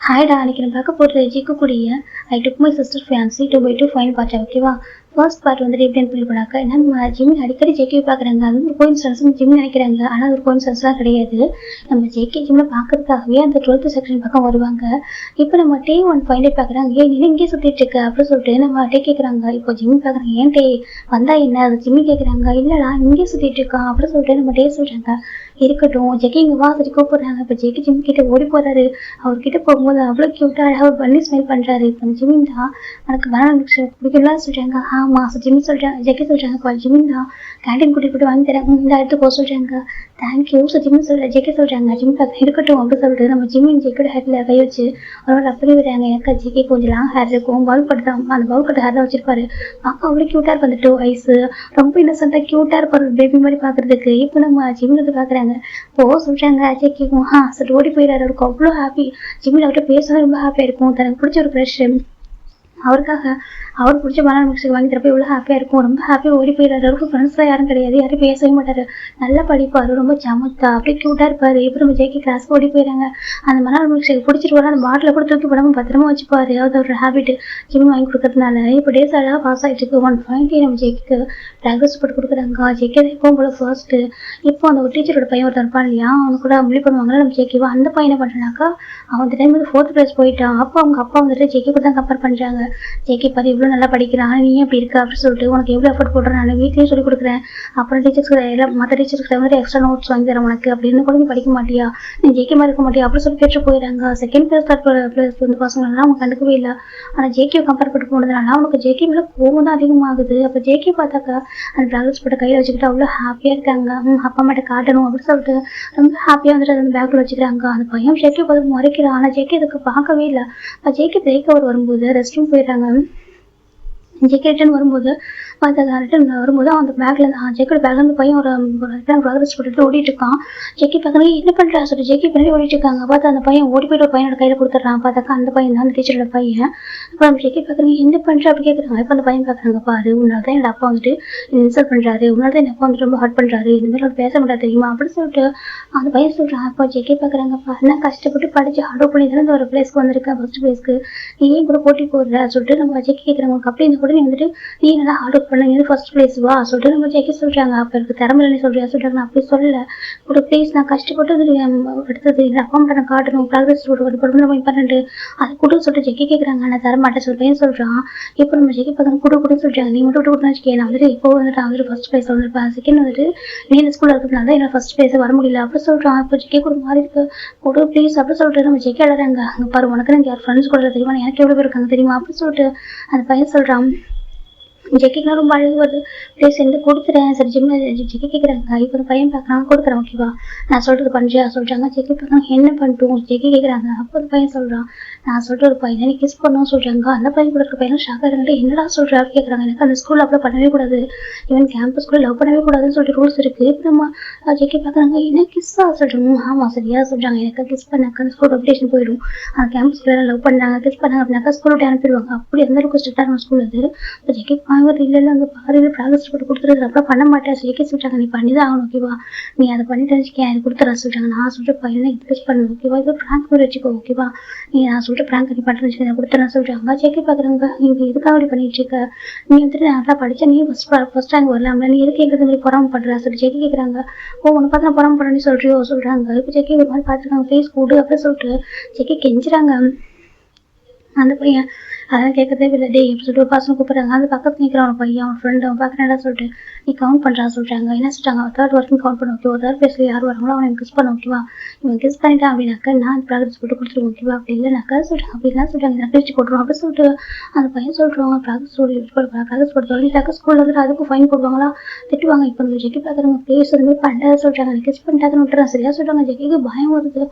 ஹாய்டா, அன்னைக்கு நான் பார்க்க போகிறது ஜிக்குக்குடிய I took my sister fancy to buy to fine பார்த்தேன். ஓகேவா? ஃபர்ஸ்ட் பார்ட் வந்துட்டு எப்படின்னு பண்ணிப்போனாக்கா, நம்ம ஜிம்மி அடிக்கடி ஜேகே பார்க்குறாங்க. அது ஒரு கோயின்சிடன்ஸ் ஜிம்மி நினைக்கிறாங்க. ஆனால் அது ஒரு கோயின்சிடன்ஸ்லாம் கிடையாது. நம்ம ஜேகே ஜிம்மில் பார்க்கறதுக்காகவே அந்த 12th செக்ஷன் பக்கம் வருவாங்க. இப்போ நம்ம டே 1 ஃபைண்ட் பார்க்குறாங்க. ஏன் நீ இங்கே சுற்றிட்டு இருக்க அப்படின்னு சொல்லிட்டு நம்ம டே கேட்குறாங்க. இப்போ ஜிம்மி பார்க்குறாங்க. ஏன் டே வந்தா என்ன? அது ஜிம்மி கேட்குறாங்க. இல்லைடா இங்கே சுற்றிட்டு இருக்கான் அப்படின்னு சொல்லிட்டு நம்ம டே சொல்கிறாங்க. இருக்கட்டும் ஜெகி இங்கே வா சொல்லி கூப்பிடுறாங்க. இப்போ ஜெகி ஜிம்மி கிட்ட ஓடி போறாரு. அவர்கிட்ட போகும்போது அவ்வளோ க்யூட்டாக அழகாக ஒரு பண்ணி ஸ்மைல் பண்ணுறாரு. இப்போ ஜிமின் தான் எனக்கு பனானா பிடிக்கலாம் சொல்கிறாங்க. ஆமாம் ஜிம்மி சொல்கிறாங்க. ஜெகி சொல்கிறாங்க. இப்போ ஜிமின் தான் கேண்டீன் கூட்டிகிட்டு போட்டு வாங்கி தராங்க. இந்த இடத்துக்கு போக சொல்கிறாங்க. தேங்க்யூ ஜிம்மி ஜெகி சொல்கிறாங்க. ஜிம்மி இருக்கட்டும் அப்படின்னு சொல்லிட்டு நம்ம ஜிம்மி ஜெக்கியோட ஹேரில் கை வச்சு அவரோட அப்படி விடுறாங்க. எனக்கு ஜெகி கொஞ்சம் லாங் ஹேர் இருக்கும். பவுல் கட்டு தான், அந்த பவுல் கட்டு ஹேர் தான் வச்சிருப்பாரு. பார்க்க அவ்வளோ க்யூட்டாக இருக்கும். அந்த 2 ஐஸு ரொம்ப இன்னசென்ட்டாக க்யூட்டாக இருப்பார். பேபி மாதிரி பார்க்குறதுக்கு. இப்போ நம்ம ஜிம்மி வந்து பார்க்குறாங்க. ஓ சொல்கிறாங்க ஜெக்கிக்கும் சரி ஓடி போயிடாரு. இருக்கும் அவ்வளோ ஹாப்பி. ஜிம்மில் அவர்கிட்ட பேசினா ரொம்ப ஹாப்பியாக இருக்கும். தனக்கு பிடிச்ச ஒரு க்ரஷ் அவருக்காக அவர் பிடிச்ச பனானா மிக்ஸுக்கு வாங்கி தரப்போ இவ்வளோ ஹாப்பியாக இருக்கும். ரொம்ப ஹாப்பியாக ஓடி போயிடாரு. அவருக்கு ஃப்ரெண்ட்ஸ்லாம் யாரும் கிடையாது. யாரும் பேசவே மாட்டார். நல்லா படிப்பார். ரொம்ப சமத்தா அப்படியே க்யூட்டாக இருப்பார். இப்போ நம்ம ஜேகே கிளாஸ்க்கு ஓடி போயிடாங்க. அந்த பனானா மிக்ஸுக்கு பிடிச்சிட்டு வர அந்த பாட்டில் கூட தூக்கி போடாமல் பத்திரமா வச்சுப்பார். அதாவது ஒரு ஹேபிட் ஜிம்மி வாங்கி கொடுக்கறதுனால. இப்போ டேஸ் அழகாக பாஸ் ஆகிட்டு இருக்கு. 1 பாயிண்ட் நம்ம ஜேக்கு ப்ராக்ரஸ் போட்டு கொடுக்குறாங்க. ஜேகே எப்பவும் போல ஃபர்ஸ்ட்டு. இப்போ அந்த ஒரு டீச்சரோட பையன் ஒருத்தர் இருப்பான் இல்லையா, அவனு கூட முடி பண்ணுவாங்களா நம்ம ஜேகேவா. அந்த பையனை பண்ணுறாக்கா அவன் அந்த டைம் வந்து 4th கிளாஸ் போயிட்டான். அப்போ அவங்க அப்பா வந்துட்டு ஜேகே கூட தான் கம்பேர் பண்ணுறாங்க. ஜேகே பாரு இவ்வளோ நல்லா படிக்கிறான், நீ எப்படி இருக்க அப்படின்னு சொல்லிட்டு உனக்கு எவ்வளோ எஃபர்ட் போடுறேன், நான் வீட்லேயும் சொல்லிக் கொடுக்குறேன். அப்புறம் டீச்சர்ஸ்க்கு எல்லாம் மற்ற டீச்சர்ஸ்க்கு வந்துட்டு எக்ஸ்ட்ரா நோட்ஸ் வாங்கி தரேன் உனக்கு அப்படின்னு கூட நீ படிக்க மாட்டியா, நீ ஜேகே மாதிரி இருக்க மாட்டியா அப்படின்னு சொல்லி கேட்டு போயிடறாங்க. செகண்ட் கிளாஸ் தேர்ட் கிளாஸ் வந்து பசங்கள்லாம் அவங்க கண்டுக்கவே இல்லை. ஆனால் ஜேகே கம்பேர் பண்ணி போனதுனால அவனுக்கு ஜேகே மேலே கோவம் தான் அதிகமாகுது. அப்போ ஜேகே பார்த்தாக்கா அந்த ப்ராக்ரஸ் போட்ட கையில் வச்சுக்கிட்டு அவ்வளோ ஹாப்பியாக இருக்காங்க. அப்பா அம்மாட்ட காட்டணும் அப்படின்னு சொல்லிட்டு ரொம்ப ஹாப்பியாக வந்துட்டு அந்த பேக்கில் வச்சுக்கிறாங்க. அந்த பையன் ஜேகே பார்த்து முறைக்கிறான். ஆனால் ஜேகே இதுக்கு பார்க்கவே இல்லை. ஜேகே பிரேக் அவர் வரும்போது ரெஸ்ட் ரூம் போயிடுறாங்க. ஜேகே ரிட்டன் வரும்போது ரிட்டன் வரும்போது அந்த பேக்கில் ஜேக்கோட பேக்கில் அந்த பையன் ஒரு ப்ராக்ரஸ் போட்டுட்டு ஓடிட்டு இருக்கான். ஜேகே பார்க்குறது என்ன பண்ணுறா சொல்லிட்டு ஜேகே பின்னாடி ஓடிட்டு இருக்காங்க. பார்த்து அந்த பையன் ஓடி போய்ட்டு ஒரு பையனோட கையில் கொடுத்துட்றான். பார்த்தாக்கா அந்த பையன் தான் அந்த டீச்சரோட பையன். இப்போ நம்ம ஜேகே பார்க்குறீங்க என்ன பண்ணுற அப்படி கேட்குறாங்க. இப்போ அந்த பையன் பார்க்குறாங்க. பாரு உன்னால தான் என்னோட அப்பா வந்துட்டு இன்சல்ட் பண்ணுறாரு, உன்னால தான் என் அப்பா வந்துட்டு ரொம்ப ஹர்ட் பண்ணுறாரு, இந்த மாதிரி பேச மாட்டாரு தெரியுமா அப்படின்னு சொல்லிட்டு அந்த பையன் சொல்கிறான். அப்போ ஜேகே பார்க்குறாங்கப்பா நான் கஷ்டப்பட்டு படித்து ஹார்ட் பண்ணி தானே இந்த ஒரு பிளேஸ்க்கு வந்திருக்கேன், ஃபர்ஸ்ட் பிளேஸ்க்கு, நீ ஏன் கூட போட்டி போடுற சொல்லிட்டு நம்ம ஜேகே கேட்குறாங்க. அப்படி இந்த கூட நீ வந்துட்டு நீ நல்லா ஹார்ட் ஒர்க் பண்ண, நீ ஃபர்ஸ்ட் பிளேஸ் வா சொல்லிட்டு நம்ம ஜேகே சொல்கிறாங்க. அப்போ எனக்கு திறமை இல்லைன்னு சொல்றியா சொல்கிறாங்க. நான் அப்படி சொல்லலை கூட ப்ளீஸ், நான் கஷ்டப்பட்டு எடுத்தது எங்கள் அப்பா மட்டும் நான் காட்டணும், ப்ராக்ரஸ் போட்டு நம்ம இம்பார்ட்டன்ட்டு அது கூட சொல்லிட்டு ஜேகே கேட்குறாங்க. நான் தர மாட்டேன் சொல்கிறேன் சொல்கிறான். இப்போ நம்ம ஜேகே பார்க்கணும் கொடுன்னு சொல்கிறாங்க. நீ மட்டும் கொடுன்னு வச்சுக்கேன், நான் வந்துட்டு இப்போ வந்துட்டு வந்துட்டு ஃபர்ஸ்ட் பிளேஸ் வந்துருப்பேன், செகண்ட் வந்துட்டு நீ இந்த ஸ்கூலில் இருக்கிறதுனால தான் என்னோட ஃபர்ஸ்ட் பிளேஸை வர முடியல அப்படி சொல்கிறான். இப்போ ஜேகே கூட மாறி இருக்கு கொடு ப்ளீஸ் அப்படி சொல்லிட்டு நம்ம ஜேகே அழறாங்க. அங்கே பாரு உனக்கு எனக்கு யார் ஃப்ரெண்ட்ஸ் கூட தெரியுமா, எனக்கு எவ்வளோ பேர் இருக்காங்க தெரியுமா அப்படி சொல்லிட்டு அந்த பையன் சொல்கிறான். ஜெக்கிக்கெலாம் ரொம்ப அழகு வருது, ப்ளீஸ் எந்த கொடுத்துறேன் சரி ஜிம்மு ஜெக்கி கேட்குறாங்க. இப்போ ஒரு பையன் பார்க்குறாங்க கொடுக்குறேன் ஓகேவா, நான் சொல்கிறது பண்ணுறியா சொல்கிறாங்க. ஜெக்கி பார்க்குறாங்க என்ன பண்ணிட்டோம் ஜெக்கி கேட்குறாங்க. அப்போ ஒரு பையன் சொல்கிறான் நான் சொல்கிற ஒரு பையனை நீ கிஸ் பண்ணணும் சொல்கிறாங்க. அந்த பையன் கூட இருக்க பையனும் ஷாக்காக இருந்துட்டு என்னடா சொல்கிறா கேட்குறாங்க. எனக்கு அந்த ஸ்கூலில் அப்ளை பண்ணவே கூடாது, ஈவன் கேம்பஸ் ஸ்கூலில் லவ் பண்ணவே கூடாதுன்னு சொல்லிட்டு ரூல்ஸ் இருக்குது. இப்போ நம்ம ஜெக்கி பார்க்குறாங்க என்ன கிஸ்ஸா சொல்கிறாங்க. ஆமாம் சரியா சொல்கிறாங்க. எனக்கு கிஸ் பண்ணாக்க அந்த ஸ்கூல் ரெப்யூட்டேஷன் போயிடும், அந்த கேம்பஸ்குள்ளே லவ் பண்ணாங்க கிஸ் பண்ணாங்க அப்படின்னாக்கா ஸ்கூல் விட்டு அனுப்பிடுவாங்க. அப்படி அந்த அளவுக்கு ஸ்ட்ரிக்டான ஸ்கூல் அது. இப்போ ஜெக்கி வாங்குறது இல்லை அங்கே பாரு ப்ராக்ரஸ் போட்டு கொடுத்துருது அப்புறம் பண்ண மாட்டேன் ஜெக்கி சொல்லிட்டாங்க. நீ பண்ணி தான் ஆகணும் ஓகேவா, நீ அதை பண்ணிட்டு வச்சுக்கேன் அது கொடுத்துற சொல்லிட்டாங்க. நான் சொல்கிற பையனை எக்ஸ்பிரஸ் பண்ணணும் ஓகேவா, இது ப்ராங்க் மாதிரி வச்சுக்கோ ஓகேவா, நீ நான் சொல்கிற ப்ராங்க் நீ பண்ணுறது வச்சுக்க கொடுத்துறேன் சொல்கிறாங்க. ஜெக்கி பார்க்குறாங்க நீங்கள் எதுக்காக அப்படி பண்ணிட்டு இருக்க, நீ வந்துட்டு நல்லா படித்தா நீ ஃபஸ்ட் ரேங்க் வரலாம்ல, நீ எதுக்கு எங்களுக்கு மாதிரி பொறாம பண்ணுறா சொல்லி ஜெக்கி கேட்குறாங்க. ஓ உன்னை பார்த்து நான் பொறாம பண்ணுறேன்னு சொல்கிறியோ சொல்கிறாங்க. இப்போ ஜெக்கி ஒரு மாதிரி பார்த்துருக்காங்க ப்ளீஸ் கூடு அப்படின்னு சொல்லிட்டு ஜெக்கி கெஞ்சுறாங்க. அந்த பையன் அதெல்லாம் கேட்கறதே இல்லை. டே எப்படி சொல்லிட்டு ஒரு பசங்க கூப்பிட்றாங்க. அந்த பக்கத்து நிற்கிறான் அவன் பையன் அவன் ஃப்ரெண்டு அவன் பார்க்குறேன்டா சொல்லிட்டு நீ கவுண்ட் பண்ணுறா சொல்கிறாங்க. என்ன சொல்லிட்டாங்க தேர்ட் வரைக்கும் கவுண்ட் பண்ண ஓகே, ஒரு தேர்ட் பிளேஸில் யார் வராங்களோ அவனை கிஸ் பண்ண ஓகேவா, இவன் கிஸ் பண்ணிட்டான் அப்படின்னாக்கா நான் ப்ராக்ரஸ் போட்டு கொடுத்துருவோம் ஓகேவா, அப்படி இல்லைனாக்கா சொல்கிறாங்க அப்படின்னா சொல்கிறாங்க நான் பிரிச்சு போட்டுருவோம் அப்படின்னு சொல்லிட்டு அந்த பையன் சொல்கிறோம். ப்ராக்ரஸ் போட்டு சொல்லிட்டாக்கா ஸ்கூலில் வந்துட்டு அதுக்கும் ஃபைன் போடுவாங்களா திட்டுவாங்க. இப்போ நம்ம ஜெக்கி பார்க்குறாங்க ப்ளேஸ் வந்து பண்ணாத சொல்கிறாங்க, நான் கிஸ் பண்ணிட்டாங்கன்னு விட்டுறேன் சரியா சொல்கிறாங்க. ஜெக்கிக்கு பயம் வருது.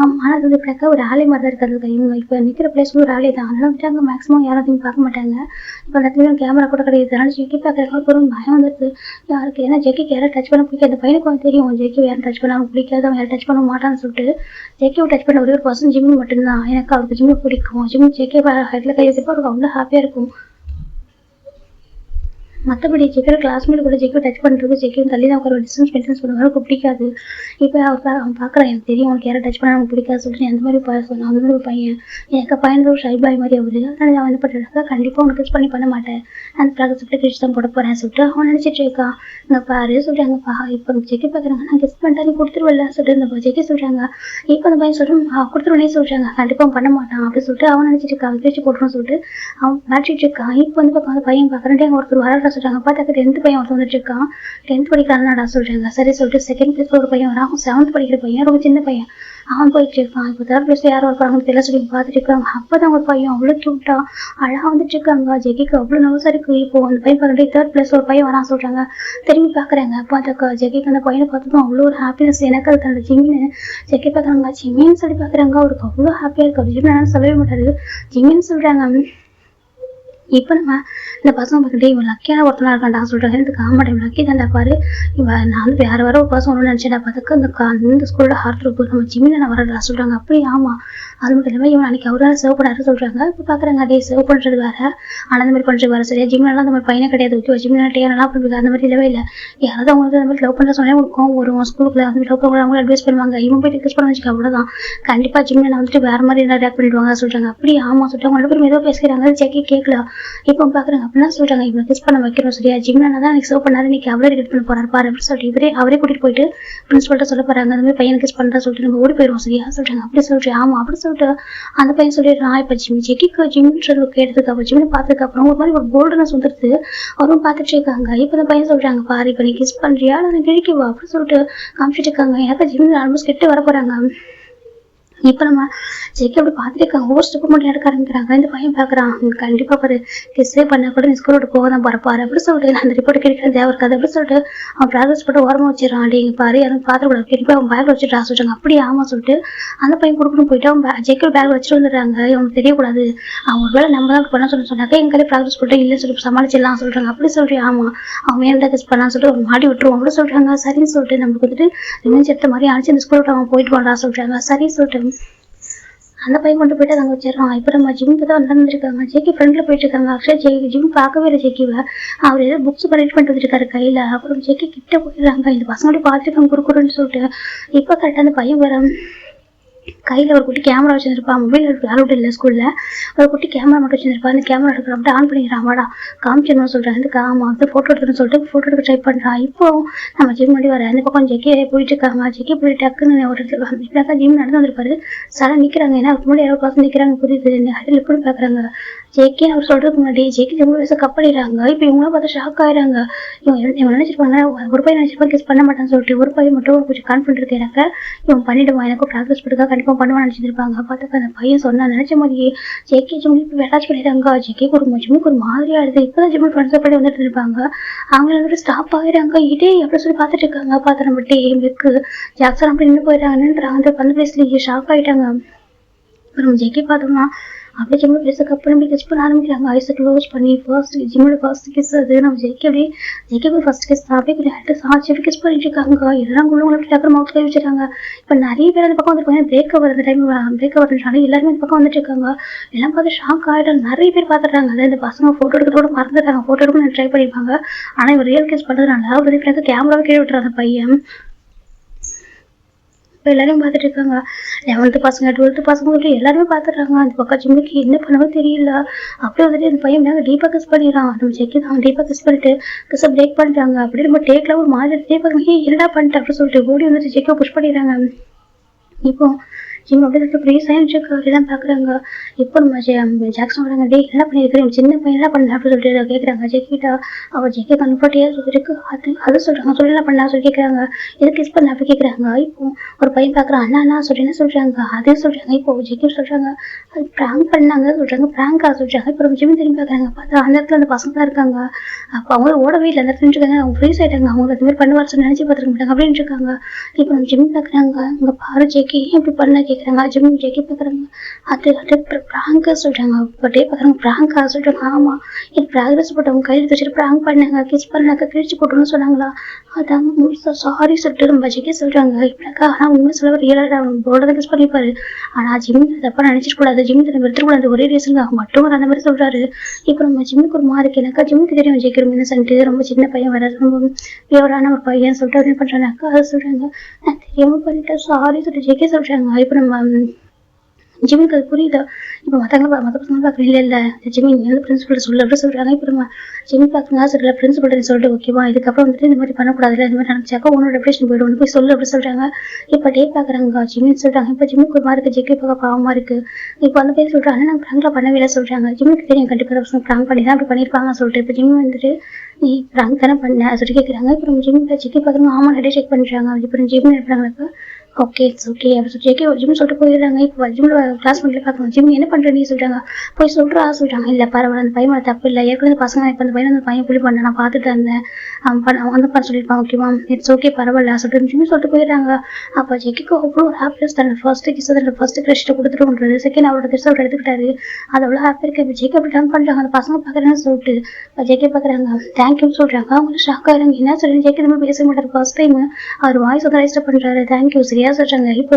ஆனால் அது வந்து இப்படினாக்கா ஒரு ஆலை மாதிரி தான் இருக்கிறது. இவங்க இப்போ நிற்கிற பிளேஸ் வந்து ஒரு ஆலை தான், அதெல்லாம் வந்துட்டு அங்கே மேக்ஸிமம் யாரும் பார்க்க மாட்டாங்க. இப்போ அந்த இடத்துல கேமரா கூட கிடையாது, அதனால ஜெக்கி பார்க்குறதுக்கு ஒரு பயம் வந்துடுது யாருக்கு, ஏன்னா ஜெக்கிக்கு யாரும் டச் பண்ண பிடிக்காது. அந்த பையனுக்கு வந்து தெரியும் ஜெக்கி யாரும் டச் பண்ண அவனுக்கு பிடிக்காது, அவன் யாரும் டச் பண்ண மாட்டான்னு சொல்லிட்டு ஜெக்கியை டச் பண்ண ஒரே ஒரு பர்சன் ஜிம்மி மட்டும்தான். எனக்கு அவருக்கு ஜிம்மி பிடிக்கும். ஜிம்மி ஜெக்கி ஹெட்டில் கை வச்சுப்போ அவருக்கு அவ்வளோ ஹாப்பியாக இருக்கும். மற்றபடி ஜெக்கியோட கிளாஸ்மேட் கூட ஜெக்கியோ டச் பண்ணுறது ஜெக்கியும் தள்ளி தான் உட்கார டிஸ்டன்ஸ் மெயின்டைன் பண்ணுவாங்க. அவனுக்கு பிடிக்காது. இப்போ அவன் பார்க்குறான், எனக்கு தெரியும் உனக்கு யாரை டச் பண்ண எனக்கு பிடிக்காது சொல்லிட்டு அந்த மாதிரி சொன்னான். அந்த மாதிரி பையன் எனக்கு பையன் ஒரு ஷை பாய் மாதிரி அவரு. அதனால அவன் என்ன பண்ணுறாங்க, கண்டிப்பாக உனக்கு கிஸ் பண்ண மாட்டேன், அந்த ப்ராக்டிஸ் கிழிச்சு தான் போட போகிறேன் சொல்லிட்டு அவன் நினச்சிட்டு இருக்கான். இங்கே பாரு சொல்கிறாங்கப்பா, இப்போ ஜெக்கி பார்க்குறாங்க, நான் கிஸ் பண்ணிட்டா நீ கொடுத்துருவல சொல்லிட்டு இந்த ஜெக்கி சொல்கிறாங்க. இப்போ அந்த பையன் சொல்லிட்டு கொடுத்துருவனே சொல்கிறாங்க. கண்டிப்பாக பண்ண மாட்டான் அப்படின்னு சொல்லிட்டு அவன் நினச்சிட்டு இருக்கான், கிழிச்சு போட்டுருன்னு சொல்லிட்டு அவன் மாற்றிட்டு இருக்கான். இப்போ வந்து பக்கம் அந்த பையன் பார்க்குறேன், அங்கே ஒருத்தர் வரடா சொல்கிறாங்க. பார்த்தாக்க 10th பையன் ஒருத்தர் வந்துட்டு இருக்கான். 10th படிக்கிறான்டா சொல்கிறாங்க. சரி சொல்லிட்டு செகண்ட் பிளேஸ்ல ஒரு பையன் வரான். அவன் 7th படிக்கிற பையன், ரொம்ப சின்ன பையன். அவன் போயிட்டு இருக்கான். இப்போ 3rd பிளேஸ்ல யாரும் இருப்பாங்க தெரியல சொல்லி பார்த்துட்டு இருக்காங்க. அப்போதான் ஒரு பையன் அவ்வளோ கியூட்டா அழகா வந்துட்டு இருக்காங்க. ஜெக்கிக்கு அவ்வளோ நர்வஸா இருக்கு. இப்போ அந்த பையன் பார்த்துட்டு 3rd பிளேஸ்ல ஒரு பையன் வரான் சொல்றாங்க. திரும்பி பாக்குறாங்க. அப்போ அந்த ஜெக்கிக்கு அந்த பையனை பார்த்ததும் அவ்வளோ ஒரு ஹாப்பினஸ். எனக்கு அது தன்னோட ஜிமின்னு ஜெக்கி பார்க்குறாங்க. ஜிமின்னு சொல்லி பாக்குறாங்க. அவருக்கு அவ்வளோ ஹாப்பியா இருக்கு. அவர் ஜிமின்னு சொல்லவே மாட்டாரு, ஜிமின்னு சொல்றாங்க. இப்போ நம்ம இந்த பசங்க பார்த்துட்டு இவன் லக்கியான ஒருத்தனா இருக்கான்டா சொல்றாங்க. இதுக்கு ஆமாடா இவன் லக்கி தான்டா, பாரு இவன் நான் வந்து வேற ஒரு பர்சன் ஒன்று நினைச்சேன்டா. பார்த்துக்க இந்த ஸ்கூலோட ஹார்ட் இருக்கும் நம்ம ஜிமில நான் வரடா சொல்றாங்க. அப்படி ஆமா, அது மட்டும் இல்லாமல் இவன் அன்னைக்கு அவரால் சேவ் பண்ணாரு சொல்றாங்க. இப்போ பாக்குறாங்க, அதே சேவ் பண்றது வேற, ஆனால் அந்த மாதிரி பண்றது வேற. சரியா ஜிம்லாம் அந்த மாதிரி பையனை கிடையாது. ஓகே, ஜிம்லாம் டேனெல்லாம் பண்ணுறது அந்த மாதிரி இல்லவே இல்லை. யாராவது அவங்களுக்கு அந்த மாதிரி லவ் பண்ண சொன்னா கொடுக்கும் ஒரு ஸ்கூலுக்குள்ள வந்து லவ் பண்ண அவங்க அட்வைஸ் பண்ணுவாங்க. இவன் போய் டிஸ்கஸ் பண்ண வச்சுக்க அவ்வளோதான். கண்டிப்பா ஜிம்ல நான் வந்துட்டு வேற மாதிரி என்ன ரியாக்ட் பண்ணிடுவாங்க சொல்றாங்க. அப்படி ஆமா சொல்லிட்டு அவங்க 2 பேரும் ஏதோ பேசுறாங்க. ஜெக்கி கேட்கல. இப்போ பாக்குறாங்க அப்படின்னா சொல்றாங்க, இவனை கிஸ் பண்ண வைக்கிறோம் சரியா, ஜிம்ல தான் எனக்கு சேவ் பண்ணாரு, இன்னைக்கு அவரே ரிகட் பண்ண போறாரு பாரு அப்படின்னு சொல்லிட்டு அவரே கூட்டிட்டு போயிட்டு பிரின்சிபல்ட்ட சொல்ல போறாங்க. அந்த மாதிரி பையன் கிஸ் பண்றா சொல்லிட்டு நம்ம ஓடி போயிடுவோம் சரியா சொல்றாங்க. அப்படி சொல்றேன். ஆமா அப்படி சொல்லிட்டு அந்த பையன் சொல்லிடுறான். இப்ப ஜெக்கிக்கு ஜிம்ன்றது கேட்டதுக்கு அப்புறம் ஜிம்னு பார்த்ததுக்கு அப்புறம் ஒரு மாதிரி ஒரு கோல்டனஸ் வந்துருது. அவரும் பார்த்துட்டு இருக்காங்க. இப்ப அந்த பையன் சொல்றாங்க, பாரு இப்ப நீ கிஸ் பண்றியா அதை கிழிக்கவா அப்படின்னு சொல்லிட்டு காமிச்சிட்டு இருக்காங்க. எனக்கு ஜிம்ல ஆல்மோஸ்ட் கிட்ட வர போறாங்க. இப்போ நம்ம ஜெக்கி அப்படி பார்த்துட்டு இருக்காங்க. ஒவ்வொரு ஸ்டெப்பு மட்டும் எடுக்க ஆரம்பிக்கிறாங்க. இந்த பையன் பார்க்குறான், கண்டிப்பா பாரு கிஸ்ஸே பண்ண கூட நீ ஸ்கூலோட போக தான் பரப்பாரு அப்படி சொல்லிட்டு நான் அந்த ரிப்போர்ட் கிடைக்கிற தேவை இருக்காது அப்படி சொல்லிட்டு அவன் ப்ராக்ரஸ் போட்டு ஓரமாக வச்சிடறான். அப்படிங்க பாரு யாரும் பார்த்துக்கூடாது, கண்டிப்பா அவன் பேக்ல வச்சுட்டு சொல்றாங்க. அப்படியே ஆமா சொல்லிட்டு அந்த பையன் கொடுக்கணும் போயிட்டு அவன் ஜெக்கி பேக்ல வச்சுட்டு வந்துடுறாங்க. அவனுக்கு தெரியக்கூடாது. அவங்க ஒருவேளை நம்ம தான் பண்ண சொன்னாக்க எங்க கையில ப்ராக்ரஸ் போட்டு இல்லைன்னு சொல்லி சமாளிச்சிடலாம் சொல்றாங்க. அப்படி சொல்றேன். ஆமா அவன் மேலே கிஸ் பண்ணலாம்னு சொல்லிட்டு அவன் மாடி விட்டுருவோம் அப்படி சொல்றாங்க. சரின்னு சொல்லிட்டு நமக்கு வந்துட்டு ரிவெஞ்ச் எடுத்த மாதிரி அனுப்பிச்சு அந்த ஸ்கூலோட அவன் போயிட்டு போறான் சொல்றாங்க. சரின்னு சொல்லிட்டு அந்த பையன் கொண்டு போயிட்டு அங்கே வச்சிடறான். இப்போ நம்ம ஜிம்முக்கு தான் வந்துருக்காங்க. ஜெக்கி ஃப்ரெண்ட்ல போயிட்டு இருக்காங்க. ஆக்சுவலா ஜிம் பார்க்கவே இல்லை ஜெக்கிவை. அவர் ஏதோ புக்ஸ் பண்ணிட்டு வந்துருக்காரு கையில. அப்புறம் ஜெக்கி கிட்ட போயிடுறாங்க. இந்த பசங்களோட பார்த்துருக்காங்க குறுக்குறன்னு சொல்லிட்டு. இப்போ கரெக்டாக அந்த பையன் வர கையில் ஒரு குட்டி கேமரா வச்சுருப்பான். மொபைல் அலௌட் இல்லை ஸ்கூலில். ஒரு குட்டி கேமரா மட்டும் வச்சுருப்பா. அந்த கேமரா எடுக்கிற அப்படியே ஆன் பண்ணிடுறான். வாடா காமிச்சிடணும்னு சொல்கிறேன். அதுக்கு ஆமாம் வந்து ஃபோட்டோ எடுக்கணும்னு சொல்லிட்டு ஃபோட்டோ எடுக்க ட்ரை பண்ணுறான். இப்போ நம்ம ஜிம் முன்னாடி வர அந்த பக்கம் ஜெக்கி போயிட்டு இருக்காங்க. ஜெக்கி போய் டக்குன்னு ஒரு இடத்துல ஜிம் நடந்து வந்திருப்பாரு. சடா நிற்கிறாங்க. ஏன்னா அதுக்கு முன்னாடி யாரோ பசங்க நிற்கிறாங்க புரியுது. அதில் எப்படி பார்க்குறாங்க ஜெக்கி அவர் சொல்றதுக்கு முன்னாடி ஜெக்கி ஜிம் வயசு கப்படிடுறாங்க. இப்போ இவங்களாம் பார்த்து ஷாக் ஆயிடுறாங்க. இவங்க நினைச்சிருப்பாங்க ஒரு பையன் நினைச்சிருப்பாங்க கிஸ் பண்ண மாட்டான்னு சொல்லிட்டு. ஒரு பையன் மட்டும் கொஞ்சம் கான்ஃபிடன்ட் இருக்கு எனக்கு, இவன் பண்ணிடுவான், எனக்கு ப்ராக்டிஸ் கொடுத்தா கண்டிப்பாக பண்ணுவான்னு நினைச்சிருப்பாங்க. பார்த்துக்க அந்த பையன் சொன்னா நினைச்ச மாதிரியே ஜெக்கி ஜிம் இப்போ அட்டாச் பண்ணிடுறாங்க. ஜெக்கிக்கு ஒரு ஜிம்முக்கு ஒரு மாதிரியா ஆடுது. இப்போதான் ஜிம் ஃப்ரெண்ட்ஸ் பண்ணி வந்துட்டு இருப்பாங்க. அவங்க வந்துட்டு ஸ்டாப் ஆகிடுறாங்க. இதே எப்படி சொல்லி பார்த்துட்டு இருக்காங்க. பார்த்து நம்ம டேக்கு ஜாக்சன் அப்படி நின்று போயிடுறாங்கன்றாங்க. அந்த 10 வயசுலேயே ஷாக் ஆகிட்டாங்க. அப்புறம் ஜெக்கி பார்த்தோம்னா அப்படியே ஜிம்மில் பேசுறதுக்கு அப்புறம் கிஸ் பண்ண ஆரம்பிக்கிறாங்க. ஐஸை க்ளோஸ் பண்ணி ஜிம்மோட ஃபர்ஸ்ட் கிஸ் அது. நம்ம ஜெக்கி போய் ஃபர்ஸ்ட் கிஸ் தான் அப்படியே கொஞ்சம் ஹெட்டு சாட்சி கிஸ் பண்ணிட்டு இருக்காங்க. எல்லாம் குள்ளவங்களை அப்படி டக்குனு மவுத் கை வச்சிருக்காங்க. இப்போ நிறைய பேர் அந்த பக்கம் வந்துருக்காங்க. பிரேக் ஓவர் அந்த டைம் பிரேக் ஓவர்ன்றாங்க. எல்லாருமே அந்த பக்கம் வந்துட்டு இருக்காங்க. எல்லாம் பார்த்து ஷாக் ஆகிட்டாங்க. நிறைய பேர் பார்த்துட்றாங்க. அதாவது இந்த பசங்க ஃபோட்டோ எடுக்கிறதோட மறந்துடுறாங்க. ஃபோட்டோ எடுக்கணும்னு ட்ரை பண்ணியிருப்பாங்க. ஆனால் இவர் ரியல் கிஸ் பண்ணுறதுனால ஒரு கேமராவை கீழே விட்டுறாங்க பையன். இப்போ எல்லாரும் பார்த்துட்டு இருக்காங்க. 11th பசங்க 12th பசங்க வந்துட்டு எல்லாருமே பார்த்துட்றாங்க. அந்த பக்கம் ஜிம்முக்கு என்ன பண்ணவோ தெரியல. அப்படியே வந்துட்டு அந்த பையன் டீப்பாக கிஸ் பண்ணிடுறான். நம்ம ஜெக்கி தான் டீப்பாக கிஸ் பண்ணிட்டு கிஸ்ஸை பிரேக் பண்ணிட்டாங்க. அப்படியே நம்ம டேக்கில் ஒரு மாதிரி டீப்பாக என்னடா பண்ணிட்டு அப்படின்னு சொல்லிட்டு ஓடி வந்துட்டு ஜெக்கியை புஷ் பண்ணிடுறாங்க. இப்போ ஜிம் அப்படியே ஃப்ரீ சயின்ஸ் எல்லாம் பார்க்குறாங்க. இப்போ நம்ம ஜாக்சன் வராங்க. டே என்ன பண்ணியிருக்கிறேன் சின்ன பையன் என்ன பண்ண அப்படின்னு சொல்லிட்டு கேட்குறாங்க ஜெக்கிட்டா. அவள் ஜெக்கி கம்ஃபர்ட்டியாக சொல்லிருக்கு. அது சொல்கிறாங்க சொல்லி என்ன பண்ணலாம் சொல்லி கேட்குறாங்க. எது கிஸ் பண்ண அப்படி கேட்குறாங்க. இப்போ ஒரு பையன் பார்க்குறான். அண்ணா சொல்லி என்ன சொல்கிறாங்க அதே சொல்கிறாங்க. இப்போ ஜெக்கி சொல்கிறாங்க அது ப்ராங்க் பண்ணாங்க சொல்கிறாங்க. ப்ராங்காக சொல்கிறாங்க. இப்போ நம்ம ஜிம் திரும்பி பார்க்குறாங்க. பார்த்தா அந்த இடத்துல அந்த பசங்க தான் இருக்காங்க. அப்போ அவங்க ஓடவே இல்லை. அந்த இடத்துல இருக்காங்க. அவங்க ஃப்ரீஸ் ஆகிட்டாங்க. அவங்க அது மாதிரி பண்ணுவார் சொல்லி நினச்சி பார்த்துருக்க மாட்டாங்க அப்படின்னு இருக்காங்க. இப்போ நம்ம ஜிம் பார்க்குறாங்க. அங்கே பாரு ஜெக்கி இப்படி பண்ண கேட்குறாங்க. ஜிமின் ஜேக்கி பார்க்குறாங்க. அது ப்ராங்காக சொல்கிறாங்க. இப்போ டே பார்க்குறாங்க ப்ராங்காக சொல்கிறாங்க. ஆமாம், இது ப்ராக்ரஸ் போட்டு அவங்க கையில் வச்சுட்டு ப்ராங்க் பண்ணாங்க, கிஸ் பண்ணாக்க கிழிச்சு போட்டுன்னு சொன்னாங்களா. அதாங்க முழுசாக சாரி சொல்லிட்டு நம்ம ஜெக்கி சொல்கிறாங்க. இப்படிக்கா ஆனால் உண்மை சொல்ல ரியலாக அவங்க போர்டை கிஸ் பண்ணிப்பாரு. ஆனால் ஜிமின் தப்பாக நினச்சிட்டு கூடாது, ஜிமின் தன்னை எடுத்துக்கூடாது, ஒரே ரீசனுக்காக மட்டும் அந்த மாதிரி சொல்கிறாரு. இப்போ நம்ம ஜிம்முக்கு ஒரு மார்க் எனக்கா ஜிம்முக்கு தெரியும் ஜெயிக்கிற இன்னசென்ட்டு, ரொம்ப சின்ன பையன் வர, ரொம்ப பியூரான ஒரு பையன் சொல்லிட்டு என்ன பண்ணுறாங்கக்கா அதை சொல்கிறாங்க. நான் தெரியாமல் பண்ணிட்டேன் சாரி சொல்லிட்டு ஜெயிக்க சொல்கிறாங்க. இப்போ நம்ம ஜிம்முக்கு அது புரியுது. இப்போ மற்ற பசங்க பார்க்குறேன் இல்லை இல்லை ஜிமின் வந்து பிரின்சிபல் சொல்லு அப்படி சொல்கிறாங்க. இப்போ நம்ம ஜிம்மி பார்க்குறா சரியில்ல பிரின்சிபல் சொல்லிட்டு ஓகேவா இதுக்கப்புறம் வந்துட்டு இந்த மாதிரி பண்ணக்கூடாதுல்ல, இந்த மாதிரி நினச்சாக்கா உன்னோட ரெப்ரேஷன் போய்டும் போய் சொல்லு அப்படி சொல்கிறாங்க. இப்போ டே பார்க்குறாங்க ஜிமின்னு சொல்கிறாங்க. இப்போ ஜிம்முக்கு ஒரு மாதிரி இருக்குது, ஜெக்கி பார்க்க பாவமாக இருக்குது. இப்போ அந்த பேர் சொல்கிறாங்க நாங்கள் ப்ராங்க்லாம் பண்ணவே இல்லை சொல்கிறாங்க. ஜிம்முக்கு தெரியும் கண்டிப்பாக பசங்க ப்ராங்க் பண்ணி தான் அப்படி பண்ணியிருப்பாங்க சொல்லிட்டு. இப்போ ஜிம்மி வந்துட்டு நீ ப்ராங்க் தானே பண்ண சொல்லி கேட்குறாங்க. இப்போ நம்ம ஜிம்மில் ஜெக்கி பார்க்குறாங்க. ஆமாம் நிறைய செக் பண்ணுறாங்க. இப்போ ஜிம்மி எடுப்பாங்க. ஓகே இட்ஸ் ஓகே அப்படி சொல்லி ஜெக்கி ஜிம் சொல்லிட்டு போயிடுறாங்க. இப்போ ஜிம்மில் கிளாஸ் பண்ணிட்டு பார்க்கணும். ஜிம் என்ன பண்ணுற நீ சொல்கிறாங்க. போய் சொல்கிறா சொல்கிறாங்க. இல்லை பரவாயில்ல அந்த பையன் தப்பு இல்லை, ஏற்கனவே பசங்க இப்போ அந்த பையன் புள்ளி பண்ண நான் பார்த்துட்டு இருந்தேன், அவன் வந்து பண்ண சொல்லியிருப்பான் ஓகேவா இட்ஸ் ஓகே பரவாயில்ல சொல்லிட்டு ஜிம் சொல்லிட்டு போயிடுறாங்க. அப்போ ஜெக்கிக்கு அவ்வளோ ஒரு ஹாப்பினஸ் தன்னை ஃபர்ஸ்ட்டு கிஸ் தன்னோட ஃபர்ஸ்ட் கிரஷ்ட்டை கொடுத்துட்டு செகண்ட் அவரோட கிஸ் அவர் எடுத்துக்கிட்டாரு. அது அவ்வளோ ஹாப்பியாக இருக்குது. இப்போ ஜெக்கி அப்படி டர்ன் பண்ணுறாங்க. அந்த பசங்க பார்க்குறேன்னு சொல்லிட்டு இப்போ ஜெக்கி பார்க்குறாங்க தேங்க்யூன்னு சொல்கிறாங்க. அவங்க ஷாக் ஆகிறாங்க. என்ன சொல்லி ஜெக்கி இந்த மாதிரி பேச மாட்டார் ஃபர்ஸ்ட் டைம், அவர் வாய்ஸ் வந்து ரெஜிஸ்டர் பண்ணுறாரு. தேங்க்யூ சரியா சொல்கிறாங்க. இப்போ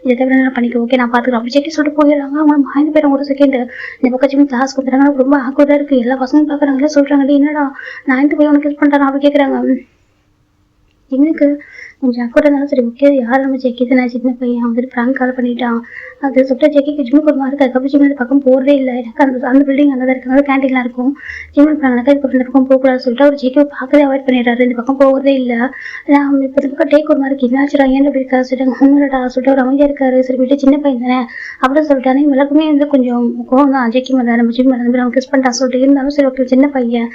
இதை தவிர என்ன பண்ணிக்க ஓகே நான் பார்த்துக்கிறேன் அப்படி ஜெக்கி சொல்லிட்டு போயிடுறாங்க. அவங்க மாய்ந்து பேர் ஒரு செகண்ட் இந்த பக்கம் ஜிம் கிளாஸ் கொடுத்துறாங்க. ரொம்ப ஆக்குவதாக இருக்குது. எல்லா பசங்களும் பார்க்குறாங்களே சொல்கிறாங்களே என்னடா நான் போய் உனக்கு கிஸ் பண்ணுறேன் அப்படி கேட்குறாங்க. எனக்கு கொஞ்சம் அக்கூட இருந்தாலும் சரி ஓகே யார் நம்ம ஜெக்கி தானே சின்ன பையன் வந்துட்டு ப்ராங்க் கால் பண்ணிட்டான் அது சொல்லிட்டு ஜெக்கிக்கு ஜிம்முக்கு ஒரு மாதிரி அதுக்கப்புறம் ஜிம்மில் பக்கம் போகிறதே இல்லை. எனக்கு அந்த பில்டிங் அங்கே தான் இருக்குது, கேன்டீன்லாம் இருக்கும். ஜிம்மில் போனாக்கா இதுக்கு இந்த பக்கம் போகக்கூடாது சொல்லிட்டு அவர் ஜெக்கி பார்க்கவே அவாய்ட் பண்ணிடுறாரு. இந்த பக்கம் போகிறதே இல்லை. நான் இப்போ இந்த பக்கம் டேக் ஒரு மாதிரி என்னாச்சுடா ஏன் அப்படி இருக்கா சொல்லிட்டு ஒன்றுடா சொல்லிட்டு அவர் அமைதியாக இருக்காரு. சரி வீட்டு சின்ன பையன் தானே அப்படின்னு சொல்லிட்டானே எல்லாருக்குமே வந்து கொஞ்சம் கோவம் தான் ஜெக்கி மேலே நம்ம ஜிம் மேலே அவங்க கிஸ் பண்ணிட்டான் சொல்லிட்டு இருந்தாலும் சரி ஓகே சின்ன பையன்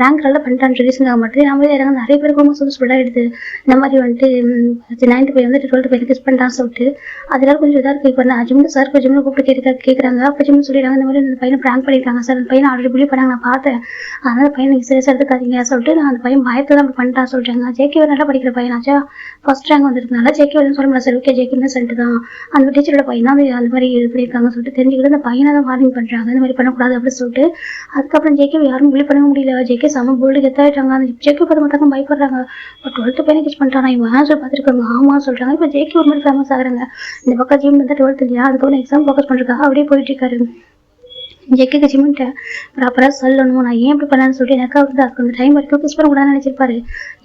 ப்ராங்க் நல்லா பண்ணிட்டான்னு ரீசனாக மட்டும் நம்ம இறங்க நிறைய பேருக்கு ரொம்ப சொல்லிட்டு எடுத்து இந்த மாதிரி வந்துட்டு 9th பையன் வந்து 12th பையன் கிஸ் பண்ணிட்டான்னு சொல்லிட்டு அதெல்லாம் கொஞ்சம் இதாக இருக்கு. இப்போ நான் ஜிம்மில் சார் இப்போ ஜிம்மில் கூப்பிட்டு கேட்குறாங்க. அப்போ ஜிம் சொல்லிடுறாங்க இந்த மாதிரி அந்த பையனை ப்ராங்க் பண்ணியிருக்காங்க சார், அந்த பையனை ஆல்ரெடி பிலீவ் பண்ணாங்க நான் பார்த்தேன், அதனால் பையன் நீங்கள் சீரியஸாக எடுத்துக்காதீங்க சொல்லிட்டு நான் அந்த பையன் பயத்தை தான் அப்படி பண்ணிட்டான்னு சொல்கிறாங்க. ஜேகே நல்லா படிக்கிற பையனாச்சா ஃபர்ஸ்ட் ரேங்க் வந்துருக்கனால ஜேகே வந்து சொல்ல முடியாது சார் ஓகே ஜேகேன்னு சொல்லிட்டு தான் அந்த டீச்சரோட பையன் தான் அந்த மாதிரி இது பண்ணியிருக்காங்க சொல்லிட்டு தெரிஞ்சுக்கிட்டு அந்த பையனை தான் வார்னிங் பண்ணுறாங்க இந்த மாதிரி பண்ணக்கூடாது அப்படின்னு சொல்லிட்டு. அதுக்கப்புறம் ஜேகே யாரும் பிலீவ் பண்ண முடியல. ஜேகே செம போல்டு கெத்தாயிட்டாங்க. அந்த ஜேகே பார்த்து மற்றவங்க பயப்படுறாங்க. இப்போ 12th பையனை கிஸ் பண்ணிட்டானா இவன் ஆன்சர் பார்த்துருக்காங்க ஆமாம் சொல்கிறாங்க. இப்போ ஜேகே ஒரு மாதிரி ஃபேமஸ் ஆகுறாங்க. இந்த பக்கம் ஜிம் வந்து 12th இல்லையா அதுக்கப்புறம் எக்ஸாம் ஃபோக்கஸ் பண்ணுறதுக்காக அப்படியே போயிட்டு இருக்காரு. ஜெக்கிக்கு ஜிம்மிட்ட ப்ராப்பராக சொல்லணும் நான் ஏன் இப்படி பண்ணான்னு சொல்லிட்டு எனக்கு வந்து அதுக்கு அந்த டைம் வரைக்கும் கிஸ் பண்ணக்கூடாதுன்னு நினச்சிருப்பாரு.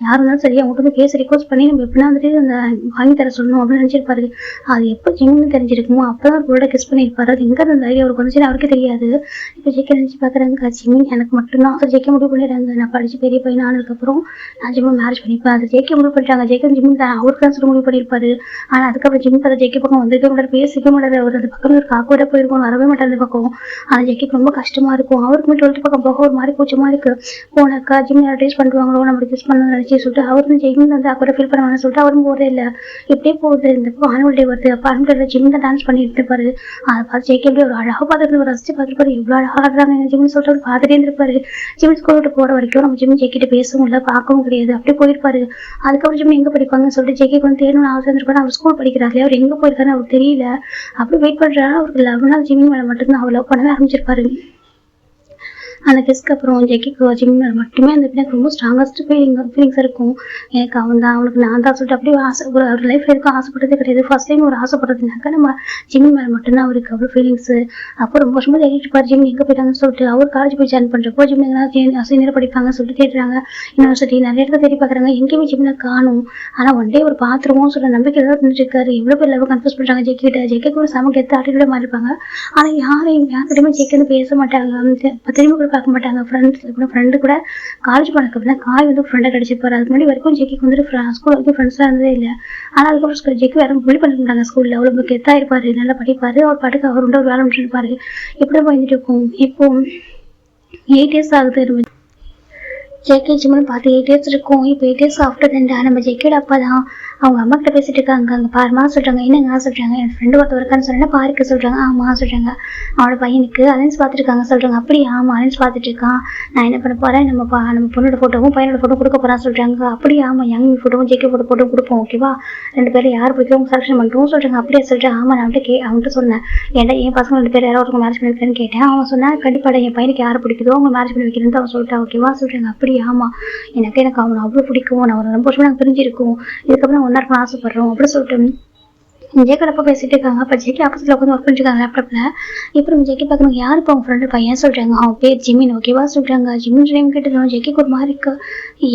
யார் இருந்தாலும் சரி அவங்கள்ட்ட வந்து கேஸ் ரிக்வஸ்ட் பண்ணி நம்ம எப்படின்னா வந்துட்டு அந்த வாங்கி தர சொல்லணும் அப்படின்னு நினச்சிருப்பாரு. அது எப்போ ஜிம்னு தெரிஞ்சிருக்குமோ அப்போ தான் போல்ட கிஸ் பண்ணியிருப்பாரு. அது எங்கே அந்த ஐடியா அவருக்கு வந்துச்சுன்னு அவருக்கே தெரியாது. இப்போ ஜெக்கி நினச்சி பார்க்குறாங்க ஜிம்மின் எனக்கு மட்டும்தான் அது ஜெக்கி முடிவு பண்ணிடுறாங்க. நான் படித்து பெரிய பையன் ஆனதுக்கப்புறம் நான் ஜிம்மில் மேரேஜ் பண்ணிப்பேன். அது ஜெக்கி முடிவு பண்ணிட்டாங்க. ஜெக்கி ஜிம்மின் தான் அவருக்கு தான் சொல்லி முடிவு பண்ணியிருப்பாரு. ஆனால் அதுக்கப்புறம் ஜிம் அதை ஜெக்கி பக்கம் வந்துருக்க மாட்டார், பேசிக்க மாட்டார். அவர் அந்த பக்கம் ஒரு காக்கூட போயிருக்கோம் வரவே மாட்டார் அந்த பக்கம். ஆனால் ஜெக்கிக்கு ரொம்ப கஷ்டமா இருக்கும். அவருக்குமே 12th பக்கம் போக ஒரு மாதிரி கூச்சமா இருக்கு. போனாக்கா ஜிம் அட்வைஸ் பண்ணுவாங்களோ நம்ம கிஸ் பண்ண நினைச்சு சொல்லிட்டு அவர் வந்து ஜிம் வந்து அக்கூட ஃபீல் பண்ணுவாங்கன்னு சொல்லிட்டு அவரும் போறதே இல்லை. இப்படியே போகுது. இந்த பக்கம் ஆனுவல் டே வருது. அப்போ ஆனுவல் டே ஜிம் தான் டான்ஸ் பண்ணிட்டு இருப்பாரு. அதை பார்த்து ஜெக்கி எப்படி ஒரு அழகாக பார்த்துட்டு ரசிச்சு பார்த்துருப்பாரு. எவ்வளோ அழகாக ஆடுறாங்க ஜிம்னு சொல்லிட்டு பார்த்துட்டே இருந்திருப்பாரு. ஜிம் ஸ்கூல் விட்டு போற வரைக்கும் நம்ம ஜிம் ஜெக்கிட்ட பேசவும் இல்லை பார்க்கவும் கிடையாது அப்படியே போயிருப்பாரு. அதுக்கப்புறம் ஜிம் எங்க படிப்பாங்கன்னு சொல்லிட்டு ஜெக்கிக்கு வந்து தேடணும்னு ஆசை இருந்திருப்பாரு. அவர் ஸ்கூல் படிக்கிறாரு, அவர் எங்க போயிருக்காருன்னு அவருக்கு தெரியல. அப்படி வெயிட் பண்றாரு. அவருக்கு லவ்னா ஜிம் மேலே மட்டும்தான் அவர் லவ் பண்ணவே ஆரம்பிச்சிருப்பாரு. அந்த கிஸ்க்கு அப்புறம் ஜெக்கிக்கு ஜிம் மேலே மட்டுமே அந்த எனக்கு ரொம்ப ஸ்ட்ராங்கஸ்ட் ஃபீலிங்ஸ் இருக்கும். எனக்கு அவன் தான் அவனுக்கு நான் தான் சொல்லிட்டு அப்படியே ஆசை ஒரு லைஃப்ல இருக்கும் ஆசைப்பட்டதே கிடையாது. ஃபர்ஸ்ட் டைம் ஒரு ஆசைப்படுறதுனாக்கா நம்ம ஜிம் மேலே மட்டும்தான் அவருக்கு அவ்வளோ ஃபீலிங்ஸு. அப்போ ரொம்ப வருஷமா தேடிட்டு இருப்பார் ஜிம் எங்கே போயிட்டாங்கன்னு சொல்லிட்டு. அவர் காலேஜ் போய் ஜாயின் பண்ணுறப்போ ஜிம் எங்கன்னா சீனியர் படிப்பாங்கன்னு சொல்லிட்டு தேடுறாங்க. யூனிவர்சிட்டி நிறைய இடத்துல தேடி பார்க்குறாங்க, எங்கேயுமே ஜிம்ல காணும். ஆனால் ஒன் டே ஒரு பாத்திரமும் சொல்ல நம்பிக்கை தான் இருந்துட்டு இருக்காரு. எவ்வளோ பேர் லவ் கன்ஃபியூஸ் பண்ணுறாங்க ஜெக்கிட்ட. ஜெக்கிக்கு ஒரு செம கெத்து ஆட்டியோட மாதிரி இருப்பாங்க. ஆனால் யார்கிட்டயுமே ஜெக்கி வந்து பேச மாட்டாங்க, திரும்பி பார்க்க மாட்டாங்க. ஃப்ரெண்டு கூட காலேஜ் போனதுக்கு அப்புறம் காய் வந்து ஃப்ரெண்டை கிடைச்சிருப்பாரு. அதுக்கு முன்னாடி வரைக்கும் ஜெக்கிக்கு வந்துட்டு ஸ்கூல் வரைக்கும் ஃப்ரெண்ட்ஸாக இருந்ததே இல்லை. ஆனால் அதுக்கப்புறம் ஜெக்கி வேற பில் பண்ணிட்டு இருந்தாங்க ஸ்கூலில். அவ்வளோ கெத்தாக இருப்பாரு, நல்லா படிப்பாரு, அவர் பாட்டுக்கு அவர் ஒரு வேலை முடிச்சுட்டு இருப்பாரு. இப்படி போயிட்டு இருக்கும். இப்போ 8 years ஆகுது ஜேகே ஜிம்னு பார்த்து 8 years இருக்கும். இப்போ 8 years ஆஃப்டர் நம்ம ஜெக்கியோட அப்பா தான் அவங்க அம்மா கிட்ட பேசிட்டு இருக்காங்க. அங்க பாருமா சொல்றாங்க. என்னங்க சொல்றாங்க, என் ஃப்ரெண்டு ஒருத்தர் இருக்கான்னு சொன்னா பாருக்கு சொல்றாங்க. ஆமா சொல்றாங்க. அவனோட பையனுக்கு அலைன்ஸ் பார்த்துட்டு இருக்காங்க சொல்றாங்க. அப்படியா, ஆமா அலைன்ஸ் பார்த்துட்டு இருக்கான். நான் என்ன பண்ண போறேன், நம்ம பொண்ணோட போட்டோவும் பையனோட போட்டோ கொடுக்க போறான்னு சொல்றாங்க. அப்படியா, ஆமா யங் போட்டோவும் ஜேகே போட்டோ கொடுப்போம், ஓகேவா, 2 பேரும் யார் பிடிக்கும் செலக்ஷன் பண்ணிட்டோம் சொல்றாங்க. அப்படியே சொல்றேன். ஆமா நான் அவன்கிட்ட சொன்னேன், ஏன்டா என் பசங்க 2 பேர் யாராவது ஒருத்தவங்க மேரேஜ் பண்ணி வைக்கிறேன்னு கேட்டேன். அவன் சொன்னா கண்டிப்பாடா என் பையனுக்கு யாரை பிடிக்குதோ அவங்க மேரேஜ் பண்ணி வைக்கிறேன்னு அவன் சொல்லிட்டான், ஓகேவா சொல்றாங்க. அப்படியா, ஆமா எனக்கு அவனை அவ்வளவு பிடிக்கும், நான் ஒரு ரொம்ப வருஷமா நாங்கள் பிரிஞ்சிருக்கோம், இதுக்கப்புறம் ஒன்னா இருக்கணும் ஆசைப்படுறோம் அப்படி சொல்லிட்டு ஜேக்கடப்பா பேசிட்டு இருக்காங்க. அப்ப ஜேக்கி ஆப்போசிட்ல உட்காந்து ஒர்க் பண்ணிருக்காங்க லேப்டாப்ல. இப்போ ஜேக்கி பாக்கணும் யாரு இப்போ அவங்க ஃப்ரெண்டு பையன் சொல்றாங்க. அவன் பேர் ஜிமின், ஓகேவா சொல்றாங்க. ஜிமின் நேம் கேட்டதும் ஜேக்கிக்கு ஒரு மாதிரி இருக்கு.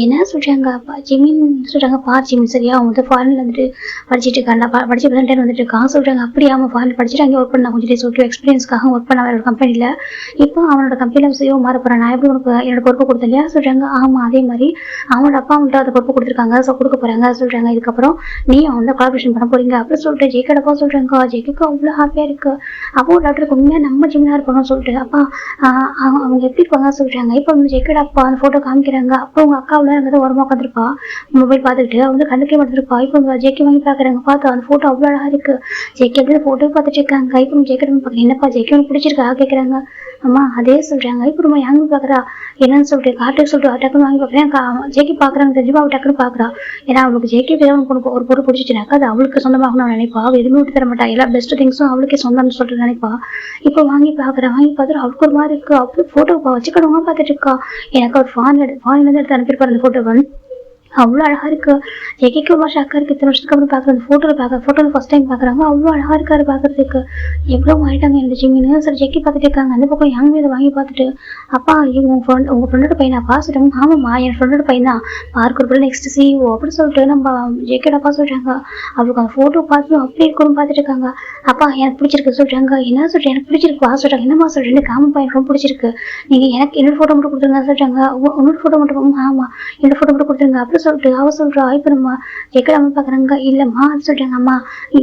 என்ன சொல்றாங்க, ஜிமின் சொல்றாங்க. ஜிமின் சரியா, அவன் வந்து ஃபாரின்ல வந்துட்டு படிச்சுட்டு இருக்காங்க, படிச்சு டைம் வந்துட்டு இருக்கான் சொல்றாங்க. அப்படியே அவன் ஃபாரின் படிச்சுட்டு அங்கே ஒர்க் பண்ண கொஞ்சம் சொல்லிட்டு எக்ஸ்பீரியன்ஸ்க்காக ஒர்க் பண்ண வேற ஒரு கம்பெனில. இப்போ அவனோட கம்பெனில செய்ய மாற போறான். நான் எப்படி உனக்கு என்னோட பொறுப்பு கொடுத்தேன் இல்லையா சொல்றாங்க. ஆமா அதே மாதிரி அவனோட அப்பா அவன்கிட்ட அதை பொறுப்பு கொடுத்துருக்காங்க, கொடுக்க போறாங்க சொல்றாங்க. இதுக்கப்புறம் நீ அவன் தான் கொலாபரேஷன் பண்ண போறீங்க அப்படின்னு சொல்லிட்டு ஜேக்கடப்பா சொல்றாங்க. ஜேக்கு அவ்வளவு ஹாப்பியா இருக்கு. அப்போ டாக்டருக்கு உண்மையா நம்ம ஜிம்னா இருப்பாங்கன்னு சொல்லிட்டு அப்பா அவங்க எப்படி இருப்பாங்க சொல்றாங்க. இப்போ வந்து ஜேக்கடப்பா அந்த போட்டோ காமிக்கிறாங்க. அப்போ உங்க அக்கா உள்ள அங்கே ஓரமா உட்காந்துருப்பா, மொபைல் பார்த்துட்டு அவன் வந்து கண்ணுக்கே பார்த்துருப்பா. இப்போ ஜேக்கி வாங்கி பாக்குறாங்க. பார்த்தா அந்த போட்டோ அவ்வளவு அழகா இருக்கு. ஜேக்கி எப்படி போட்டோ பார்த்துட்டு இருக்காங்க. இப்போ ஜேக்கடம் பாக்குறேன். என்னப்பா ஜேக்கி உனக்கு பிடிச்சிருக்கா கேட்கறாங்க. அம்மா அதே சொல்றாங்க. இப்போ நம்ம யாங்க பாக்குறா என்னன்னு சொல்லிட்டு காட்டுக்கு சொல்லிட்டு டக்குன்னு வாங்கி பாக்குறேன். ஜேக்கி பாக்குறாங்க தெரிஞ்சுப்பா, அவள் டக்குன்னு பாக்குறா. ஏன்னா அவளுக்கு ஜேக்கி ஒரு பொருள் பிடிச்சிச்சுனாக்கா அது அவளுக்கு சொந்தமாக நினைப்பா, எதுவுமே விட்டு தர மாட்டா, எல்லா பெஸ்ட் திங்ஸும் அவளுக்கே சொந்தம்னு சொல்லிட்டு நினைப்பா. இப்போ வாங்கி பாக்குறேன். வாங்கி பார்த்துட்டு அவளுக்கு ஒரு மாதிரி இருக்கு. அப்படி போட்டோ வச்சுக்கடவங்க பார்த்துட்டு இருக்கா. எனக்கு ஒரு ஃபாரின்ல இருந்து எடுத்து அனுப்பியிருப்பாரு அந்த போட்டோவை. அவ்வளோ அழகா இருக்கு. ஜெகிக்கு ரொம்ப ஷாக்கா இருக்கு. இத்தனை வருஷத்துக்கு அப்புறம் பாக்குற அந்த போட்டோல ஃபர்ஸ்ட் டைம் பாக்குறாங்க. அவ்வளோ அழகா இருக்காரு பாக்குறதுக்கு. எவ்வளவு ஆயிட்டாங்க இந்த ஜிம்மின்னு சரி ஜெக்கி பார்த்துட்டு இருக்காங்க. அந்த பக்கம் யங் இதை வாங்கி பார்த்துட்டு அப்பா உங்க ஃப்ரெண்டோட பையனாப்பா சொல்றாங்க. ஆமாம்மா என் ஃப்ரெண்டோட பையன் தான், பார்க்க ஒரு நெக்ஸ்ட் சிஇஓ அப்படின்னு சொல்லிட்டு நம்ம ஜெக்கியோட அப்பா சொல்றாங்க. அவருக்கு அந்த போட்டோ பார்த்து அப்படி இருக்கணும்னு பார்த்துட்டு இருக்காங்க. அப்பா எனக்கு பிடிச்சிருக்கு சொல்றாங்க. என்ன சொல்றேன், எனக்கு பிடிச்சிருக்குப்பா சொல்றாங்க. என்னம்மா சொல்றேன், காமன் பையன் ரொம்ப பிடிச்சிருக்கு, நீங்க எனக்கு என்னோட போட்டோ மட்டும் கொடுத்துருங்க சொல்றாங்க. உன்னோட போட்டோ மட்டும், ஆமா என்னோட போட்டோ மட்டும் கொடுத்துருங்க அப்படி சொல்லிட்டு அவ சொல்றா. இப்ப நம்ம ஜெக்கடம்மா பாக்குறாங்க. இல்லம்மா அது சொல்றாங்க. அம்மா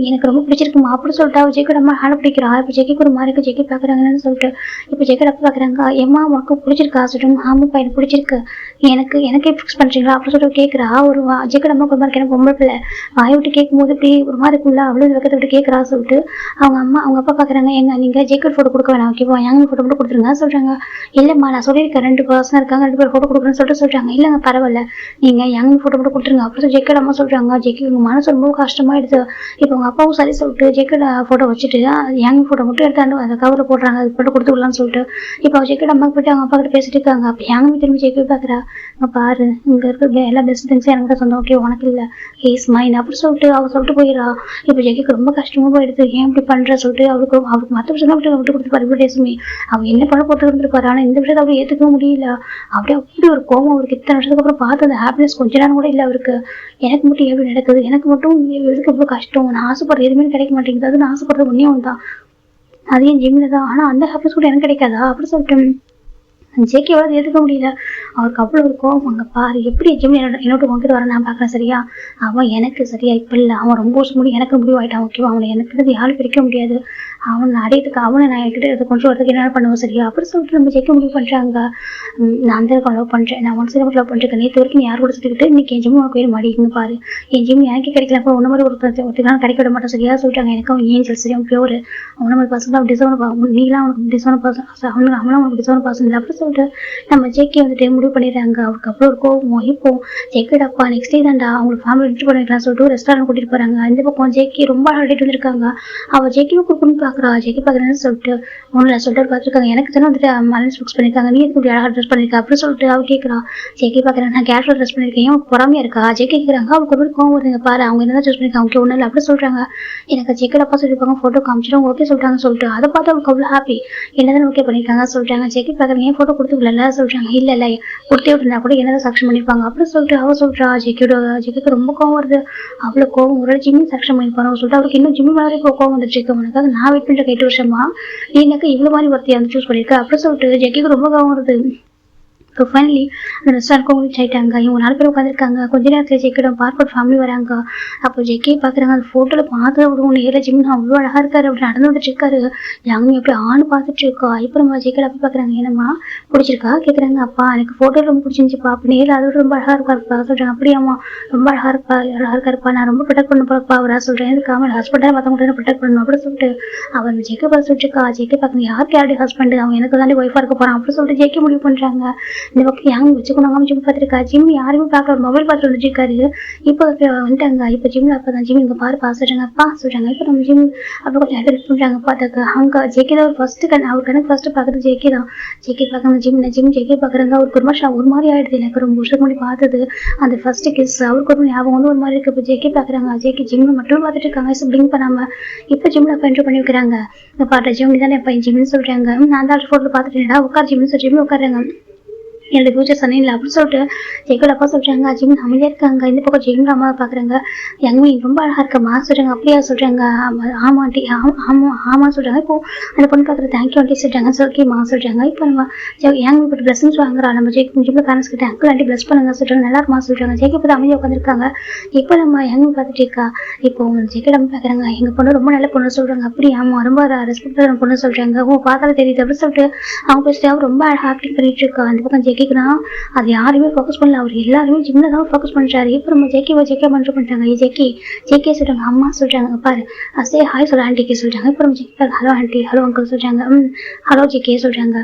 எனக்கு ரொம்ப பிடிச்சிருக்குமா அப்படி சொல்லிட்டு அவ ஜெக்கடம்மா ஆட பிடிக்கிறா. இப்ப ஜெக்கிக்கு ஒரு மாதிரி ஜெக்கி பாக்குறாங்கன்னு சொல்லிட்டு இப்ப ஜெக்கடப்பா பாக்குறாங்க. எம்மா உனக்கு பிடிச்சிருக்கா சொல்றாங்க. ஆமாப்பா எனக்கு பிடிச்சிருக்கு, எனக்கே ஃபிக்ஸ் பண்றீங்களா அப்படின்னு சொல்லிட்டு கேட்கிறா. ஒரு ஜெக்கடம்மா ஒரு மாதிரி எனக்கு பொம்பளை பிள்ளை வாயை விட்டு கேட்கும் போது இப்படி ஒரு மாதிரி இருக்குல்ல, அவ்வளவு வெக்கத்தை விட்டு கேட்கறா சொல்லிட்டு அவங்க அப்பா பாக்குறாங்க. எங்க நீங்க ஜெக்கட் போட்டோ கொடுக்க வேணாம், ஓகேவா யங் போட்டோ மட்டும் கொடுத்துருங்க சொல்றாங்க. இல்லம்மா நான் சொல்லியிருக்கேன் 2 பர்சன் இருக்காங்க, 2 பேர் போட்டோ கொடுக்குறேன்னு சொல்லிட்டு சொல்றாங்க. இல்லங்க பரவாயில்ல, நீங்க யங் போட்டோ மட்டும் கொடுத்துருங்க அப்புறம் ஜெக்கட் அம்மா சொல்றாங்க. ஜெக்கி உங்க மனசு ரொம்ப கஷ்டமாயிடுது. இப்போ உங்க அப்பாவும் சரி சொல்லிட்டு ஜெக்கட் போட்டோ வச்சுட்டு யங் போட்டோ மட்டும் எடுத்தாண்டு அந்த கவரை போடுறாங்க, அது போட்டு கொடுத்துக்கலாம்னு சொல்லிட்டு இப்போ ஜெக்கட் அம்மா போயிட்டு அவங்க அப்பா கிட்ட பேசிட்டு இருக்காங்க. அப்ப யங் திரும்பி ஜெக்கி பாக்குறா. பாரு இங்க இருக்க எல்லா பெஸ்ட் திங்ஸும் எனக்கு சொந்தம், ஓகே உனக்கு இல்ல, ஹீஸ் மைண்ட் அப்படி சொல்லிட்டு அவ சொல்லிட்டு போயிடா. இப்போ ஜெக்கிக்கு ரொம்ப கஷ்டமா போயிடுது. ஏன் இப்படி பண்ற சொல்லிட்டு அவருக்கு மற்ற விஷயம் விட்டு கொடுத்துருப்பாரு. இப்படி பேசுமே அவன் என்ன பண்ண போட்டு இருந்திருப்பாரு. ஆனா இந்த விஷயத்த அவரு ஏத்துக்கவும் முடியல. அப்படியே அப்படி ஒரு கோபம் அவருக்கு. இத்தனை வருஷத்துக்கு அப்புறம் பார்த்து அந்த ஹாப்பினஸ் கொஞ்ச நேரம் கூட இல்ல அவருக்கு. எனக்கு மட்டும் எப்படி நடக்குது, எனக்கு மட்டும் எதுக்கு இவ்வளவு கஷ்டம், நான் ஆசைப்படுற எதுவுமே கிடைக்க மாட்டேங்குது, அது நான் ஆசைப்படுறது ஒன்னே ஒன்று தான், அது என் ஜிம்ல தான், ஆனா அந்த ஹாப்பினஸ் கூட எனக்கு கிடைக்காதா அப்படி சொல்லிட்டு ஜேகே எவ்வளவு ஏத்துக்க முடியல. அவருக்கு அவ்வளவு ஒரு கோபம். அங்க பாரு எப்படி ஜிம் என்னோட வாங்கிட்டு வர நான் பாக்குறேன் சரியா, அவன் எனக்கு சரியா இப்ப இல்ல, அவன் ரொம்ப வருஷம் முடியும் எனக்கு முடிவு ஆயிட்டான், ஓகேவா அவனை எனக்கு யாரும் பிரிக்க முடியாது, அவனை அடையதுக்கு அவனை நான் என்கிட்ட கொண்டு வரதுக்கு என்ன பண்ணுவோம் சரியா அப்படி சொல்லிட்டு நம்ம ஜெயிக்க முடிவு பண்றாங்க. நான் அந்த லவ் பண்றேன், நான் ஒன் சைடு லவ் பண்றேன், நேற்று வரைக்கும் யார் கூட சுத்திக்கிட்டு இன்னைக்கு என் ஜிம் உனக்கு வேறு மாடிங்க பாரு, என் ஜிம் எனக்கு கிடைக்கல, ஒன்ன மாதிரி ஒருத்தர் கிடைக்க விட மாட்டேன் சரியா சொல்லிட்டாங்க. எனக்கு அவன் ஏஞ்சல் சரியா பியூர், அவன மாதிரி பசங்க அப்படி டிசோன் நீலாம் அவனுக்கு டிசோன் பசங்க அவனும் அவனுக்கு டிசோன் பசங்க இல்லை அப்படி சொல்லிட்டு நம்ம ஜேகே வந்துட்டு முடிவு பண்ணிடுறாங்க. அவருக்கு அப்புறம் ஒரு கோவம். இப்போ ஜேக்கடப்பா நெக்ஸ்ட் டே தான்டா அவங்களுக்கு ஃபேமிலி விட்டு பண்ணிக்கலாம் சொல்லிட்டு ஒரு ரெஸ்டாரண்ட் கூட்டிட்டு போறாங்க. அந்த பக்கம் ஜேகே ரொம்ப ஆடிட்டு வந்திருக்காங்க. அவ ஜேகேவை கூப்பிட்டு பாக்குறா. ஜேகே பாக்குறேன்னு சொல்லிட்டு ஒன்னுல சொல்லிட்டு பாத்துருக்காங்க. எனக்கு தானே வந்துட்டு அலைன்ஸ் ஃபிக்ஸ் பண்ணிருக்காங்க, நீ எதுக்கு அழகா ட்ரெஸ் பண்ணிருக்கா அப்படின்னு சொல்லிட்டு அவ கேட்கறா. ஜேகே பாக்குறேன் நான் கேஷுவல் ட்ரெஸ் பண்ணிருக்கேன், அவனுக்கு பொறாமையா இருக்கா ஜேகே கேட்கறாங்க. அவருக்கு ஒரு கோவம் வருதுங்க. பாரு அவங்க என்னதான் ட்ரெஸ் பண்ணிருக்காங்க, அவங்க ஒண்ணு இல்லை அப்படி சொல்றாங்க. எனக்கு ஜேக்கடப்பா சொல்லிருப்பாங்க போட்டோ காமிச்சிடும் ஓகே சொல்றாங்கன்னு சொல்லிட்டு அதை பார்த்து அவங்களுக்கு அவ்வளவு ஹாப்பி, என்னதான் ஓகே பண்ணிருக்காங்க சொல்றாங்க. ஜேகே பாக்குறேன் ஏன் போட்டோ கொடுத்துக்கல சொல்றாங்க. இல்ல இல்ல கொடுத்தே விட்டுருந்தா கூட என்னதான் சாக்ஷன் பண்ணிருப்பாங்க அப்படின்னு சொல்லிட்டு அவ சொல்றா. ஜேகேக்கு ரொம்ப கோவம் வருது. அவ்வளவு கோவம் ஒரு ஜிம்மி சாக்ஷன் பண்ணிருப்பாங்க சொல்லிட்டு அவருக்கு இன்னும் ஜிம்மி மேலே கோவம் வந்துச்சு. உனக்காக நான் வெயிட் பண்ற 8 வருஷமா நீ எனக்கு இவ்வளவு மாதிரி ஒருத்தைய வந்து சூஸ் பண்ணிருக்க அப்படின்னு சொல்லிட்டு ஜேகேக்கு ரொம்ப கோவம் வருது. இப்போ ஃபைனலி அந்த ரெஸ்டாரண்ட்க்கும் ரீச் ஆயிட்டாங்க. இவங்க 4 பேர் உட்காந்துருக்காங்க. கொஞ்ச நேரத்தில் ஜெக்கியோட பார்க்கோட் ஃபேமிலி வராங்க. அப்போ ஜெக்கியை பார்க்குறாங்க. அந்த ஃபோட்டோவில் பார்த்து விடுவோம் நேரில் ஜிம் அவ்வளோ அழகாக இருக்காரு. அப்படி நடந்து வந்துட்டு இருக்காரு. யாங்க எப்படி ஆண் பார்த்துட்டு இருக்கா. இப்போ நம்ம ஜெக்கியோட அப்படி பார்க்குறாங்க. என்னம்மா பிடிச்சிருக்கா கேட்குறாங்க. அப்பா எனக்கு ஃபோட்டோ ரொம்ப பிடிச்சிருந்துச்சுப்பா. அப்போ நேரில் அதோட ரொம்ப அழகாக இருக்காருப்பா சொல்கிறாங்க. அப்படியாம்மா ரொம்ப அழகாக இருக்காருப்பா. நான் ரொம்ப ப்ரொடெக்ட் பண்ண போறப்பா அவரா சொல்கிறேன். இதுக்கு அவன் ஹஸ்பண்டாக மற்றவங்க ப்ரொடெக்ட் பண்ணணும் அப்படின்னு சொல்லிட்டு அவன் ஜெக்கை பார்த்து சொல்லிட்டுருக்கா. ஜெக்கை பார்க்கணும் யாருடைய ஹஸ்பண்ட் அவன் எனக்கு தாண்டி ஒய்ஃபாக இருக்க போகிறான் அப்படின்னு சொல்லிட்டு ஜெக்கி முடிவு பண்ணுறாங்க. இந்த பக்கம் யாங்க வச்சுக்கணும் ஜிம் பார்த்துருக்கா. ஜிம் யாருமே பார்க்கல ஒரு மொபைல் பார்த்து வந்துருக்காரு. இப்போ வந்துட்டாங்க. இப்போ ஜிம்ல அப்போ தான் ஜிம் இங்கே பாருப்பா சொல்கிறாங்க. அப்பா சொல்கிறாங்க. இப்போ நம்ம ஜிம் அப்போ கொஞ்சம் ஹெல்ப் பண்ணுறாங்க. பார்த்தாக்க அவங்க ஜெக்கி தான் ஒரு ஃபர்ஸ்ட் அவர் கணக்கு ஃபர்ஸ்ட்டு பார்க்குறது ஜெக்கி தான். ஜெக்கி பார்க்கணும் ஜிம் ஜெக்கி பார்க்குறாங்க. அவருக்கு ஒரு மாதிரி ஆயிடுது. எனக்கு ரொம்ப வருஷம் முன்னாடி பார்த்தது அந்த ஃபர்ஸ்ட் கிஸ் அவருக்கு ஒரு ஞாபகம் வந்து ஒரு மாதிரி இருக்கு. இப்போ ஜெக்கி பார்க்குறாங்க. ஜெக்கி ஜிம்ல மட்டும் பார்த்துட்டு இருக்காங்க. பிளிங்க் பண்ணாம இப்போ ஜிம்ல அப்போ என்ட்ரு பண்ணி வைக்கிறாங்க. பாட்ட ஜிம் தானே இப்போ ஜிம்னு சொல்கிறாங்க. நான் தான் ஃபோட்டோ பார்த்துட்டேன்டா உட்கார் ஜிம்னு சொல்லி ஜிம்ல உட்காருங்க. என்னோட ஃபியூச்சர் சனி இல்லை அப்படின்னு சொல்லிட்டு ஜெக்கோட அப்பா சொல்கிறாங்க. ஜிம் அமைதியாக இருக்காங்க. இந்த பக்கம் ஜிம் அம்மாவை பார்க்குறாங்க. யங்மி ரொம்ப அழகாக இருக்கம்மா சொல்கிறாங்க. அப்படியா சொல்கிறாங்க. ஆமாம் ஆண்டி ஆமாம் சொல்கிறாங்க. இப்போ அந்த பொண்ணு பார்க்குற தேங்க்யூ ஆண்டி சொல்கிறாங்க. ஓகேம்மா சொல்கிறாங்க. இப்போ நம்ம யங்மி போட்டு பிளஸிங்ஸ் வாங்குறா. நம்ம ஜிம்ல பேரண்ட்ஸ் கிட்ட அங்கிள் ஆண்டி பிளஸ் பண்ணுங்க சொல்கிறாங்க. நல்லா இருக்குமா சொல்கிறாங்க. ஜெக்கி இப்போ அமைதியாக உட்காந்துருக்காங்க. இப்போ நம்ம யங்மி பார்த்துட்டு இருக்கா. இப்போ ஜெக்கோட அம்மா பார்க்குறாங்க. எங்கள் பொண்ணு ரொம்ப நல்ல பொண்ணு சொல்கிறாங்க. அப்படி ஆமாம் ரொம்ப ரெஸ்பெக்டான பொண்ணு சொல்கிறாங்க. பார்த்தாலும் தெரியுது அப்படின்னு சொல்லிட்டு அவங்க பேசிட்டு ரொம்ப அழகாக ஆக்டிங் பண்ணிட்டு இருக்கா. அந்த பக்கம் ஜெக்கி அது யாருமே ஃபோக்கஸ் பண்ணல. அவர் எல்லாருமே ஜிம்ல தான் ஃபோக்கஸ் பண்றாரு. இப்போ நம்ம ஜெக்கி பண்றாங்க. ஜெக்கே சொல்றாங்க. அம்மா சொல்றாங்க பாரு சே ஹாய் சொல்ல ஆண்டிக்கு சொல்றாங்க. இப்போ நம்ம Jackie hello aunty hello uncle சொல்றாங்க. ஹலோ ஜெக்கே சொல்றாங்க.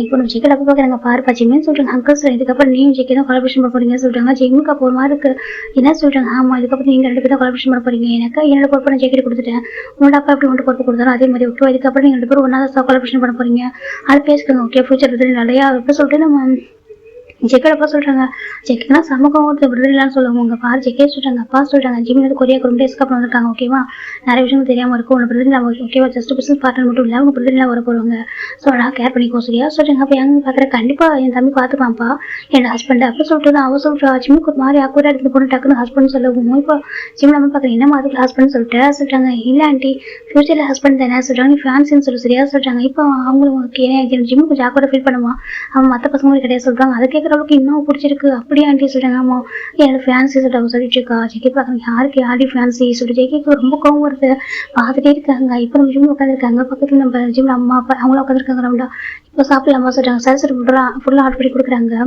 இப்போ நம்ம ஜெக்கில அப்போ பார்க்குறாங்க. பாருப்பா ஜிம்னு சொல்றாங்க. அங்கிள் சொல்றாங்க. இதுக்கப்புறம் நீயும் ஜெக்கி தான் கொலாபரேஷன் பண்ண போறீங்க சொல்றாங்க. ஜிம்முக்கு அப்போ ஒரு மாதிரி இருக்கு. என்ன சொல்றாங்க. ஆமா இதுக்கப்புறம் நீங்க 2 பேரும் தான் கொலாபரேஷன் பண்ண போறீங்க. எனக்கு என்னோட பொறுப்பு நான் ஜெக்கி கொடுத்துட்டேன். உன்னோட அப்பா எப்படி உன்ட்டு பொறுப்பு கொடுத்தாரோ அதே மாதிரி ஓகே. இதுக்கப்புறம் நீங்க 2 பேரும் ஒன்னா தான் கொலாபரேஷன் பண்ண போறீங்க. அது பேசுங்க ஓகே ஃபியூச்சர் நிறையா அப்படின்னு சொல்லிட்டு நம்ம ஜெக்கோட அப்பா சொல்றாங்க. ஜெக்கினா சமூகம் விடுதலைன்னு சொல்லுவாங்க. உங்க பாரு ஜெக்கே சொல்றாங்க. அப்பா சொல்றாங்க. ஜிம் வந்து கொரியா ரொம்ப டேஸ்க்கு அப்புறம் வந்திருக்காங்க. ஓகேவா நிறைய விஷயம் தெரியாம இருக்கும். உங்க பிரதர் ஓகேவா ஜஸ்ட் பிசினஸ் பார்ட்னர் மட்டும் இல்லை உங்க பிரதர் வர போறவங்க. ஸோ அழகாக கேர் பண்ணிக்கோ சரியா சொல்றாங்க. அப்போ எங்க பாக்குற கண்டிப்பா என் தம்பி பார்த்துப்பான்ப்பா என்னோட ஹஸ்பண்ட் அப்படி சொல்லிட்டு அவ சொல்றா. ஜிம்முக்கு ஒரு மாதிரி அக்கூரா இருந்து பொண்ணு டக்குன்னு ஹஸ்பண்ட் சொல்லவும் இப்போ ஜிம் நம்ம பாக்குறேன். என்ன மாதிரி ஹஸ்பண்ட் சொல்றாங்க. இல்ல ஆண்டி ஃபியூச்சர்ல ஹஸ்பண்ட் தானே சொல்றாங்க. நீ ஃபேன்சின்னு சொல்லி சரியா சொல்றாங்க. இப்போ அவங்களுக்கு ஜிம்மு கொஞ்சம் ஆக்கூரா ஃபீல் பண்ணுவான். அவன் மற்ற பசங்களும் கிடையாது சொல்றாங்க. அதை அளவுக்கு இன்னும் பிடிச்சிருக்கு. அப்படியே ஆண்டி சொல்றாங்க. ஆமா என்னோட ஃபேன்சி சொல்லிட்டு இருக்கா. ஜெக்கி பார்க்கணும். யாருக்கு யாரு ஃபேன்சி சொல்லி ஜெக்கிக்கு ரொம்ப கோவம் வருது. பார்த்துட்டே இருக்காங்க. இப்போ நம்ம ஜிம்ல உட்காந்துருக்காங்க. பக்கத்துல நம்ம ஜிம்ல அம்மா அப்பா அவங்களும் உட்காந்துருக்காங்க. ரவுண்டா இப்போ சாப்பிடலாமா சொல்றாங்க. சரி ஃபுல்லா ஆர்டர் பண்ணி கொடுக்குறாங்க.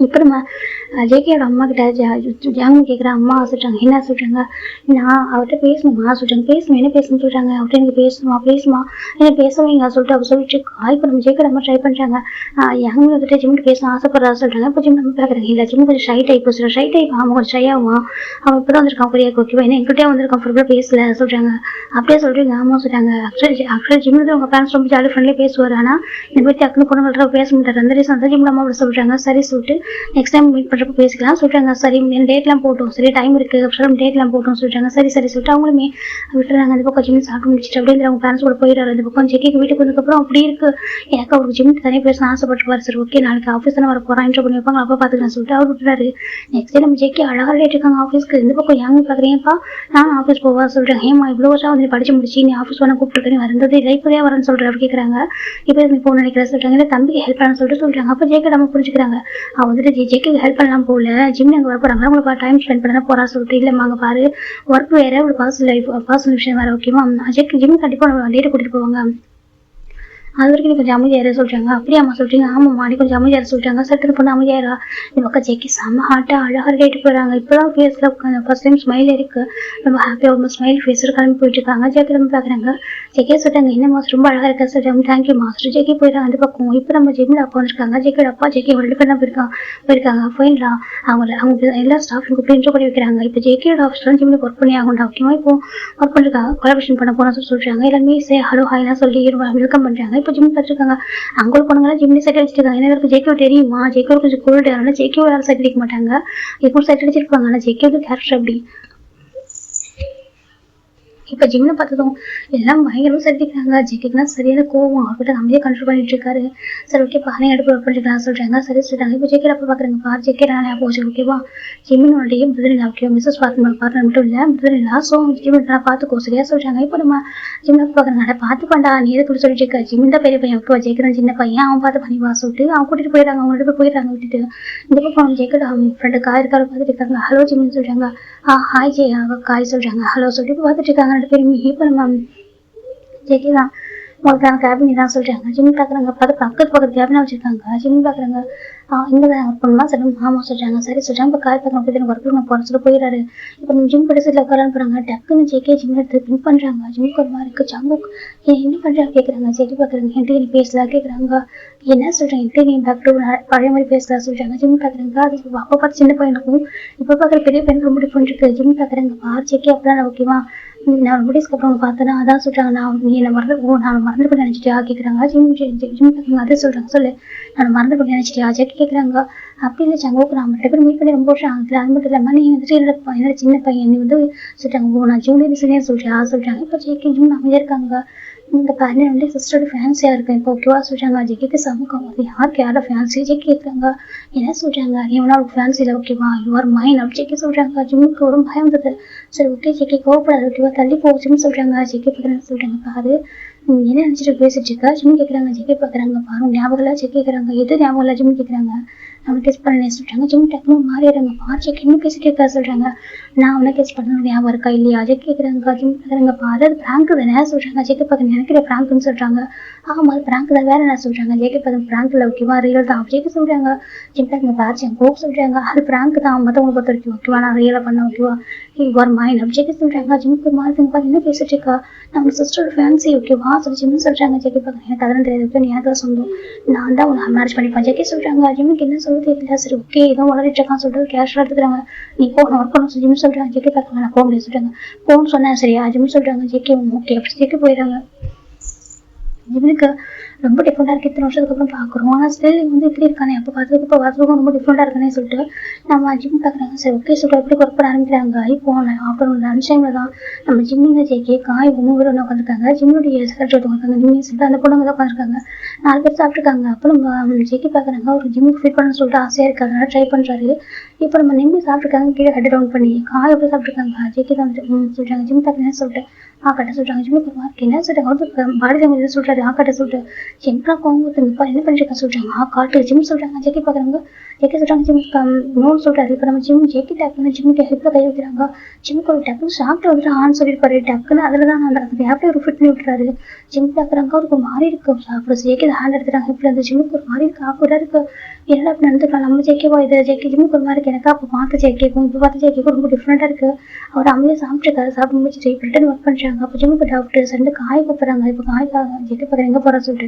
இப்போ நம்ம ஜேகேயோட அம்மா கிட்ட ஜாமி கேட்குற அம்மா சொல்றாங்க. என்ன சொல்றாங்க. நான் அவர்கிட்ட பேசணுமா சொல்றாங்க. பேசணும் என்ன பேசணும்னு சொல்றாங்க. அவர்கிட்ட எனக்கு பேசுமா என்ன பேசவீங்க சொல்லிட்டு அவர் சொல்லிட்டு இப்போ நம்ம ஜேகேயோட அம்மா ட்ரை பண்றாங்க. யாங்க வந்துட்டு ஜிம்முக்கு பேசணும் ஆசைப்படுறா சொல்றாங்க. இப்போ ஜிம் நம்ம பார்க்குறாங்க. இல்லை ஜிம் கொஞ்சம் ஷை டைப் சொல்றாங்க. ஷை டைப் அவன் கொஞ்சம் ஷை ஆகுவான். அவன் இப்போ தான் வந்திருக்கான் கொரியாக்கு ஓகேவா. என்ன எங்கிட்டே வந்து கம்ஃபர்டபுளாக பேசல சொல்றாங்க. அப்படியே சொல்றீங்க. ஆமா சொல்றாங்க. ஆக்சுவலி ஜிம்ல உங்க பேரண்ட்ஸ் ரொம்ப ஜாலி ஃப்ரெண்ட்லியாக பேசுவார். ஆனால் இந்த மாதிரி டக்குனு பொண்ணுங்கள்ட்ட பேச முடியாது. அந்த ரீசன் தான் ஜிம்ல அம்மா அப்படி சொல்றாங்க. சரி சொல்லிட்டு நெக்ஸ்ட் டைம் மீட் பண்றப்ப பேசிக்கலாம் சொல்றாங்க. சரி டேட்லாம் போட்டோம் சரி டைம் இருக்கு அப்புறம் டேட்லாம் போட்டோம் சொல்றாங்க. சரி சொல்லிட்டு அவங்களுமே விட்டுறாங்க. அந்த பக்கம் ஜிம் சாப்பிட்டு முடிச்சுட்டு அப்படியே அவங்க பேரண்ட்ஸ் கூட போயிடுறாரு. அந்த பக்கம் ஜெக்கிக்கு வீட்டுக்கு வந்ததுக்கப்புறம் அப்படி இருக்கு. எனக்கு அவருக்கு ஜிம் தனியாக பேச ஆசைப்பட்டுருவாரு. சரி ஓகே நாளைக்கு ஆஃபீஸ் தானே வர போறான் இன்ட்ரோ பண்ணி வைப்பாங்க அப்போ பார்த்துக்கலாம் சொல்லிட்டு அவர் விட்டுறாரு. நெக்ஸ்ட் டே நம்ம ஜெக்கி அழகாக ரேட் இருக்காங்க ஆஃபீஸ்க்கு. இந்த பக்கம் யாங்க பார்க்குறீங்கப்பா நான் ஆஃபீஸ் போவா சொல்றேன். ஏமா இவ்வளோ வருஷம் வந்து படிச்சு முடிச்சு நீ ஆஃபீஸ் வேணா கூப்பிட்டு வந்தது இல்லை இப்போதே வரேன்னு சொல்றேன் அப்படி கேட்குறாங்க. இப்போ நீ போக நினைக்கிறேன் சொல்றாங்க. இல்லை தம்பிக்கு ஹெல்ப் பண்ண சொல்றாங்க. அப்போ ஜெக்கி நம்ம புரிஞ்சுக்கிறாங்க. அவன் வந்துட்டு ஜெக்கிக்கு ஹெல்ப் பண்ணலாம் போல ஜிம் அங்கே வர போறாங்களா உங்களுக்கு டைம் ஸ்பெண்ட் பண்ண போறா சொல்லிட்டு இல்லைம்மா அங்கே பாரு ஒர்க் வேற ஒரு பர்சனல் விஷயம் வேற ஓகேவா. ஜெக்கு ஜிம் கண்டிப்பாக டேட்டை கூட்டிட்டு போவாங்க. அது வரைக்கும் நீ கொஞ்சம் அமைதியாரு சொல்றாங்க. அப்படியே அம்மா சொல்றீங்க. ஆமாம்மா நீ கொஞ்சம் அமைதியாரு சொல்றாங்க. சட்டு பொண்ணு அமைதியாரா. இந்த பக்கம் ஜெக்கி செம்ம ஹாட்டா அழகாக ரேட்டு போறாங்க. இப்போதான் ஃபேஸ்ல ஃபர்ஸ்ட் டைம் ஸ்மைல் இருக்கு. ரொம்ப ஹாப்பியாக ஒரு ஸ்மைல் ஃபேஸ் கிளம்பி போயிட்டு இருக்காங்க. ஜெக்கி நம்ம பாக்குறாங்க. ஜெக்கியே சொல்றாங்க. என்ன மாஸ்டர் ரொம்ப அழகா இருக்கா சொல்றாங்க. Thank you master. ஜெக்கி போயிட்டாங்க அந்த பக்கம். இப்போ நம்ம ஜிம்ல உட்காந்துருக்காங்க. ஜெக்கியோட அப்பா ஜெக்கி ரெண்டு பேர் தான் போயிருக்காங்க ஃபைனலா அவங்க எல்லா ஸ்டாஃப் கூப்பிட்டு இன்ட்ரோ பண்ணி வைக்கிறாங்க. இப்போ ஜெக்கியோட ஆஃபீஸ்ல ஜிம்ல ஒர்க் பண்ணி ஆகும் ஓகேவா. இப்போ ஒர்க் பண்ணிருக்காங்க கொலாபரேஷன் பண்ண போனா சொல்றாங்க. எல்லாருமே ஹலோ ஹாய்லாம் சொல்லி வெல்கம் பண்றாங்க. இப்போ ஜிம் பார்த்துருக்காங்க. அங்கே போனவங்க ஜிம்லேயே செட் அடிச்சிருக்காங்க. என்ன ஜெக்கியோ தெரியுமா ஜெக்கியோ கொஞ்சம் கோல்டு அதனால ஜெக்கியோ யாரும் செட் அடிக்க மாட்டாங்க. இப்போ செட் அடிச்சிருப்பாங்க. ஆனால் ஜெக்கியோட கேரக்டர் அப்படி இப்ப ஜிம்ல பார்த்ததும் எல்லாம் பயங்கரமா சந்திக்கிறாங்க. ஜேகேக்குலாம் சரியான கோவம். அவர்கிட்ட அமைதியா கண்ட்ரோல் பண்ணிட்டு இருக்காரு. சரி ஓகேப்பா நீங்க அடுப்பு ஒர்க் பண்ணிக்கலாம் சொல்றாங்க. சரி சொல்றாங்க. இப்ப ஜேகே அப்ப பாக்குறாங்கப்பா. ஜேகே நானே போச்சு ஓகேவா. ஜிம்மினுடைய முதலில் ஓகே மிஸ்ஸஸ் பார்ட்னர் மட்டும் இல்ல முதலில் ஸோ ஜிம் நான் பாத்துக்கோ சரியா சொல்றாங்க. இப்போ நம்ம ஜிம்ல பாக்குறாங்க பாத்துப்பாண்டா நீ எதுக்கு சொல்லிட்டு இருக்க. ஜிம் தான் பெரிய பையன் ஓகேவா. ஜேகே தான் சின்ன பையன். அவன் பார்த்து பண்ணிவா சொல்லிட்டு அவன் கூட்டிட்டு போயிடுறாங்க. அவங்க ரெண்டு பேர் போயிடுறாங்க விட்டுட்டு. இந்த பக்கம் ஜேகே அவங்க ஃப்ரெண்டு காய் இருக்காரு பார்த்துட்டு இருக்காங்க. ஹலோ ஜிம்னு சொல்றாங்க. ஹாய் ஜே காய் சொல்றாங்க. ஹலோ சொல்லிட்டு பார்த்துட்டு இருக்காங்க ரெண்டு பேரும். இப்போ நம்ம ஜேகே தான் உங்களுக்கு கேபின் தான் சொல்றாங்க. ஜிம் பாக்குறாங்க பார்த்து பக்கத்து கேபினா வச்சிருக்காங்க. ஜிம் பாக்குறாங்க இங்கதான் ஒர்க் பண்ணுமா சரி மாமா சொல்றாங்க. சரி சொல்றாங்க. இப்போ காய் பார்க்கணும் ஒர்க் பண்ண போற சொல்லி போயிடாரு. இப்போ ஜிம் படிச்சதுல உட்காரான்னு போறாங்க. டக்குன்னு ஜேகே ஜிம் எடுத்து பின் பண்றாங்க. ஜிம்முக்கு ஒரு மாதிரி இருக்கு. ஜம்புக் என்ன பண்றாங்க கேக்குறாங்க. ஜேகே பாக்குறாங்க என்கிட்ட நீ பேசலாம் கேக்குறாங்க. என்ன சொல்றேன் என்கிட்ட நீ பேக் டு பழைய மாதிரி பேசலாம் சொல்றாங்க. ஜிம் பாக்குறாங்க. அது அப்ப பார்த்து சின்ன பையனுக்கும் இப்ப பாக்குற பெரிய பையனுக்கு ரொம்ப டிஃபரெண்ட் இருக்கு. ஜிம் பாக்குறாங்க பார் ஜேகே அப்பதான் ஓகேவா நான் முடிஸ்க்கு அப்புறம் பார்த்தேன்னா அதான் சொல்றாங்க. நான் நீ என்ன நான் மறந்து போய் நினைச்சிட்டியா கேக்குறாங்க. ஜிம் பாக்குறாங்க. அதே சொல்றாங்க சொல்லு நான் மறந்து போய் நினைச்சிட்டியா ஜேகே கேக்குறாங்க. அப்படி இல்லை சங்கோக்கு நான் ரெண்டு பேரும் மீட் பண்ணி ரொம்ப வருஷம் ஆகுது. அது மட்டும் இல்லாம நீ வந்துட்டு என்னோட சின்ன பையன் நீ வந்து சொல்றாங்க. நான் ஜூனியர் சீனியர் சொல்றாங்க. இப்போ ஜேகே ஜிம் அமைதியா இருக்காங்க. இந்த பையன் வந்து சிஸ்டரோட ஃபேன்ஸியா இருக்கேன் இப்போ ஓகேவா சொல்றாங்க. ஜேகேக்கு சமூகம் அது யாருக்கு யாரோட ஃபேன்ஸி ஜேகே கேட்குறாங்க. என்ன சொல்றாங்க நீ வேணா அவருக்கு ஃபேன்ஸ் இல்லை ஓகேவா யுவர் மைண்ட் அப்படி ஜேகே சொல்றாங்க. ஜிம்முக்கு ஒரு பயம் வந்தது. சரி ஓகே ஜேகே கோவப்படாது ஓகேவா தள்ளி போச்சுன்னு சொல்றாங்க. ஜேகே பார்க்குறாங்க சொல்றாங்க பாரு என்ன நினைச்சிட்டு பேசிட்டு இருக்கா ஜிம் கேட்குறாங்க. ஜேகே பார்க்குறாங்க பாரு ஞாபகம் இல்லை ஜேகே கேட்குறாங்க. எது ஞாபகம் இல்லை ஜிம் கேட்குறாங்க. அவனை டெஸ்ட் பண்ண சொல்றாங்க. ஜிம் டக்குனு மாறிடுறாங்க. பார் ஜேகே இன்னும் பேசிட்டு இருக்கா சொல்றாங்க. நான் அவனை டெஸ்ட் பண்ணணும் ஞாபகம் இருக்கா இல்லையா ஜேகே கேட்குறாங்க. ஜிம் பார்க்குறாங்க பாரு அது பிராங்க் தானே சொல்றாங்க. ஜேகே பார்க்க நினைக்கிற பிராங்க்னு சொல்றாங்க. ஆமா அது பிராங்க் தான் வேற என்ன சொல்றாங்க. ஜேகே பார்க்க பிராங்க் இல்லை ஓகேவா ரியல் தான் ஜேகே சொல்றாங்க. ஜிம் பார்க்க பார் ஜேகே சொல்றாங்க. அது பிராங்க் தான் மற்றவங்களை பொறுத்த வரைக்கும் ஓகேவா நான் ரியலா பண்ண ஓகேவா யுவர் மைண்ட் அப்படி ஜேகே சொல்றாங்க. ஜிம்க்கு மாறுதுங்க பாரு என்ன பேசிட்டு இருக்கா நம்ம சிஸ்டரோட ஃபேன்ஸி ஓகேவா சொல்லி ஜிம் சொல்றாங்க. ஜேகே பார்க்க எனக்கு அதெல்லாம் தெரியாது நீ எனக்கு தான் சொந்தம் நான் தான் உன்னை மேரேஜ் பண்ணிப்பேன் ஜேகே சொல்றாங்க. ஜிம்முக்கு என்ன சொல்ல தெரியல. சரி ஓகே ஏதோ வளரிட்டு இருக்கான்னு சொல்லிட்டு கேஷுவலா எடுத்துக்கிறாங்க. நீ போ நான் ஒர்க் பண்ண ஜிம் சொல்றாங்க. ஜேகே பார்க்க நான் போக முடியாது சொல்றாங்க. போன்னு சொன்னேன் சரியா ஜிம் சொல்றாங்க. ஜேகே ஓகே அப்படி ஜேகே போயிடுறாங்க. ஜிம்முக்கு ரொம்ப டிஃப்ரெண்டாக இருக்குது. இத்தனை வருஷத்துக்கு அப்புறம் பார்க்குறோம். ஆனால் ஸ்டில் வந்து இப்படி இருக்கானே அப்போ பார்த்துக்கும் ரொம்ப டிஃப்ரெண்டாக இருக்கானே சொல்லிட்டு நம்ம ஜிம் பார்க்குறாங்க. சரி ஓகே சொல்லிட்டு எப்படி ஒர்க் பண்ண ஆரம்பிக்கிறாங்க. இப்போ ஆஃப்டர் லன்ச் டைமில் தான் நம்ம ஜிம்மிங்க ஜேகே காய் 3 பேர் ஒன்று உட்காந்துருக்காங்க. ஜிம்முடைய செக்ரட்டரி உட்காந்துருக்காங்க. ஜிம்மி சொல்லிட்டு அந்த பொண்ணுங்க தான் உட்காந்துருக்காங்க. 4 பேர் சாப்பிட்ருக்காங்க. அப்போ நம்ம ஜேகே பார்க்குறாங்க ஒரு ஜிம்முக்கு ஃபிட் பண்ணணும்னு சொல்லிட்டு ஆசையாக இருக்காங்க. ட்ரை பண்ணுறாரு. இப்போ நம்ம நிம்மி சாப்பிட்ருக்காங்க. கீழே ஹெட் டவுன் பண்ணி காய் எப்படி சாப்பிட்ருக்காங்க. ஜேகே தான் சொல்கிறாங்க. ஜிம் பார்க்குறேன்னு சொல்லிட்டு கட்ட சொல்றாங்க. ஜிம்முக்கு மார்க் என்ன சொல்றாங்க அவருக்கு பாடி லாங்குவேஜ் எது சொல்றாரு கட்ட சொல்லிட்டு ஜிம்லாம் கோவத்துங்கப்பா என்ன பண்ணிருக்கா சொல்றாங்க. காட்டு ஜிம் சொல்றாங்க. ஜேகே பாக்குறாங்க. ஜேகே சொல்றாங்க ஜிம்முக்கு நோன்னு சொல்றாரு. இப்போ நம்ம ஜிம் ஜேகே டக்குன்னு ஜிம்முக்கு ஹெப்ல கை வைக்கிறாங்க. ஜிம்முக்கு ஒரு டக்குன்னு ஷாப்ல வந்துட்டு ஆன்னு சொல்லியிருப்பாரு. டக்குன்னு அதுல தான் அந்த ஹேப்ல ஒரு ஃபிட் பண்ணி விட்டுறாரு. ஜிம் பாக்குறாங்க அவருக்கு மாறி இருக்கு சாப்பிட. JK hand எடுத்துறாங்க. ஹெப்ல இருந்து ஜிம்முக்கு ஒரு மாறி இருக்கு ஆக்குறா இருக்கு. என்னடா அப்படி நடந்துக்கலாம் நம்ம ஜேகேவா இது ஜேகே ஜிம்முக்கு ஒரு மாதிரி இருக்கு. எனக்கு அப்போ பார்த்து ஜேகேக்கும் இப்போ பார்த்து ஜேகேக்கும் ரொம்ப டிஃப்ரெண்டா இருக்கு. அவர் அமைதியா சாப்பிட்டுருக்காரு. சாப்பிட்டு முடிச்சுட்டு இப்போ ரிட்டன் ஒர்க் பண்றாங்க. அப்போ ஜிம்முக்கு டவுட் ரெண்டு காய் கூப்பிடுறாங்க. இப்போ காய்க்காக ஜேகே பார்க்குற எங்க போற சொல்லிட்டு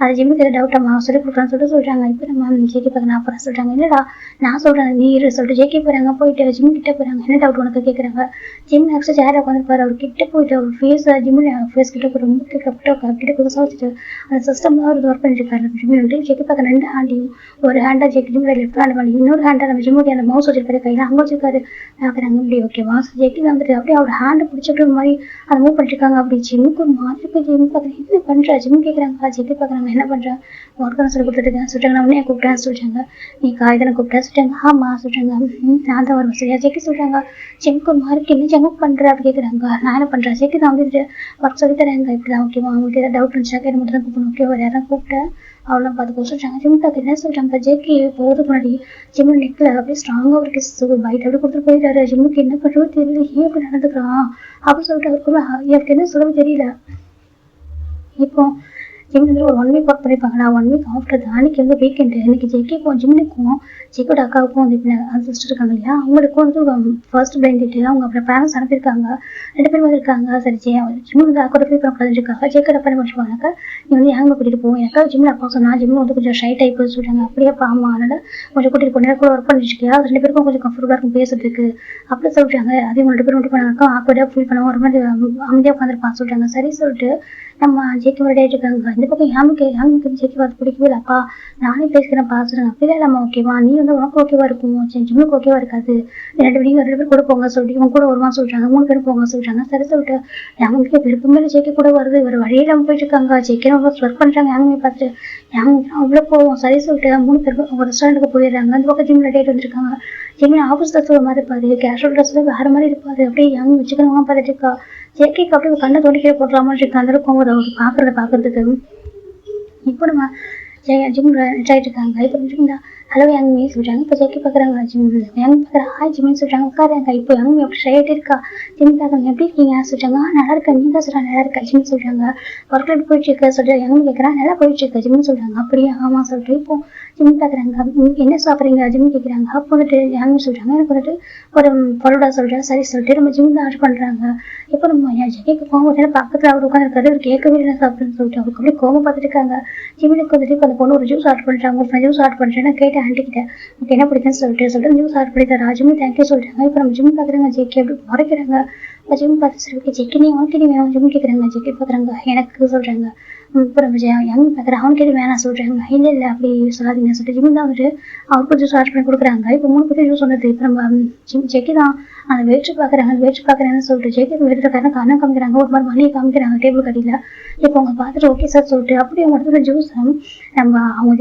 அது ஜிம்முக்கு எதாவது டவுட்டாமா சொல்லி கொடுக்குறான்னு சொல்லிட்டு சொல்றாங்க. இப்போ நம்ம ஜேகே பார்க்க நான் போறேன் சொல்றாங்க. என்னடா நான் சொல்றேன் நீ சொல்லிட்டு ஜேகே போறாங்க. போயிட்டு ஜிம் கிட்ட போறாங்க. என்ன டவுட் உனக்கு கேட்குறாங்க. ஜிம் நெக்ஸ்ட் சேர உட்காந்துருப்பாரு. அவர் கிட்ட போயிட்டு அவர் ஃபேஸ் ஜிம்ல ஃபேஸ் கிட்ட போய் ரொம்ப கிட்ட புதுசாக வச்சுட்டு அந்த சிஸ்டம் அவர் ஒர்க் பண்ணிட்டு இருக்காரு. ஜிம் வந்து ஜேகே பார்க்க 2 ஹேண்டையும் ஒரு ஹேண்டா ஜேகே ஜிம் லெஃப்ட் ஹேண்ட் பண்ணி இன்னொரு ஹேண்டா நம்ம ஜிம்முடைய அந்த மவுஸ் வச்சிருக்காரு கையில அங்கே வச்சிருக்காரு. பார்க்குறாங்க இப்படி ஓகேவா ஜேகே வந்துட்டு அப்படியே அவர் ஹேண்டை பிடிச்சிட்டு ஒரு மாதிரி அதை மூவ் பண்ணிருக்காங்க. அப்படி ஜிம்முக்கு ஒரு மாதிரி போய் ஜிம் பார்க்குறேன் என்ன பண்ற ஜிம் கேட்குறாங்க. ஜேகே பார்க்குறாங்க என்ன பண்ற ஒர்க் சொல்லி கொடுத்துருக்கேன் சொல்றாங்க. நான் உடனே கூப்பிட்டேன் சொல்றாங்க. நீ காய்தானே கூப்பிட்டேன் சொல்றாங்க. ஆமா சொல்றாங்க. நான் தான் வருவேன் சரியா ஜேகே சொல்றாங்க. ஜிம்முக்கு ஒரு மாதிரி என்ன ஜம்முக் பண்ற அப்படி கேட்குறாங்க. நான் என்ன பண்றேன் ஜேகே தான் வந்துட்டு ஒர்க் சொல்லி தரேங்க இப்படிதான் ஓகேவா உங்களுக்கு ஏதாவது டவுட் இருந்துச்சுன்னா கேட்டு மட்டும் தான் கூப்பிடணும் ஓகேவா யாரும் கூப்பிட்டேன் அவ்வளோ பார்த்துக்கோ சொல்றாங்க. ஜிம் பார்க்க என்ன சொல்றாங்க. ஜேகே போகிறதுக்கு முன்னாடி ஜிம்மு நெக்கில் அப்படியே ஸ்ட்ராங்காக ஒரு கிஸ் பைட் அப்படி கொடுத்துட்டு போயிட்டாரு. ஜிம்முக்கு என்ன பண்ணுறதோ தெரியல ஏன் அப்படி நடந்துக்கிறான் அப்படின்னு சொல்லிட்டு அவருக்கு எனக்கு என்ன சொல்லவே தெரியல. இப்போ ஜிம் வந்து ஒரு 1 வீக் ஒர்க் பண்ணியிருப்பாங்கடா. 1 வீக் ஆஃப்டர் தான் அன்னைக்கு வந்து வீக்கெண்டு இன்னைக்கு ஜேகேக்கும் ஜிம்முக்கும் ஜேகோட அக்காவுக்கும் வந்து இப்போ அந்த சிஸ்டர் இருக்காங்க இல்லையா அவங்களுக்கும் வந்து ஃபர்ஸ்ட் பிளைண்ட் டேட்டு அவங்க அப்புறம் பேரண்ட்ஸ் அனுப்பியிருக்காங்க. 2 பேர் வந்து இருக்காங்க. சரி ஜிம்மு வந்து அக்கோட ஃபீல் பண்ண இருக்காங்க. ஜேகோட அப்பா என்ன பண்ணுவாங்க நீ வந்து எங்கே கூட்டிகிட்டு போவோம் எனக்கா ஜிம்மில் அப்பா சொன்னா ஜிம்மு வந்து கொஞ்சம் ஷை டைப்பு சொல்லிட்டாங்க. அப்படியே ஆமா அதனால கொஞ்சம் கூட்டிகிட்டு போனேன் கூட ஒர்க் பண்ணிட்டு இருக்கியா 2 பேருக்கும் கொஞ்சம் கம்ஃபர்டபுளாக இருக்கும் பேசுறதுக்கு அப்படி சொல்லிட்டாங்க. அதே 2 பேரும் மட்டும் பண்ணாக்கா ஆக்கோட ஃபீல் பண்ணுவோம் ஒரு மாதிரி அமைதியாக உட்காந்துருப்பான் சொல்லிட்டாங்க. சரி சொல்லிட்டு நம்ம ஜேகே ரெடி ஆகிட்டு இருக்காங்க. இந்த பக்கம் யாமுக்கு ஜெக்கி பார்த்து பிடிக்கவே இல்லப்பா, நானே பேசிக்கிறேன்ப்பா சொல்றாங்க. அப்படிலாம் இல்லாம ஓகேவா, நீ வந்து உனக்கு ஓகேவா இருக்கும், ஜிம்முக்கு ஓகேவா இருக்காது, நீங்க 2 பேர் கூட போங்க சொல்லிட்டு இவங்க கூட வருவான்னு சொல்றாங்க. 3 பேர் போங்க சொல்றாங்க. சரி சொல்லிட்டு யாமுக்கு விருப்பமே ஜெக்கி கூட வருது, ஒரு வழியில போயிட்டு இருக்காங்க. ஜெக்கி ஒர்க் பண்றாங்க. யாமுமே பார்த்துட்டு யாமுக்கு அவ்வளவு போவோம். சரி சொல்லிட்டு 3 பேர் ஒரு ரெஸ்டாரண்ட்டுக்கு போயிடுறாங்க. அந்த பக்கம் ஜிம் ரெடி ஆகிட்டு வந்திருக்காங்க. ஜிம்மி ஆஃபீஸ் ட்ரெஸ் ஒரு மாதிரி இருப்பாரு, கேஷுவல் ட்ரெஸ்ல வேற மாதிரி இருப்பாரு. அப்படியே யாமி வச்சுக்கிறவங்க பார்த்துட்டு இருக்கா. ஜேகேக்கு அப்படியே கண்ணை தோண்டிக்கிற போடலாமான்னு இருக்கு. அந்த அளவுக்கு அவர் பாக்குறதுக்கு இப்போ நம்ம ஜிம் ரெடி ஆகிட்டு இருக்காங்க. இப்போ ஜிம்னா ஹலோ யங்மி சொல்றாங்க. இப்போ ஜேகே பாக்குறாங்க. ஜிம் யங் பாக்குற ஹாய் ஜிம்னு சொல்றாங்க. உட்காருங்க. இப்போ யங்மி அப்படி ஸ்ட்ரைட் இருக்கா. ஜிம் பாக்குறாங்க. எப்படி இருக்கீங்க சொல்றாங்க. நல்லா இருக்கேன், நீங்க தான் சொல்றாங்க. நல்லா இருக்கா ஜிம் சொல்றாங்க. ஒர்க் அவுட் போயிட்டு இருக்க சொல்றாங்க. யங்மி கேட்கறாங்க. நல்லா போயிட்டு இருக்க ஜிம்னு சொல்றாங்க. அப்படியே ஆமா சொல்லிட்டு இப்போ ஜிம் பாக்குறாங்க. என்ன சாப்பிட்றீங்க ஜிம் கேட்குறாங்க. அப்போ வந்துட்டு யங்மி சொல்றாங்க எனக்கு வந்துட்டு ஒரு பரோடா சொல்றேன். சரி சொல்லிட்டு நம்ம ஜிம் தான் ஆர்டர் பண்றாங்க. இப்போ நம்ம ஜெகேக்கு கோவம் பக்கத்துல அவர் உட்காந்துருக்காரு. அவர் கேட்கவே இல்லை சாப்பிடுன்னு சொல்லிட்டு அவருக்கு அப்படியே கோவம் பார்த்துட்டு இருக்காங்க. ஜிம்முக்கு வந்துட்டு இப்போ அந்த பொண்ணு ஒரு ஜூஸ் ஆர்டர் பண்றாங்க. ஒரு ஜூஸ் ஆர்டர் பண்றேன்னு கேட்டேன் ஆண்டி கிட்ட, உங்களுக்கு என்ன பிடிக்குன்னு சொல்லிட்டு ஜூஸ் ஆர்டர் பண்ணி தரா. ஜிம்மு தேங்க்யூ சொல்றாங்க. இப்போ நம்ம ஜிம் பாக்குறாங்க. ஜெகே அப்படி முறைக்கிறாங்க. ஜிம் பார்த்து சரி ஓகே ஜெக்கி நீ உனக்கு நீ வேணும் ஜிம் கேட்குறாங்க. ஜெக்கி பாக்குறாங்க எனக்கு சொல்றாங்க. அப்புறம் யங் பாக்குறேன் அவனுக்கு எது வேணாம் சொல்றாங்க. இல்லை அப்படி சொல்லாதீங்கன்னு சொல்லிட்டு ஜிம் தான் வந்துட்டு அவருக்கு ஜூஸ் ஆர்டர் பண்ணி கொடுக்குறாங்க. இப்போ 3 பேர் ஜூஸ் வந்தது. இப்போ நம்ம ஜெக்கி தான் அந்த வெயிட்ரு பாக்குறாங்க. வெயிட்ரு பாக்குறேன்னு சொல்லிட்டு ஜெக்கி வெயிட்ருக்காரங்க கண்ணை காமிக்கிறாங்க. ஒரு மாதிரி மணியை காமிக்கிறாங்க டேபிள் கட்டியில. இப்போ அவங்க பார்த்துட்டு ஓகே சார் சொல்லிட்டு அப்படியே அவங்க இடத்துல ஜூஸ் நம்ம அவங்க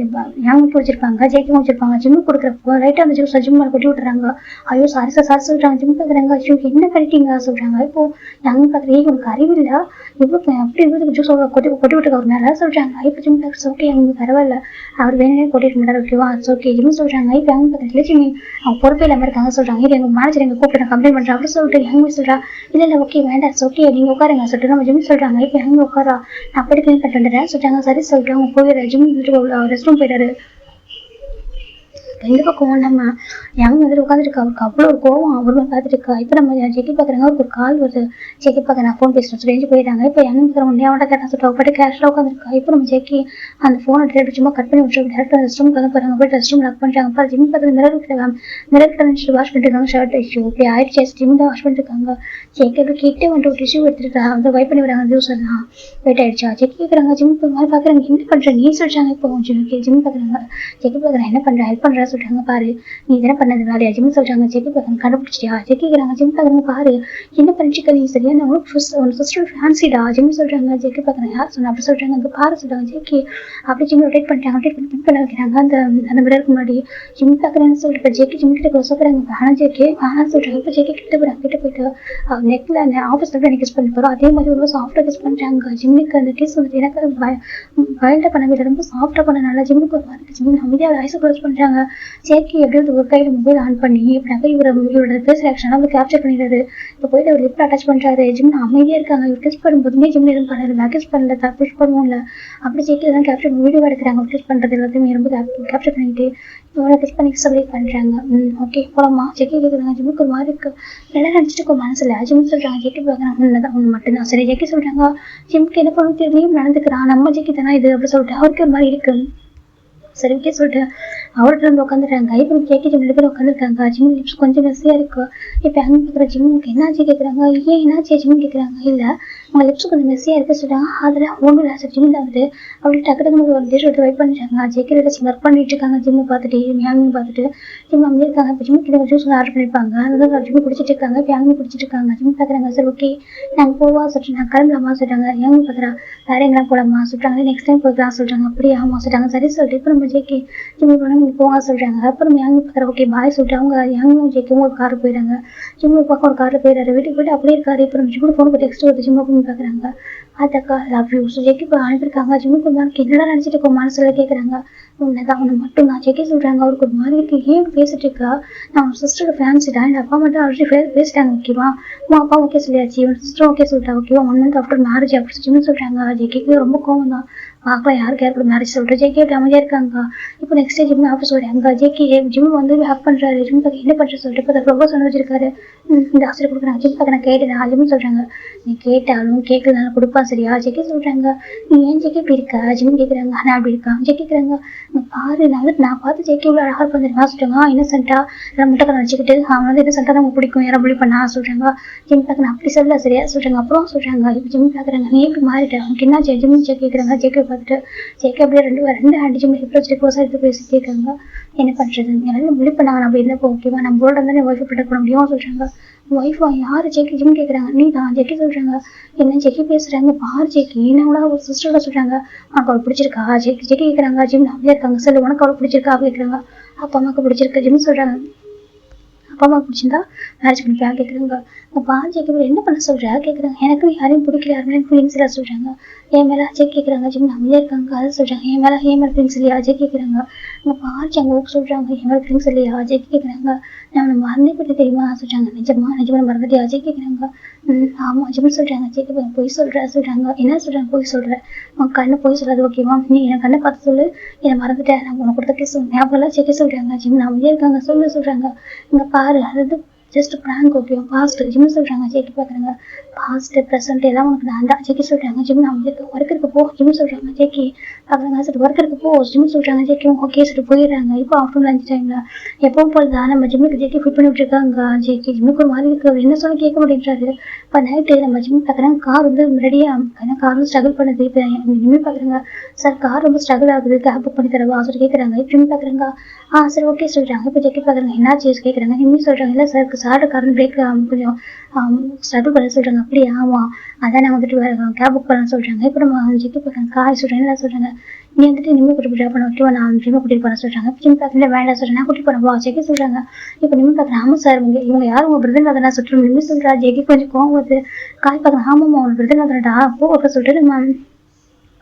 யங்க்கு வச்சிருப்பாங்க, ஜெக்கி வச்சிருப்பாங்க. ஜிம்மு கொடுக்குறப்போ ரைட்டா அந்த ஜூஸ் ஜிம் மேலே கொட்டி விட்டுறாங்க. ஐயோ சாரி சார் சொல்றாங்க. ஜிம் பாக்குறாங்க. ஐயோ என்ன கட்டிட்டீங்க சொல்றாங்க. இப்போ யங் பாக்குறேன் உங்களுக்கு அறிவில்லை, இவ்வளோ அப்படி இருந்ததுக்கு ஜூஸ் கொட்டி விட்டுருக்க ஒரு மேலே சொல்றாங்க. இப்போ ஜிம் பாக்குற ஓகே எங்களுக்கு பரவாயில்ல, அவர் வேணுனே கொட்டிட்டு மாட்டார் ஓகேவா ஓகே ஜிம் சொல்றாங்க. இப்போ யங் பாக்குற லட்சுமி அவங்க பொறுப்பே இல்லாமல் இருக்காங்க சொல்றாங்க. இது எங்க மேனேஜர் எங்க கூப்பிட்டு நான் கம்ப்ளைண்ட் பண்றேன் அப்படி சொல்லிட்டு யங் சொல்றா. இல்லை ஓகே வேண்டாம் ஓகே நீங்க உட்காருங்க சொல்லிட்டு நம்ம ஜிம் சொல்றாங்க. இப்போ யங் உட்காரா நான் அப்படி கிளீன் பண்ணிட்டு வந்துடுறேன் சொல்றாங்க. சரி சொல்லிட்டு அவங்க போயிடுற ஜிம் ரெஸ்ட் ரூம் போயிடாரு. இந்த பக்கம் நம்ம யங் வந்துட்டு உட்காந்துருக்கா. அவருக்கு அவ்வளோ ஒரு கோவம் அவரும் பார்த்துட்டு இருக்கா. இப்போ நம்ம ஜெக்கி பார்க்குறாங்க. அவருக்கு ஒரு கால் வருது. ஜெக்கி பார்க்க நான் ஃபோன் பேசுகிறேன் சொல்லி போயிட்டாங்க. இப்போ யங் பார்க்குற உடனே அவன்கிட்ட கேட்டால் சொல்லிட்டு அவர்கிட்ட கேஷாக உட்காந்துருக்கா. இப்போ நம்ம ஜெக்கி அந்த ஃபோனை டேரக்ட் சும்மா கட் பண்ணி விட்டுருவோம். டேரக்டாக ரெஸ்ட் ரூம் வந்து போகிறாங்க. போய் ரெஸ்ட் ரூம் லாக் பண்ணுறாங்க. அப்போ ஜிம் பார்த்து மிரர் கிட்ட வாஷ் பண்ணிருக்காங்க. ஷர்ட் இஷ்யூ இப்படி ஆயிடுச்சு. ஜிம் தான் வாஷ் பண்ணிருக்காங்க. ஜெக்கி அப்படி கிட்டே வந்துட்டு ஒரு டிஷ்யூ எடுத்துருக்காங்க. வந்து வைப் பண்ணி விடுறாங்க. ஜூஸ் எல்லாம் வெயிட் ஆயிடுச்சா. ஜெக்கி கேட்குறாங்க. ஜிம் இப்போ மாதிரி பார்க்குறாங்க. என்ன பண்ணுற நீ சொல்கிறாங்க. இப்போ ஜிம் பார்க்குறாங்க. ஜெக்கி பார்க்குறேன் என்ன பண்ணுற ஹெல்ப் பண்ணுறா சொல்கிறாங்க. பாரு நீ இதெல்லாம் பண்ணது வேலையா ஜிம் சொல்றாங்க. ஜெக்கி பார்க்குறாங்க. கண்டுபிடிச்சிட்டியா ஜெக்கிக்கிறாங்க. ஜிம் பார்க்குறாங்க. பாரு என்ன பண்ணிச்சுக்க நீ சரியா நான் சிஸ்டர் ஃபேன்சிடா ஜிம் சொல்றாங்க. ஜெக்கி பார்க்குறாங்க. யார் சொன்னா அப்படி சொல்றாங்க. அங்கே பாரு சொல்றாங்க. ஜெக்கி அப்படி ஜிம் ரொட்டேட் பண்ணிட்டாங்க. ரொட்டேட் பண்ண வைக்கிறாங்க. அந்த மிரருக்கு முன்னாடி ஜிம் பார்க்குறேன்னு சொல்லிட்டு இப்போ ஜெக்கி ஜிம் கிட்ட சொல்றாங்க. வேணா ஜெக்கி வேணா சொல்றாங்க. இப்போ ஜெக்கி கிட்ட போயிட்டு நெக்ல அந்த ஆஃபீஸ்ல எனக்கு கிஸ் பண்ணி போறோம். அதே மாதிரி ரொம்ப சாஃப்டா கிஸ் பண்றாங்க. ஜிம்முக்கு அந்த கிஸ் வந்துட்டு எனக்கு வயல்ட பண்ண விட ரொம்ப சாஃப்டா பண்ணனால ஜிம்முக்கு ஒரு மாதிரி ஜிம் அமைதியாக ஐஸ் க்ளோஸ் பண்றாங்க. ஜெக்கி எப்படி ஒரு கையில் மொபைல் ஆன் பண்ணி இப்படி இவரோட ஃபேஸ் ரியாக்ஷன் வந்து கேப்சர் பண்ணிடுறாரு. இப்போ போயிட்டு அவர் லிப்ட் அட்டாச் பண்றாரு. ஜிம் அமைதியா இருக்காங்க. இவர் கிஸ் பண்ணும்போதுமே ஜிம் எதுவும் பண்ணாரு. கிஸ் பண்ணல புஷ் பண்ணுவோம்ல அப்படி ஜெக்கி தான் கேப்சர் வீடியோ எடுக்கிறாங்க. கிஸ் பண்றது எல்லாத்தையுமே ரொம்ப கேப்சர் பண்ணிட்டு இவரை கிஸ் பண்ணி சப்ளேட் பண்றாங்க. ஓகே போலாமா ஜெக்கி கேட்குறாங்க. ஜிம்முக்கு ஒரு மாதிரி இருக்கு எல்லாம் நினைச்சிட்டு மனசுல ஜிம் சொல்றாங்க. ஜெக்கி பார்க்குறாங்க. உண்மைதான் ஒன்று மட்டும்தான் சரி. ஜெக்கி சொல்றாங்க. ஜிம்முக்கு என்ன பண்ணணும் தெரியும் நடந்துக்கிறான் நம்ம ஜெக்கி தானே இது அப்படி சொல்லிட்டு அவருக்கு ஒரு மாதிரி இருக்கு. சரி ஓகே சொல்லிட்டு அவர்கிட்ட வந்து உட்காந்துருக்காங்க. இப்போ ஜெக்கி ஜிம் 2 பேர் உட்காந்துருக்காங்க. ஜிம் லிப்ஸ் கொஞ்சம் மெஸ்ஸியா இருக்கு. இப்போ அங்கே பார்க்குற ஜிம்முக்கு என்னாச்சு கேட்குறாங்க. ஏன் என்னாச்சு ஜிம் கேட்குறாங்க. இல்லை உங்கள் லிப்ஸ் கொஞ்சம் மெஸ்ஸியா இருக்கு சொல்றாங்க. அதில் ஒன்றும் இல்லை சார் ஜிம் தான் வந்து அப்படி டக்கு ஒரு டிஷ் எடுத்து வெயிட் பண்ணிட்டாங்க. ஜெக்கி ஒர்க் பண்ணிட்டு இருக்காங்க. ஜிம்மு பார்த்துட்டு யாங்கும் பார்த்துட்டு ஜிம் அமைதி இருக்காங்க. இப்போ ஜிம் கிட்ட ஜூஸ் ஆர்டர் பண்ணியிருப்பாங்க. அதான் ஜிம் குடிச்சிட்டு இருக்காங்க. இப்போ யாங்கும் குடிச்சிட்டு இருக்காங்க. ஜிம் பார்க்குறாங்க. சார் ஓகே நாங்கள் போவா சொல்லிட்டு நாங்கள் கிளம்பலாமா சொல்றாங்க. யாங்கும் பார்க்குறா வேற எங்கெல்லாம் போகலாமா சொல்றாங்க. நெக்ஸ்ட் டைம் போய்க்கலாம் சொல்றாங்க. அப்படியே ஆமா சொல்றாங்க. சரி சொல்லிட்டு இப்போ நம்ம ஜெக்கி ஜிம் போனால் போங்க சொல்றாங்க. அப்புறம் யாங்கும் பார்க்குற ஓகே பாய் சொல்லிட்டு அவங்க யாங்கும் ஜெக்கியும் ஒரு கார் போயிடுறாங்க. ஜிம்மு பக்கம் ஒரு காரில் போயிடுறாரு. வீட்டுக்கு போயிட்டு அப்படியே இருக்காரு. இப்போ நம்ம ஜிம்முக்கு ஃபோன் டெக்ஸ்ட் வருது. ஜிம்மை பண்ணி பார்க்குறாங்க. அதாக்கா லவ் யூ ஸோ ஜெக்கி இப்போ அனுப்பியிருக்காங்க. ஜிம்முக்கு மாதிரி என்னடா நினச்சிட்டு இருக்கோம் மனசுல கேட்குறாங்க. உன்னதான் அவனை மட்டும் தான் ஜெக்கி சொல்றாங்க. அவருக்கு ஒரு மாதிரி இருக்கு. ஏன் பேசிட்டு இருக்கா நான் உன் சிஸ்டரோட ஃபேன்ஸிடா என் அப்பா மட்டும் ஆல்ரெடி பேசிட்டாங்க ஓகேவா. உன் அப்பா ஓகே சொல்லியாச்சு உன் சிஸ்டர் ஓகே சொல்லிட்டா ஓகேவா 1 month ஆஃப்டர் மேரேஜ் அப்படி ஜிம்னு சொல்றாங்க. ஜெக்கிக்கு ரொம்ப கோவம் தான் பார்க்கலாம் யாருக்கு யாருக்கு மேரேஜ் சொல்லிட்டு ஜெக்கி அப்படி அமைதியா இருக்காங்க. இப்போ நெக்ஸ்ட் ஜிம் ஆஃபீஸ் வராங்க. ஜெக்கி ஜிம் வந்து ஹேக் பண்றாரு. ஜிம் பக்கம் என்ன பண்ற சொல்லிட்டு இப்போ ப்ரொபோஸ் பண்ணி வச்சிருக்காரு. இந்த ஆசிரியர் கொடுக்குறாங்க. ஜிம் பக்கம் நான் கேட்டேன். ஜிம் சொல்றாங்க நீ கேட்டாலும் கேட்கறதுனால கொடுப்பா சரியா. ஜெக்கி சொல்றாங்க நீ ஏன் ஜெக்கி இப்படி இருக்கா ஜிம் கேட்குறாங்க. நான் அப்படி இருக்கான் ஜெக்கி கேட்குறாங்க. பாரு நான் பார்த்து ஜெக்கி இவ்வளோ அழகா பண்ணிருக்கா சொல்றாங்க. இன்னசென்ட்டா முட்டைக்கரை வச்சுக்கிட்டு அவன் வந்து இன்னசென்ட்டா தான் பிடிக்கும் யாரும் அப்படி பண்ணா சொல்றாங்க. ஜிம் பார்க்க நான் அப்படி சொல்ல சரியா சொல்றாங்க. அப்புறம் சொல்றாங்க இப்போ ஜிம் பார்க்குறாங்க நீ எப்படி மாறிட்டேன் உனக்கு என்ன ஜிம் கேட்குறாங்க. ஜெக்கி பார்த்துட்டு ஜேகே அப்படியே ரெண்டு ஹேண்ட் ஜிம் ஹிப் வச்சுட்டு க்ளோஸாக எடுத்து பேசிட்டே இருக்காங்க. என்ன பண்ணுறது, எல்லாரும் முடிவு பண்ணாங்க நம்ம இருந்தப்போ ஓகேவா, நம்மளோட இருந்தால் ஒய்ஃபை ப்ரொடெக்ட் பண்ண முடியும் சொல்கிறாங்க. ஒய்ஃபா யார் ஜேகே ஜிம் கேட்குறாங்க. நீ தான் ஜேகே சொல்கிறாங்க. என்ன ஜேகே பேசுகிறாங்க பாரு ஜேகே என்னோட ஒரு சிஸ்டரோட சொல்கிறாங்க. உனக்கு அவள் பிடிச்சிருக்கா ஜேகே கேட்குறாங்க. ஜிம் அப்படியே இருக்காங்க. சரி உனக்கு அவள் பிடிச்சிருக்கா கேட்குறாங்க. அப்பா அம்மாவுக்கு பிடிச்சிருக்க ஜிம் சொல்கிறாங்க. அப்பா அம்மா பிடிச்சிருந்தா மேரேஜ் பண்ணிக்கலாம் கேட்குறாங்க. பாரு ஜேகே என்ன பண்ண சொல்கிறா கேட்குறாங்க. எனக்கு யாரையும் பிடிக்கல யாருமே ஃபீலிங்ஸ் எல்லாம் சொல்கிறாங்க. என் மேலே அஜய் கேட்குறாங்க. ஜிம் அமைதியாக இருக்காங்க. அதை சொல்கிறாங்க. என் மேலே ஃபீலிங்ஸ் இல்லையா அஜய் கேட்குறாங்க. பாரு அங்கே ஓகே சொல்கிறாங்க. என் மேலே ஃபீலிங்ஸ் இல்லையா அஜய் கேட்குறாங்க. நான் மறந்தே போட்டு தெரியுமா சொல்கிறாங்க. நிஜமா மறந்துட்டு அஜய் கேட்குறாங்க. ஆமாம் ஜிம் சொல்கிறாங்க. ஜேகே பொய் சொல்கிறாங்க. என்ன சொல்கிறாங்க பொய் சொல்கிறேன். உன் கண்ணை பொய் சொல்லாது ஓகேவா, நீ என் கண்ணை பார்த்து சொல்லு. என்னை மறந்துட்டேன் நான் உனக்கு கொடுத்த கேஸ் ஞாபகம் ஜேகே சொல்கிறாங்க. ஜிம் அமைதியாக இருக்காங்க. சொல்கிறாங்க. இங்கே பாரு அது ஜஸ்ட் பிராங்க் ஓகேவா, பாஸ்ட் ஜிம் சொல்கிறாங்க. ஜேகே பார்க்குறாங்க. பாஸ்ட் ப்ரெசென்ட் எல்லாம் உனக்கு நான் தான் ஜேகே சொல்கிறாங்க. ஜிம் நான் வந்து ஒர்க் இருக்க போ ஜிம் சொல்கிறாங்க. ஜேகே பார்க்குறாங்க. சரி ஒர்க் இருக்க போ ஜிம் சொல்கிறாங்க. ஜேகே ஓகே சரி போயிடுறாங்க. இப்போ ஆஃப்டர்நூன் லஞ்ச் டைமில் எப்பவும் போல் தான் நம்ம ஜிம்முக்கு ஜேகே ஃபிட் பண்ணி விட்டுருக்காங்க. ஜேகே ஜிம்முக்கு ஒரு மாதிரி இருக்கு. என்ன சொல்ல கேட்க மாட்டேன்றாரு. இப்போ நைட்டு நம்ம ஜிம் பார்க்குறாங்க. கார் வந்து ரெடியாக ஏன்னா கார் வந்து ஸ்ட்ரகிள் பண்ணுது. இப்போ ஜிம்மி பார்க்குறாங்க. சார் கார் ரொம்ப ஸ்ட்ரகிள் ஆகுது, கேப் புக் பண்ணி தரவா சொல்லி கேட்குறாங்க. இப்போ ஜிம் பார்க்குறாங்க. சரி ஓகே சொல்கிறாங்க. இப்போ ஜேகே பார்க்குறாங்க. என்னாச்சு கேட்குறாங்க. நிம்மி சொல்கிறாங்க. இல்லை சார் சாரோட கார் பிரேக் கொஞ்சம் ஸ்ட்ரகிள் பண்ண சொல்கிறாங்க. அப்படியே ஆமாம் அதான் நான் வந்துட்டு கேப் புக் பண்ண சொல்கிறாங்க. இப்போ நம்ம ஜேகே பார்க்குறாங்க. காய் சொல்கிறேன் என்ன சொல்கிறாங்க. நீ வந்துட்டு நிம்மி கூட்டிட்டு ட்ராப் பண்ண ஓகேவா, நான் ஜிம்மை கூட்டிட்டு போகிறேன் சொல்கிறாங்க. இப்போ ஜிம் பார்க்குறேன் வேண்டாம் சொல்கிறேன். நான் கூட்டிட்டு போகிறேன் வா ஜேகே சொல்கிறாங்க. இப்போ நிம்மி பார்க்குறேன். ஆமாம் சார் இவங்க யாரும் உங்கள் பிரதர் நான் சொல்கிறேன். நிம்மி சொல்கிறா. ஜேகே கொஞ்சம் கோவம் வருது. காய் பார்க்குறேன். ஆமாம்மா உங்கள் பிரதர் தானடா போ அப்போ சொல்லிட்டு நம்ம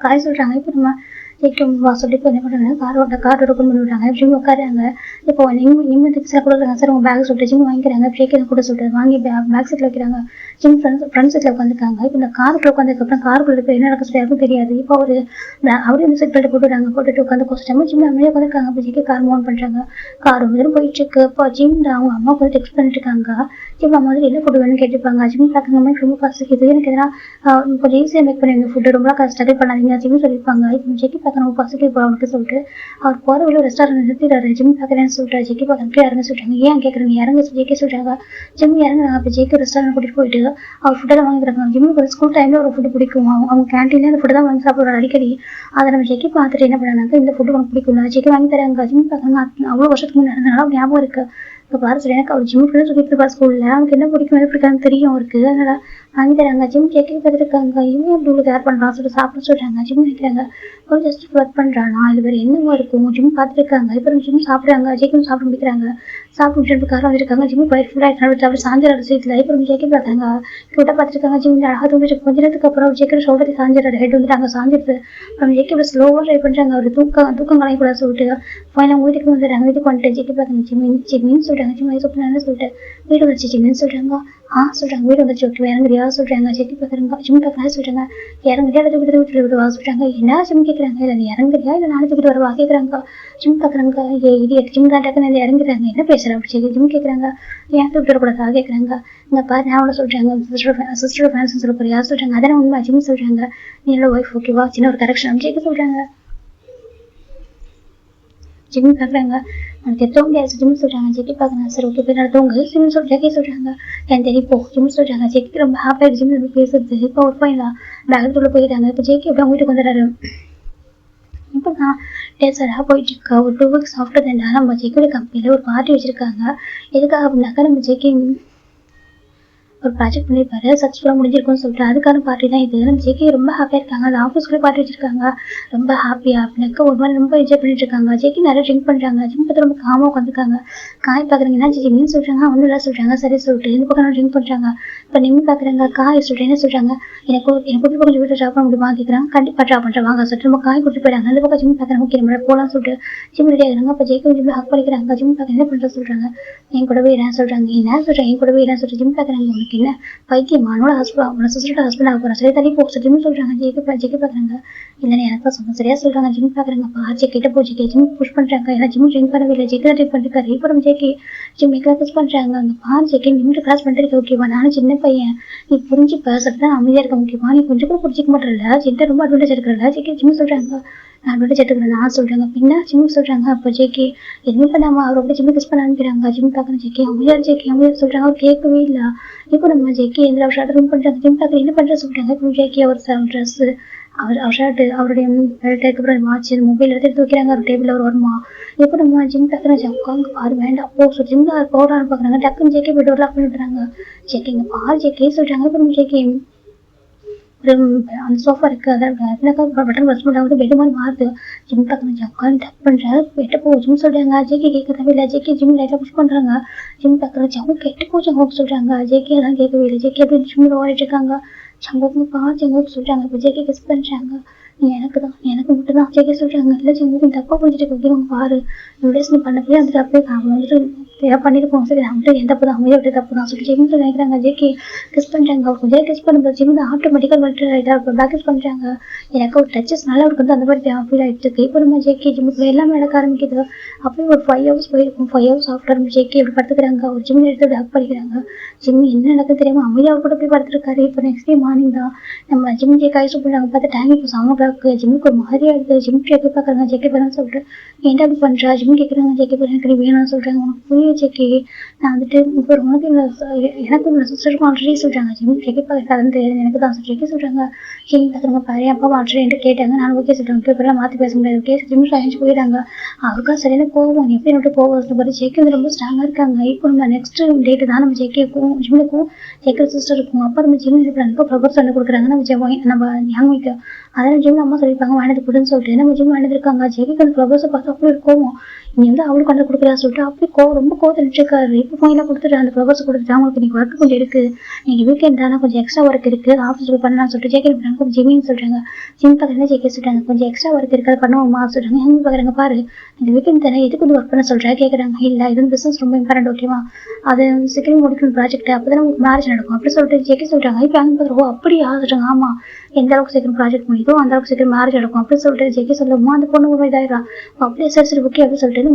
காய் சொல்கிறாங்க. இப்போ நம்ம ஜேகே வா சொல்லி இப்போ என்ன பண்ணுறாங்க. கார் ஓப்பன் பண்ணி விட்றாங்க. ஜிம் உட்காராங்க. இப்போ நிம்மதிக்கு சார் கொடுக்குறாங்க. சார் உங்கள் பேக் சொல்லிட்டு ஜிம் வாங்கிக்கிறாங்க. ஜேகே கூட சொல்லிட்டு வாங்கி பேக் சீட்டில் வைக்கிறாங்க. ஜிம் ஃப்ரண்ட் சீட்டில் உட்காந்துருக்காங்க. இப்போ இந்த காருக்குள்ள உட்காந்துக்கப்புறம் காருக்குள்ள இருக்க என்ன நடக்க சொல்லி யாருக்கும் தெரியாது. இப்போ அவரு இந்த சீட் பெல்ட் போட்டுறாங்க. போட்டுட்டு உட்காந்து கொஞ்சம் ஜிம் அமைதியாக உட்காந்துருக்காங்க. இப்போ ஜேகே கார் மூவ் பண்ணுறாங்க. கார் வந்து போயிட்டு இருக்கு. இப்போ ஜிம் அவங்க அம்மா வந்து டெக்ஸ்ட் பண்ணிட்டு இருக்காங்க. ஜிம் அம்மா வந்து என்ன ஃபுட் வேணும்னு கேட்டுருப்பாங்க. ஜிம் பார்க்குற மாதிரி ரொம்ப பசிக்குது எனக்கு எதனா கொஞ்சம் ஈஸியாக மேக் பண்ணுவீங்க ஃபுட்டு ரொம்ப ஸ்ட்ரகிள் பண்ணாதீங்க ஜிம் சொல்லியிருப்பாங்க. இப்போ ஜேகே பார்க்க பசிக்கு இப்போ அவனுக்கு சொல்லிட்டு அவர் போகிற வழியில் ரெஸ்டாரண்ட் நிறுத்திடுறாரு. ஜிம் பார்க்குறேன்னு சொல்லிட்டு ஜேகே பார்க்க யாருன்னு சொல்லிட்டாங்க. ஏன் கேட்குறேன் இறங்க ஜேகே சொல்கிறாங்க. ஜிம் இறங்குறாங்க. அப்போ ஜேகே ரெஸ்டாரண்ட் கூட்டிட்டு போயிட்டு அவர் ஃபுட்டெல்லாம் வாங்கிக்கிறாங்க. ஜிம்முக்கு ஒரு ஸ்கூல் டைமில் ஒரு ஃபுட்டு பிடிக்கும். அவங்க கேன்டீன்லேயே அந்த ஃபுட்டு தான் வாங்கி சாப்பிடுவாங்க அடிக்கடி. அதை நம்ம ஜேகே பார்த்துட்டு என்ன பண்ணாங்க இந்த ஃபுட்டு உனக்கு பிடிக்கும்ல ஜேகே வாங்கி தராங்க. ஜிம் பார்க்குறாங்க. அவ்வளோ வருஷத்துக்கு முன்னாடி நடந்தனால ஞாபகம் இருக்குது. இப்போ பாரு சார் எனக்கு அவர் ஜிம் ஃபுல்லாக சொல்லிட்டு இருப்பா ஸ்கூலில் அவனுக்கு என்ன பிடிக்கும் எது பிடிக்காதுன்னு தெரியும் அவருக்கு. அதனால வாங்கி தராங்க. ஜிம் ஜேகே பார்த்துருக்காங்க. இவங்க எப்படி உங்களுக்கு கேர் பண்ணுறான் சொல்லிட்டு சாப்பிட சொல்கிறாங்க. ஜிம் நினைக்கிறாங்க ஒரு ஜஸ்ட் ஒர்க் பண்ணுறானா இது வேறு என்னமோ இருக்கும். ஜிம் பார்த்துருக்காங்க. இப்போ ஜிம் சாப்பிட்றாங்க. ஜேகே சாப்பிட முடிக்கிறாங்க. சாப்பிட்டு முடிச்சுட்டு காரம் வச்சிருக்காங்க. ஜிம் பயிர் ஃபுல்லாக அப்படி சாஞ்சிடாரு சீட்டில். இப்போ ஜேகே பார்க்குறாங்க. கிட்ட பார்த்துருக்காங்க. ஜிம் அழகாக தூங்கிட்டு கொஞ்ச நேரத்துக்கு அப்புறம் ஜேகே ஷோல்டர் சாஞ்சிடாரு. ஹெட் வந்துட்டு அங்கே சாஞ்சிடுது. அப்புறம் ஜேகே இப்போ ஸ்லோவாக ட்ரை பண்ணுறாங்க. அவர் தூக்கம் கலைக்கூடாது சொல்லிட்டு ஃபைனல் வீட்டுக்கு வந்துடுறாங்க. வீட்டுக்கு வந்துட்டு ஜேகே பார்க்குறாங்க. ஜிம்மின்னு சொல்கிறாங்க. ஜிம் வயசு அப்படின்னு சொல்லிட்டு வீடு வந்துச்சு ஜிம்மின்னு சொல்கிறாங்க. சொல்கிறாங்க வீடு வந்துச்சு ஓகே இறங்குறியா சொல்கிறாங்க. ஜேகே பார்க்குறாங்க. ஜிம் பார்க்குறா சொல்கிறாங்க. இறங்குறியா இல்லை தூக்கிட்டு வீட்டில் விடுவா சொல்கிறாங்க. என்ன ஜிம் கேட்குறாங்க. இல்லை நீ இறங்குறியா இல்லை நானும் தூக்கிட்டு வரவா கேட்குறாங்க. ஜிம் பார்க்குறாங்க. இது ஜிம் காண்டாக்குன்னு இறங்குறாங்க. என்ன பேசுகிறேன் அப்படி ஜிம் கேட்குறாங்க. ஏன் தூக்கிட்டு வரக்கூடாதா கேட்குறாங்க. இங்கே பாரு நான் அவனை சொல்கிறாங்க. சிஸ்டரோட ஃபேன்ஸ் சொல்ல போறியா சொல்கிறாங்க. அதான உண்மை ஜிம் சொல்கிறாங்க. நீ என்னோட ஒய்ஃப் ஓகேவா சின்ன ஒரு கரெக்ஷன் ஜேகே சொல்கிறாங்க. ஜிம் பார்க்குறாங்க. எனக்கு எத்தனை முடியாது ஜிம் சொல்கிறாங்க. ஜேகே பார்க்குறாங்க. சரி ஓகே போய் நடத்தவங்க ஜிம் ஜேகே சொல்கிறாங்க. என் தெரியும் போ ஜிம் சொல்கிறாங்க. ஜேகே ரொம்ப ஹாப்பியாக ஜிம் பேசுறது. இப்போ ஒரு பையனா பேக்கத்துக்குள்ளே போயிட்டாங்க. இப்போ ஜேகே எப்படி வீட்டுக்கு வந்துடுறாரு. இப்போ நான் டேஸராக போயிட்டு இருக்கா ஒரு 2 weeks ஆஃப்டர் தான் நம்ம ஜேகேயோட கம்பெனியில் ஒரு பார்ட்டி வச்சுருக்காங்க. எதுக்காக அப்படின்னாக்கா நம்ம ஜேகே ஒரு ப்ராஜெக்ட் பண்ணியிருப்பாரு சக்ஸஸ்ஃபுல்லாக முடிஞ்சிருக்கும்னு சொல்லிட்டு அதுக்கான பார்ட்டி தான் இது. நம்ம ஜேகே ரொம்ப ஹாப்பியாக இருக்காங்க. அந்த ஆஃபீஸ்க்குள்ளே பார்ட்டி வச்சிருக்காங்க. ரொம்ப ஹாப்பியாக அப்படின்னாக்கா ஒரு மாதிரி ரொம்ப என்ஜாய் பண்ணிட்டு இருக்காங்க. ஜேகே நிறைய ட்ரிங்க் பண்ணுறாங்க. ஜிம் பார்த்து ரொம்ப காமாக உட்காந்துருக்காங்க. காய் பார்க்குறீங்கன்னா ஜிம்மின்னு சொல்கிறாங்க. ஒன்றும் இல்லை சொல்கிறாங்க. சரி சொல்லிட்டு இந்த பக்கம் ட்ரிங்க் பண்ணுறாங்க. இப்போ நிம்மி பார்க்குறாங்க. காய் சொல்லிட்டு என்ன சொல்கிறாங்க. எனக்கு கூட்டிட்டு கொஞ்சம் வீட்டில் ட்ராப் பண்ண முடியுமா கேட்குறாங்க. கண்டிப்பாக ட்ராப் பண்ணுறேன் வாங்க சொல்லிட்டு நம்ம காய் கூட்டிட்டு போயிடாங்க. அந்த பக்கம் ஜிம் பார்க்குறாங்க. ஓகே நம்ம போகலாம்னு சொல்லிட்டு ஜிம் ரெடி ஆகிறாங்க. அப்போ ஜேகே ஜிம் ஹக் பண்ணிக்கிறாங்க. ஜிம் பார்க்க என்ன பண்ணுற சொல்கிறாங்க. என் கூடவே என்ன சொல்கிறாங்க. என்ன சொல்கிறேன் என் கூடவே என்ன சொல்லிட்டு ஜிம் பார்க்குறாங்க. உனக்கு என்ன பைத்தியமானோட ஹஸ்பண்ட் சிஸ்டரோட ஹஸ்பண்ட் ஆக போகிறேன் சரி தள்ளி போக ஜிம் சொல்கிறாங்க. ஜேகே பார்க்குறாங்க. இல்லைன்னு எனக்கு தான் சொன்னேன் சரியா சொல்கிறாங்க. ஜிம் பார்க்குறாங்க. பாச்சு கிட்ட போச்சு ஜிம் புஷ் பண்ணுறாங்க. ஏன்னா ஜிம் ட்ரிங்க் பண்ணவே இல்லை. ஜேகே தான் ட்ரிங்க் பண்ணிருக்காரு. இப்போ நம்ம ஜேகே ஜிம் கிளாஸ் பண்ணுறாங்க. அங்கே பாரு ஜேகே நின்று கிளாஸ் பண்ணிட்டு ஓகேவா நானும் சின்ன பையன் நீ புரிஞ்சு பேசுறது தான் அமைதியாக இருக்க ஓகேவா நீ கொஞ்சம் கூட பிடிச்சிக்க மாட்டேறல ஜிட்ட ரொம்ப அட்வான்டேஜ் எடுக்கிறல ஜேகே ஜிம் சொல்கிறாங்க. நான் அட்வான்டேஜ் எடுத்துக்கிறேன் நான் சொல்கிறாங்க. பின்னா ஜிம் சொல்கிறாங்க. அப்போ ஜேகே எதுவும் பண்ணாமல் அவர் அப்படியே ஜிம் கிஸ் பண்ண அனுப்பிடுறாங்க. ஜிம் பார்க்குறேன். ஜேகே அமைதியாக சொல்கிறாங்க. அவர் கேட்கவே இல்லை. இப்போ நம்ம ஜேகே எந்த ஷார்ட் ரூம் பண்ணுறாங்க. ஜிம் பார்க்குற என்ன பண்ணுற சொல்கிறாங்க. இப்போ ஜேகே அவர் ட்ரெஸ்ஸு அவருடைய அதுக்கப்புறம் வாட்ச் மொபைல் எடுத்து வைக்கிறாங்க. ஒரு டேபிள் ஒரு வருமா எப்போ நம்ம ஜிம் டக்குன்னு உட்காந்து பாரு வேண்டாம் போ ஸோ ஜிம்மில் போகிறான்னு பார்க்குறாங்க. டக்குன்னு ஜேகே போய்ட்டு ஒரு லாக் பண்ணி விட்டுறாங்க. ஜேகே இங்கே பாரு ஜேகே சொல்கிறாங்க. அப்புறம் ஜேகே ஒரு அந்த சோஃபா இருக்குது அதான் பட்டன் ப்ரெஸ் பண்ணுறாங்க. பெட்டு மாதிரி மாறுது. ஜிம் டக்குன்னு உட்காந்து டக் பண்ணுறாரு. கெட்டு போ ஜிம் சொல்கிறாங்க. ஜேகே கேட்கவே இல்லை. ஜேகே ஜிம் லைட்டாக புஷ் பண்ணுறாங்க. ஜிம் டக்குன்னு ஜங்கு கெட்டு போ ஜங்கு சொல்கிறாங்க. ஜேகே எல்லாம் கேட்கவே இல்லை. ஜேகே அப்படி ஜிம்மில் ஓடிட்டு இருக்காங்க. ஜங்குக்கு பாரு ஜங்குக்கு சொல்கிறாங்க. இப்போ ஜேகே கிஸ் பண்ணுறாங்க. நீ எனக்கு மட்டும் தான் ஜேகே சொல்கிறாங்க. இல்லை ஜங்குக்கு தப்பாக புரிஞ்சுட்டு ஓகேவாங்க பாரு இன்வெஸ்ட் பண்ணப்பே வந்துட்டு அப்படியே அவங்க வந்துட்டு ஏதாவது பண்ணியிருப்போம். சரி அவங்கள்ட்ட எந்த தப்பு தான் அமைதியாக விட்டு தப்பு தான் சொல்லி ஜிம் நினைக்கிறாங்க. ஜேகே கிஸ் பண்ணுறாங்க. அவர் கொஞ்சம் கிஸ் பண்ணும்போது ஜிம் ஆட்டோமேட்டிக்காக வந்துட்டு இதாக ப்ராக்டிஸ் பண்ணுறாங்க. எனக்கு ஒரு டச்சஸ் நல்லா இருக்கு வந்து அந்த மாதிரி ஃபீல் ஆகிட்டு இருக்கு. இப்போ நம்ம ஜேகே ஜிம்முக்குள்ள எல்லாமே நடக்க ஆரம்பிக்குது. அப்படியே ஒரு 5 hours போயிருக்கும். 5 hours ஆஃப்டர் ஜேகே இப்படி படுத்துக்கிறாங்க. ஒரு ஜிம் எடுத்து டாக் படிக்கிறாங்க. ஜிம் என்ன நடக்குது தெரியாமல் அமைதியாக கூட போய் படுத்துருக்காரு. இப்போ நெக்ஸ்ட் டே மார்னிங் தான் நம்ம ஜிம் ஜேகே ஆயிடுச்சு போடுறாங்க. பார்த்தா டைம் இப்போ 7 o'clock. ஜிம்முக்கு ஒரு மாதிரியாக இருக்குது. ஜிம் கேட்க பார்க்குறாங்க. ஜேகே பண்ணு சொல்லிட்டு என்ன அப்படி பண்ணுறா ஜிம் கேட்குறாங்க. ஜேகே பண்ண எனக்கு வேணும்னு சொல்கிறாங்க. உனக்கு புரிய ஜேகே நான் வந்துட்டு ஒரு உனக்கு எனக்கு ஒரு சிஸ்டருக்கும் ஆல்ரெடி சொல்கிறாங்க. ஜிம் ஜேகே பார்க்கறதுன்னு தெரியாது எனக்கு தான் ஜேகே சொல்கிறாங்க. ஜிம் பார்க்குறவங்க பாரு அப்பா ஆல்ரெடி என்கிட்ட கேட்டாங்க. நான் ஓகே சொல்கிறேன். ஓகே இப்பெல்லாம் மாற்றி பேச முடியாது. ஓகே ஜிம் அழிஞ்சு போயிட்டாங்க. அவருக்கா சரியான கோவம் எப்படி விட்டு போக பாரு. ஜேகே வந்து ரொம்ப ஸ்ட்ராங்காக இருக்காங்க. இப்போ நம்ம நெக்ஸ்ட் டேட்டு தான் நம்ம ஜேகேக்கும் ஜிம்முக்கும் ஜேகே சிஸ்டர் இருக்கும். அப்போ நம்ம ஜிம் இப்போ ப்ரொபோஸ் பண்ணி கொடுக்குறாங்க. நம்ம ஞாபகம் அதெல்லாம் ஜிம் அம்மா சொல்லியிருப்பாங்க வாங்கினது கொடுன்னு சொல்லிட்டு நம்ம ஜிம் வாங்கிருக்காங்க. ஜேகேக்கு அந்த ப்ரொபோஸை பார்த்து அப்படி இருக்கோம். நீ வந்து அவளுக்கு வந்து கொடுக்குறா சொல்லிட்டு அப்படி ரொம்ப கோவத்தில் இருக்காரு. இப்போ ஃபைனலாக கொடுத்துட்டு அந்த ப்ரொபோஸை கொடுத்துட்டு அவங்களுக்கு நீங்கள் ஒர்க் கொஞ்சம் இருக்குது. நீங்கள் வீக்கெண்ட் தானே கொஞ்சம் எக்ஸ்ட்ரா ஒர்க் இருக்குது ஆஃபீஸில் பண்ணலாம்னு சொல்லிட்டு ஜேகே பண்ணுறாங்க. ஜிம்மின்னு சொல்கிறாங்க. ஜிம் பார்க்குறேன் ஜேகே சொல்கிறாங்க கொஞ்சம் எக்ஸ்ட்ரா ஒர்க் இருக்குது அதை பண்ணுவோம்மா சொல்கிறாங்க. எங்கே பார்க்குறாங்க பாரு இந்த வீக்கெண்ட் தானே எதுக்கு வந்து ஒர்க் பண்ண சொல்கிறேன் கேட்குறாங்க. இல்லை இது வந்து பிஸ்னஸ் ரொம்ப இம்பார்ட்டன்ட் ஓகேவா அது சீக்கிரம் முடிக்கணும் ப்ராஜெக்ட் அப்போ தான் உங்களுக்கு மேரேஜ் நடக்கும் அப்படி சொல்லிட்டு ஜேகே சொல்கிறாங்க. இப்போ அங்கே பார்க்குறோம் அப்படியா சொல்கிறாங்க. ஆமாம் எந்த அளவுக்கு சீக்கிரம் ப்ராஜெக்ட் முடியுதோ அந்த அளவுக்கு சீக்கிரம் மேரேஜ் நடக்கும் அப்படின்னு சொல்லிட்டு ஜேகே சொல்லுவோமா அந்த பொண்ணு ரொம்ப இதாயிடா அப்படியே சரி ஓகே அப்படின்னு சொல்லிட்டு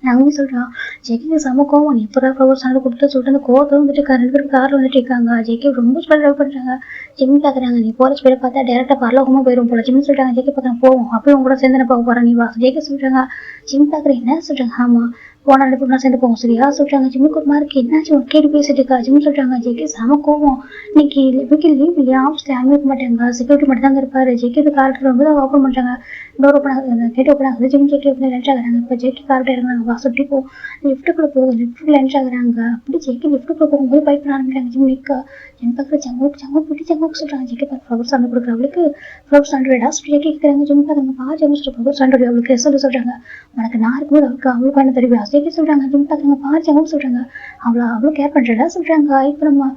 நாங்கள் சொல்கிறான். ஜேகேக்கு செம கோவம் நீ இப்போ ஃப்ளவர்ஸ் ஆனது கொடுத்து சொல்லிட்டு அந்த கோவத்தை வந்துட்டு 2 பேரும் காரில் வந்துட்டு இருக்காங்க. ஜேகே ரொம்ப ஸ்பீட் ட்ரைவ் பண்ணுறாங்க. ஜிம் பார்க்குறாங்க நீ போகிற ஸ்பீடை பார்த்தா டேரெக்டாக பரலோகமாக போயிடும் போல. ஜிம் சொல்கிறாங்க. ஜேகே பார்க்குறேன் போவோம் அப்படியே உங்க கூட சேர்ந்து போக போகிறேன் நீ வா. ஜேகே சொல்கிறாங்க. ஜிம் பார்க்குறேன் என்ன சொல்கிறாங்க. ஆமாம் போன 2 பேரும் சேர்ந்து போவோம் சரியா சொல்கிறாங்க. ஜிம்முக்கு ஒரு மாதிரி என்னாச்சு ஒரு கேட்டு பேசிட்டு இருக்கா. ஜிம் சொல்கிறாங்க. ஜேகே செம கோவம் இன்னைக்கு லீவ் இல்லையா ஆஃபீஸில் யாருமே இருக்க மாட்டாங்க செக்யூரிட்டி மட்டும் தாங்க இருப்பாரு. ஜேகே கார்ட்டு ரொம்ப தான் ஓப்பன் பண்ணுறாங்க. டோர் ஓப்பன் ஆகுது கேட்டு ஓப்பன் ஆகுது. ஜிம் ஜேகே எப்படி லஞ்ச் ஆகுறாங்க. இப்போ ஜேகே கார்ட்டு இறங்குறாங்க. வா சுட்டி போ லிஃப்ட்டுக்குள்ளே போகும். லிஃப்ட்டுக்கு லஞ்ச் ஆகுறாங்க. அப்படி ஜேகே லிஃப்ட்டுக்குள்ளே போகும்போது பைப் பண்ண ஆரம்பிக்கிறாங்க. ஜிம் நிற்க ஜிம் பார்க்குற ஜங்கு சொல்கிறாங்க. ஜேகே ஃப்ளவர்ஸ் ஆண்டு கொடுக்குற அவளுக்கு ஃப்ளவர்ஸ் ஆண்டோடா சொல்லி கேட்குறாங்க. ஜிம் பார்க்குறாங்க. பாரு ஃப்ளவர்ஸ் ஆண்டோட அவளுக்கு சொல்கிறாங்க. உனக்கு நான் இருக்கும்போது அவளுக்கு என்ன தெரியும் ஜேகே சொல்கிறாங்க. ஜிம் பார்க்குறாங்க. பாரு ஜங்கு சொல்கிறாங்க. அவ்வளோ கேர் பண்ணுறடா சொல்கிறாங்க. இப்போ நம்ம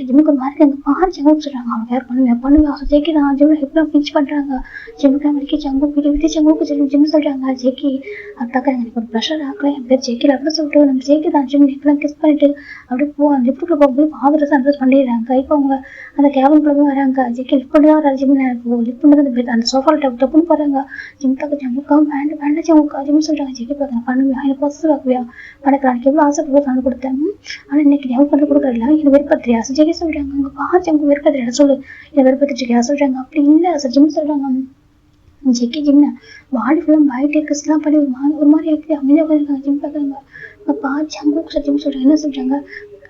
ஜிம்முக்கு மாதிரி பாரு ஜங்கு சொல்கிறாங்க. அவளை கேர் பண்ணுவேன் ஜேகே தான் ஜிம்மில் எப்படிலாம் பீச் பண்ணுறாங்க. ஜிம்முக்கு வரைக்கும் ஜங்கு விட்டு ஜங்குக்கு சொல்லி ஜிம் சொல்கிறாங்க. ஜேகே அப்படி பார்க்குறாங்க. எனக்கு ஒரு ப்ரெஷர் ஆகலாம் என் பேர் ஜேகே அப்படின்னு சொல்லிட்டு நம்ம ஜேகே தான் ஜிம் எப்படிலாம் கிஸ் பண்ணிட்டு அப்படியே லிஃப்ட்டுக்குள்ளே போகும்போது ஃபாதர்ஸ் அட்ரஸ் பண்ணிடுறாங்க. இப்போ அவங்க அந்த கேபின்குள்ளே வராங்க. ஜேகே லிஃப்ட் பண்ணி தான் வராது. ஜிம் லிஃப்ட் பண்ணது அந்த சோஃபாவில் டப்புன்னு போகிறாங்க. ஜிம் பார்க்க ஜங்குக்கா வேண்டாம் ஜங்குக்கா ஜிம் சொல்கிறாங்க. ஜேகே பார்க்குறேன் பண்ணுவேன் எனக்கு பர்சஸ் ஆகுவியா எனக்கு எனக்கு எவ்வளோ ஆசை வந்து கொடுத்தேன். ஆனால் இன்னைக்கு நீ பண்ணி கொடுக்குறதில்ல எனக்கு வெறுப்பத்திரியா ஜேகே சொல்கிறாங்க. அவங்க பாரு ஜங்கு வெறுப்பத்திரியா சொல்லு என்னை வெறுப்பத்திரியா சொல்கிறாங்க. அப்படி இல்லை ஜிம் சொல்கிறாங்க. ஜேகே ஜிம்னா பாடி ஃபுல்லாக பயோடெக்ஸ்லாம் பண்ணி ஒரு மாதிரி ஆக்கி அமைதியாக உட்காந்துருக்காங்க. ஜிம் பார்க்குறாங்க. அவங்க பாரு ஜங்கு ஜிம் சொல்கிறாங்க. என்ன சொல்கிறாங்க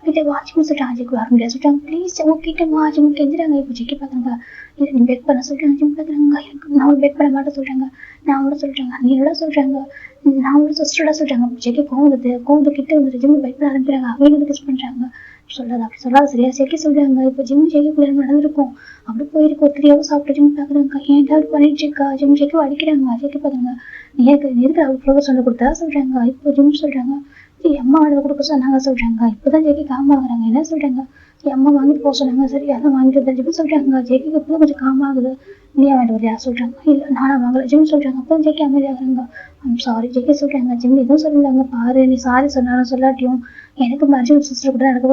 கிட்ட வாட்ச்மேன் சொல்கிறாங்க. ஜேகே வர முடியாது சொல்கிறாங்க. ப்ளீஸ் ஜங்கு கிட்ட வாட்ச்மேன் கெஞ்சுறாங்க. இப்போ ஜேகே பார்க்குறாங்க. இல்லை நீ பேக் பண்ண சொல்கிறாங்க. ஜிம் பார்க்குறாங்க. எனக்கு நான் பேக் பண்ண மாட்டேன் சொல்கிறாங்க. நான் அவளை சொல்கிறாங்க. நீ என்னடா சொல்கிறாங்க. நான் அவளோட சிஸ்டரோட சொல்கிறாங்க. ஜேகே கோவந்து கிட்ட வந்துட்டு ஜிம் பேக் பண்ண ஆரம்பிக்கிறாங்க. அவங்க கிஸ் பண்ணுறாங்க. சொல்லாத சரியா ஜேகே சொல்கிறாங்க. இப்போ ஜிம் ஜேகேக்குள்ள நடந்திருக்கும் அப்படி போயிருக்கு. 3 hours சாப்பிட்டு ஜிம் பார்க்குறாங்க. ஏன் ஏதாவது பண்ணிட்டு இருக்கா ஜிம் ஜேகே அடிக்கிறாங்க. ஜேகே பார்க்குறாங்க. நீ எதுக்கு அவள் ஃப்ளவர்ஸ் வந்து கொடுத்தா சொல்கிறாங்க. இப்போ ஜிம் சொல்கிறாங்க. அம்மா வந்து கொடுக்க சொன்னாங்க சொல்கிறாங்க. இப்போ தான் ஜேகே காமாகுறாங்க. என்ன சொல்கிறாங்க. அம்மா வாங்கிட்டு போக சொன்னாங்க. சரி அதான் வாங்கிட்டு ஜிம் சொல்கிறாங்க. ஜேகேக்கு இப்போ கொஞ்சம் காமாகுது. நீ வாங்கிட்டு வரையா சொல்கிறாங்க. இல்லை நானும் வாங்கலை ஜிம் சொல்கிறாங்க. அப்போ ஜேகே அமைதியாகிறாங்க. சாரி ஜேகே சொல்கிறாங்க. ஜிம் எதுவும் சொல்லியிருந்தாங்க பாரு நீ சாரி சொன்னாலும் சொல்லாட்டியும் எனக்கு மேரேஜ் சிஸ்டர் கூட நடக்க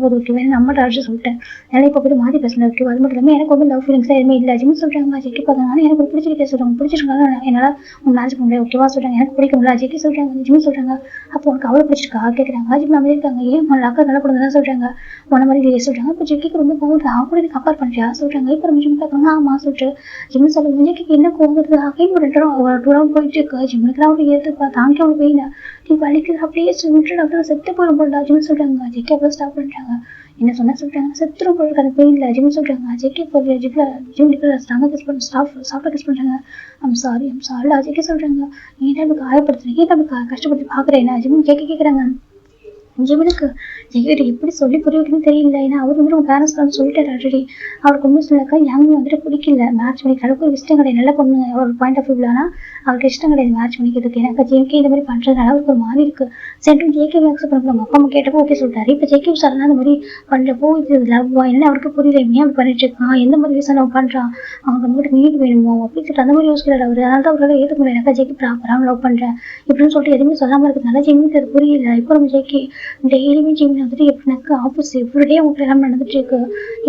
போது ஓகேவா நம்ம டாக்டர் சொல்லிட்டேன். என்னால் இப்போ போய்ட்டு மாற்றி பேசணும் ஓகே அது மட்டும் இல்லாமல் எனக்கு வந்து லவ் ஃபீலிங்ஸாக எதுவுமே இல்லை ஜிம் சொல்கிறாங்க. ஜேகே பார்க்கறதுனால எனக்கு பிடிச்சிருக்கே சொல்கிறாங்க. பிடிச்சிருக்காங்க என்னால் உன் மேரேஜ் பண்ண முடியாது ஓகேவா சொல்கிறாங்க. எனக்கு பிடிக்கும்ல ஜேகே சொல்கிறாங்க. ஜிம் சொல்கிறாங்க. அப்போ உனக்கு அவ்வளோ பிடிச்சிருக்கா கேட்குறாங்க. ஜிம் அமைதியாக இருக்காங்க. ஏன் உன் அக்கா நல்லா கொடுங்க சொல்கிறாங்க. உன மாதிரி இல்லையே சொல்கிறாங்க. இப்போ ஜேகேக்கு ரொம்ப கோவம் அவங்க கூட கம்பேர் பண்ணுறியா சொல்கிறாங்க. இப்போ நம்ம ஜிம் பார்க்குறாங்க. ஆமாம் சொல்லிட்டு ஜிம் சொல்லுங்க. ஜேகேக்கு என்ன கோவம் வருது அகைன் ஒரு 2 round போயிட்டு இருக்கு. ஜிம்முக்கு அவளுக்கு ஏற்றுப்பா தாங்க அவளுக்கு வெயில நீ வலிக்குது அப்படியே சொல்லிட்டு அப்படியே செத்து போகிற போடா ஜிம் சொல்கிறாங்க. ஜேகே அப்புறம் ஸ்டாப் பண்ணுறாங்க. என்ன சொன்னா சொல்றாங்க செத்துரும் போல அந்த பெயின்ல ஜிம் சொல்றாங்க ஜேகே போல ஜிம்ல ஸ்டாங்க கிஸ் பண்ணி ஸ்டாஃப் கிஸ் பண்றாங்க. ஐம் சாரி ஜேகே சொல்றாங்க ஏன்டா இப்படி காயப்படுத்துறீங்க ஏன்டா இப்படி கஷ்டப்பட்டு பாக்குறேன் ஜிம் ஜேகே கேக்குறாங்க. ஜிமினுக்கு ஜெகிட்ட எப்படி சொல்லி புரிய வைக்கணும்னு தெரியல. ஏன்னா அவர் வந்து உங்க பேரண்ட்ஸ் வந்து சொல்லிட்டாரு ஆல்ரெடி. அவருக்கு ஒன்றும் சொன்னாக்கா யாருமே வந்துட்டு பிடிக்கல மேட்ச் பண்ணி அளவுக்கு ஒரு இஷ்டம் கிடையாது. நல்ல பொண்ணு ஒரு பாயிண்ட் ஆஃப் வியூல ஆனா அவருக்கு இஷ்டம் கிடையாது மேட்ச் பண்ணிக்கிறதுக்கு. எனக்கு ஜேகே இந்த மாதிரி பண்றதுனால அவருக்கு ஒரு மாதிரி இருக்கு. சென்ட்ரல் ஜேகே அக்செப்ட் பண்ண அப்பா அம்மா கேட்டப்போ ஓகே சொல்லிட்டாரு. இப்போ ஜேகே சார்னா அந்த மாதிரி பண்றப்போ இது லவ்வா என்ன அவருக்கு புரியல. ஏன் அப்படி பண்ணிட்டு இருக்கான் எந்த மாதிரி ரீசன் அவன் பண்றான் அவனுக்கு நம்மகிட்ட நீட் வேணுமோ அப்படின்னு சொல்லிட்டு அந்த மாதிரி யோசிக்கிறாரு அவரு. அதனால தான் அவரால் ஏற்றுக்க முடியல. எனக்கு ஜேகே ப்ராப்பரா லவ் பண்றேன் இப்படின்னு சொல்லிட்டு எதுவுமே சொல்லாம இருக்கிறதுனால ஜெமினுக்கு அது புரியல. இப்போ நம்ம ஜேகே டெய்லியுமே ஜிம்மில் வந்துட்டு எப்படினாக்கா ஆஃபீஸ் எவ்ரிடே உங்களுக்கு எல்லாம் நடந்துட்டு இருக்கு.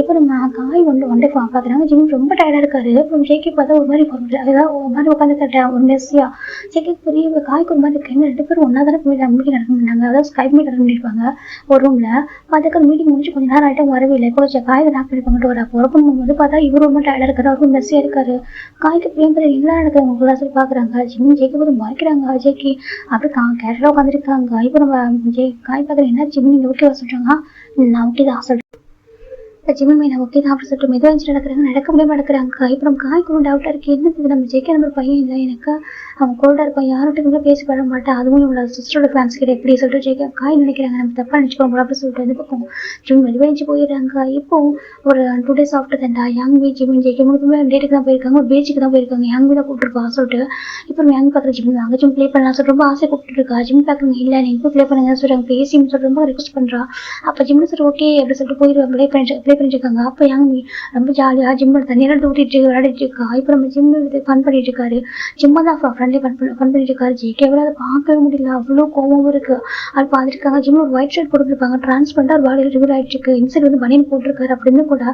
இப்போ நம்ம காய் ஒன் டே பார்க்குறாங்க ஜிம் ரொம்ப டயர்டாக இருக்காரு. அப்புறம் ஜேகே பார்த்தா ஒரு மாதிரி ஏதாவது ஒரு மாதிரி உட்காந்து ஒரு மெஸ்ஸியா ஜேகே புரிய காய்க்கு ஒரு மாதிரி இருக்கு. ரெண்டு பேரும் ஒன்றா தானே மீட்டிங் நடக்க மாட்டாங்க. அதாவது ஸ்கைப் மீட் அட்டன் பண்ணியிருப்பாங்க ஒரு ரூமில். அதுக்கு அந்த மீட்டிங் முடிச்சு கொஞ்சம் நேரம் ஆகிட்டும் வரவே இல்லை. இப்போ காய் தான் பண்ணிருப்பாங்க ஒரு ஒர்க் போது பார்த்தா இவர் ரொம்ப டயர்டாக இருக்காரு. அவரும் மெஸ்ஸியாக இருக்காரு. காய்க்கு பிரியம்பது என்ன நடக்குது உங்களா சொல்லி பார்க்குறாங்க. ஜிம் ஜேகே போது மறைக்கிறாங்க. ஜேகே அப்படி கேரளாக உட்காந்துருக்காங்க. இப்போ நம்ம காய் பார்க்குற என்ன ஜிம் நீங்க ஓகேவா சொல்றாங்க. நான் ஓகே தான் சொல்றேன். இப்போ ஜிம்மே நான் ஓகே தான் அப்படி சொல்லிட்டு மெதுவாக இருந்துச்சு நடக்க முடியாமல் நடக்கிறாங்க. இப்போ நம்ம காய்க்கு டவுட்டாக இருக்குது என்னது நம்ம ஜேகே நம்பர் பையன் இல்லை எனக்கு அவன் கோல்டாக இருப்பான் யார்கிட்ட பேசி பட மாட்டேன் அதுவும் இவங்களோட சிஸ்டரோட ஃபேன்ஸ் கிட்ட எப்படி சொல்லிட்டு ஜேகே காய் நினைக்கிறாங்க நம்ம தப்பாக நினச்சிக்கோங்க அப்படின்னு சொல்லிட்டு இந்த பக்கம் ஜிம் மெதுவாக இருந்துச்சு போயிடுறாங்க. இப்போ ஒரு 2 days ஆஃப்டர் தண்டா யாங்வி ஜிம் ஜேகே மூணு டேட்டுக்கு தான் போயிருக்காங்க. ஒரு பீச்சுக்கு தான் போயிருக்காங்க. யாங்வி தான் கூப்பிட்டுருப்பா சொல்லிட்டு இப்போ யாங் பார்க்குற ஜிம் அங்கே ஜிம் ப்ளே பண்ணலாம் சொல்லிட்டு ரொம்ப ஆசை கூப்பிட்டுருக்கா. ஜிம் பார்க்குறவங்க இல்லை நீங்கள் இப்போ ப்ளே பண்ணுங்க சொல்கிறாங்க. பேசின்னு சொல்லிட்டு ரொம்ப ரிக்வஸ்ட் பண்ணுறா. அப்போ ஜிம் சார் ஓகே அப்படி சொல்லிட்டு போயிடுவாங்க. ப்ளே பண்ணிருக்காங்க. அப்போ யாங்வி ரொம்ப ஜாலியாக ஜிம்மில் தண்ணியெல்லாம் ஊற்றிட்டு விளையாடிட்டு இருக்கா. இப்போ நம்ம ஜிம்மு ஃபன் பண்ணிட்டு இருக்காரு. ஜிம்மை தான் ஃப்ரெண்ட்லி ஃபன் பண்ணிட்டு இருக்காரு. ஜேகே அதை பார்க்கவே முடியல அவ்வளோ கோவம் இருக்கு. அது பார்த்துருக்காங்க. ஜிம்மில் ஒரு ஒயிட் ஷர்ட் போட்டுருப்பாங்க. டிரான்ஸ்பரண்டாக ஒரு பாடியில் ரிவீல் ஆகிட்டு இருக்கு. இன்சைட் வந்து பனியன் போட்டிருக்காரு. அப்படின்னு கூட